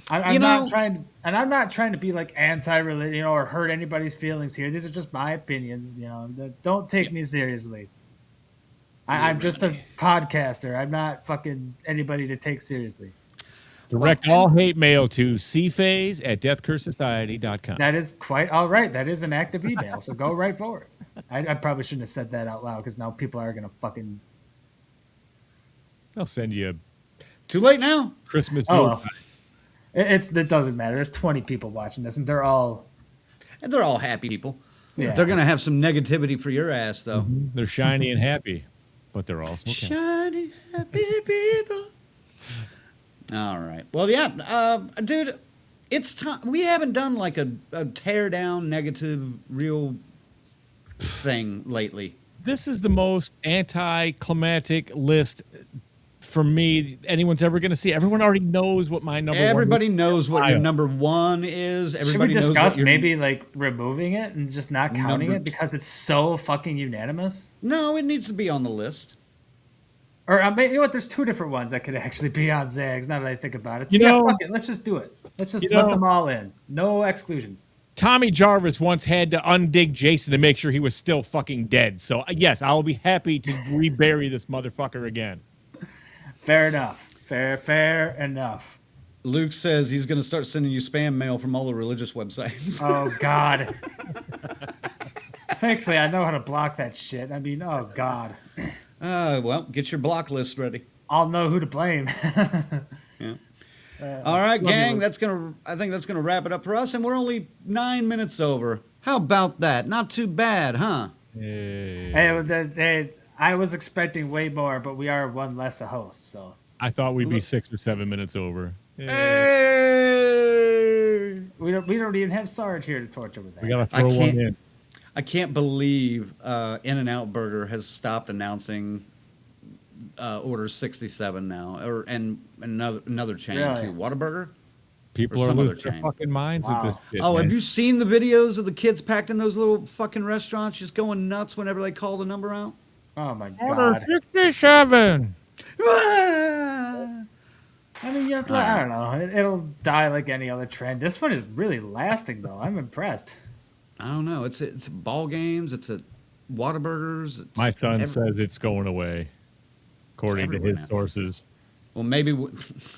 I'm You know- not trying, and I'm not trying to be like anti-religion or hurt anybody's feelings here. These are just my opinions. Don't take me seriously. I'm just a podcaster. I'm not fucking anybody to take seriously. direct all hate mail to cphase@deathcursesociety.com. That is quite all right. That is an active email, so go right for it. I probably shouldn't have said that out loud because now people are gonna fucking. They'll send you a Too late now? Christmas. Oh, Joe well. It doesn't matter. There's 20 people watching this, and they're all. And they're all happy people. Yeah. They're going to have some negativity for your ass, though. They're shiny and happy, but they're also okay. Shiny, happy people. All right. Well, yeah, dude, it's time. We haven't done like a tear down negative real thing lately. This is the most anticlimactic list for me anyone's ever going to see. Everyone already knows what my number Everybody one knows what your pile. number one is. Should Everybody we knows discuss what your, maybe like removing it and just not counting Number it because it's so fucking unanimous? No, it needs to be on the list. Or you know what? There's two different ones that could actually be on Zags. Now that I think about it, so You yeah, know- fuck it. Let's just do it. Let's just You let know- them all in. No exclusions. Tommy Jarvis once had to undig Jason to make sure he was still fucking dead. So yes, I will be happy to rebury this motherfucker again. Fair enough. Fair enough. Luke says he's going to start sending you spam mail from all the religious websites. Oh God. Thankfully, I know how to block that shit. I mean, oh God. Well, get your block list ready. I'll know who to blame. All right, love you, gang. Luke. I think that's gonna wrap it up for us, and we're only 9 minutes over. How about that? Not too bad, huh? Hey, I was expecting way more, but we are one less a host, so. I thought we'd be 6 or 7 minutes over. Hey! We don't even have Sarge here to torture with that. We gotta throw one in. I can't believe In-N-Out Burger has stopped announcing Order 67 now, and another chain Really? too. Whataburger. People or are some other losing their chain. fucking minds with this shit. Oh, man. have you seen the videos of the kids packed in those little fucking restaurants just going nuts whenever they call the number out? Oh my Order God. 67. I mean, I don't know. It'll die like any other trend. This one is really lasting, though. I'm impressed. I don't know. It's ball games. It's at Whataburgers. It's My son says it's going away, according to everywhere his now. sources. Well, maybe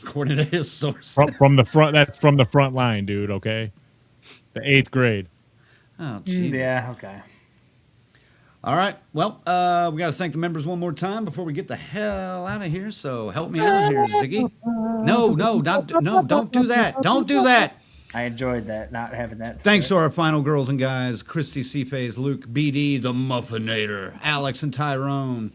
according to his source. From the front. That's from the front line, dude. Okay, the 8th grade. Oh, Jesus. Yeah, okay. All right. Well, we got to thank the members one more time before we get the hell out of here. So help me out here, Ziggy. No, don't do that. Don't do that. I enjoyed that, not having that. Thanks to our final girls and guys, Christy Seaface, Luke BD, the Muffinator, Alex and Tyrone.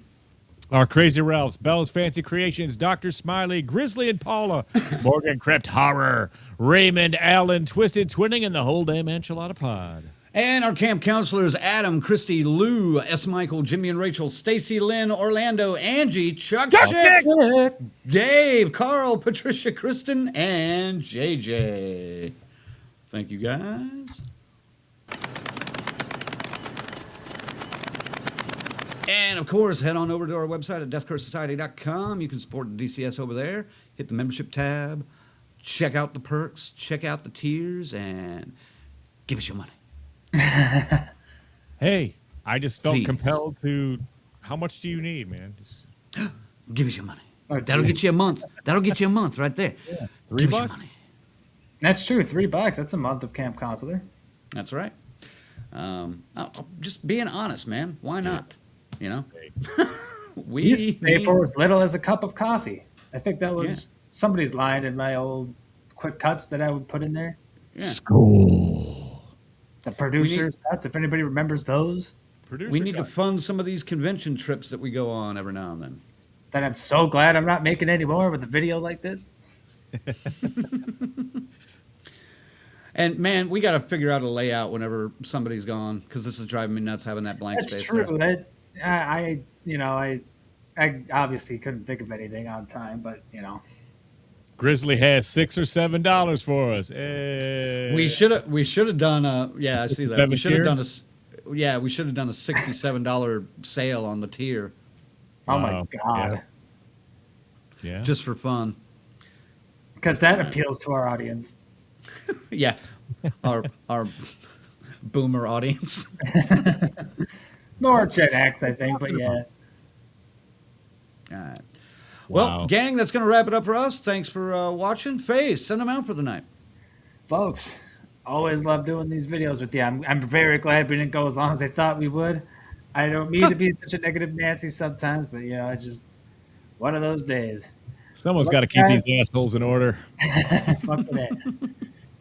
Our Crazy Ralphs, Bell's Fancy Creations, Dr. Smiley, Grizzly and Paula, Morgan Crept Horror, Raymond Allen, Twisted Twinning, and the whole damn enchilada pod. And our camp counselors, Adam, Christy, Lou, S. Michael, Jimmy and Rachel, Stacy, Lynn, Orlando, Angie, Chuck, Chick, Dave, Carl, Patricia, Kristen, and JJ. Thank you, guys. And, of course, head on over to our website at deathcursesociety.com. You can support the DCS over there. Hit the membership tab. Check out the perks. Check out the tiers. And give us your money. Hey, I just felt Please. compelled to. How much do you need, man? Just Give us your money. That'll get you a month. That'll get you a month right there. Yeah. $3. Give us your money. That's true. $3. That's a month of Camp Counselor. That's right. Just being honest, man. Why not? You know? We used to stay for as little as a cup of coffee. I think that was somebody's line in my old quick cuts that I would put in there. Yeah. School. The producers' cuts, if anybody remembers those. We need to fund some of these convention trips that we go on every now and then. That I'm so glad I'm not making any more with a video like this. And man, we got to figure out a layout whenever somebody's gone, because this is driving me nuts having that blank That's space. true. There. I obviously couldn't think of anything on time, but Grizzly has $6 or $7 for us. Hey. We should have done a I see that. We should have done a $67 sale on the tier. Oh my God. Yeah. Just for fun. Because that appeals to our audience. Yeah. Our boomer audience. More Gen X, I think, but yeah. All right. Wow. Well, gang, that's going to wrap it up for us. Thanks for watching. Face, send them out for the night. Folks, always love doing these videos with you. I'm very glad we didn't go as long as I thought we would. I don't mean to be such a negative Nancy sometimes, but it's just one of those days. Someone's got to keep these assholes in order. Fuck that.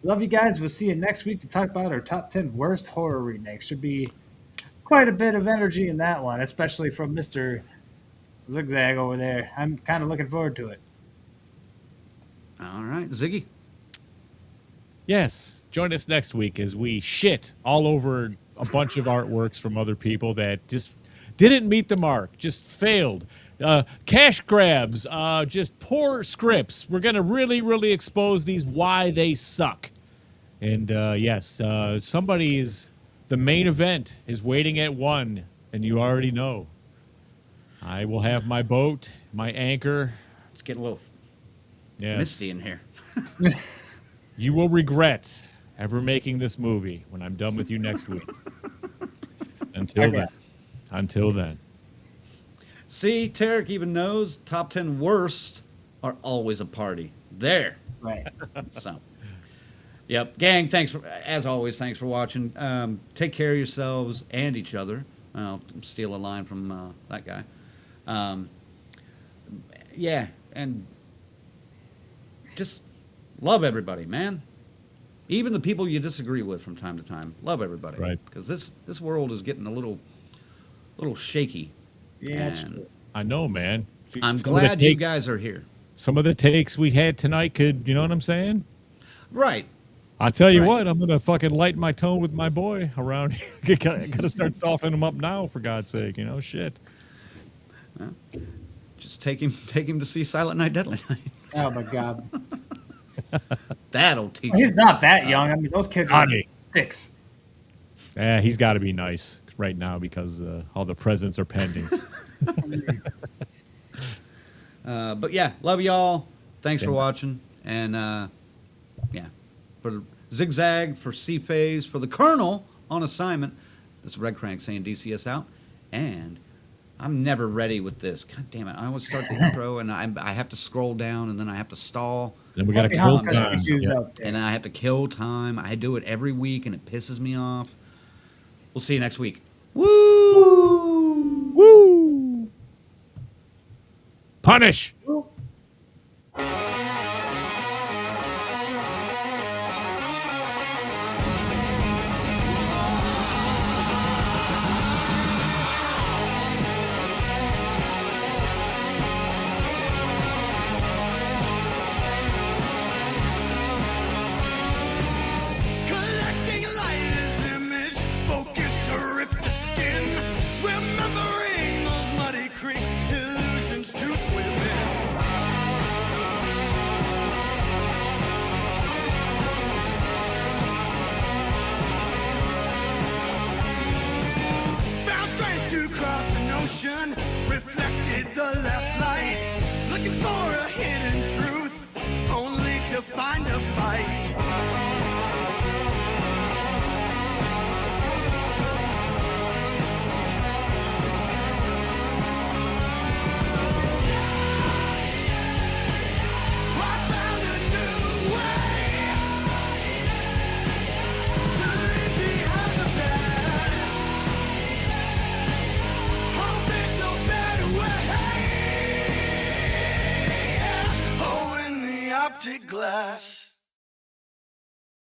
Love you guys. We'll see you next week to talk about our top 10 worst horror remakes. Should be quite a bit of energy in that one, especially from Mr. Zigzag over there. I'm kind of looking forward to it. All right, Ziggy. Yes. Join us next week as we shit all over a bunch of artworks from other people that just didn't meet the mark, just failed. Cash grabs, just poor scripts. We're going to really, really expose these why they suck. And yes, the main event is waiting at 1, and you already know. I will have my boat, my anchor. It's getting a little Yes. misty in here. You will regret ever making this movie when I'm done with you next week. Until then. See, Tarek even knows top 10 worst are always a party. There. Right. So, yep. Gang, as always, thanks for watching. Take care of yourselves and each other. I'll steal a line from that guy. Yeah, and just love everybody, man. Even the people you disagree with from time to time. Love everybody. Right. Because this world is getting a little shaky. Yeah, it's And true. I know, man. I'm Some of the glad you takes- guys are here. Some of the takes we had tonight could, you know what I'm saying? Right. I'll tell you Right. what, I'm going to fucking lighten my tone with my boy around here. Got to start softening him up now, for God's sake, shit. Just take him to see Silent Night, Deadly Night. Oh my God. That'll teach He's not that young. I mean, those kids are Johnny. 6. He's got to be nice right now because all the presents are pending. But yeah, love y'all. Thanks for watching. And yeah, for Zigzag, for C-Phase, for the Colonel on assignment, this is Red Crank saying DCS out. And I'm never ready with this. God damn it. I always start the intro and I have to scroll down and then I have to stall. Then we got to kill Happy time. Holidays Yeah. out there. And I have to kill time. I do it every week and it pisses me off. We'll see you next week. Woo! Woo! Punish! motion reflected the left light, looking for a hidden truth, only to find a fight. I found a new way to leave behind the past. Hope it's a better way. Oh, in the optic glass.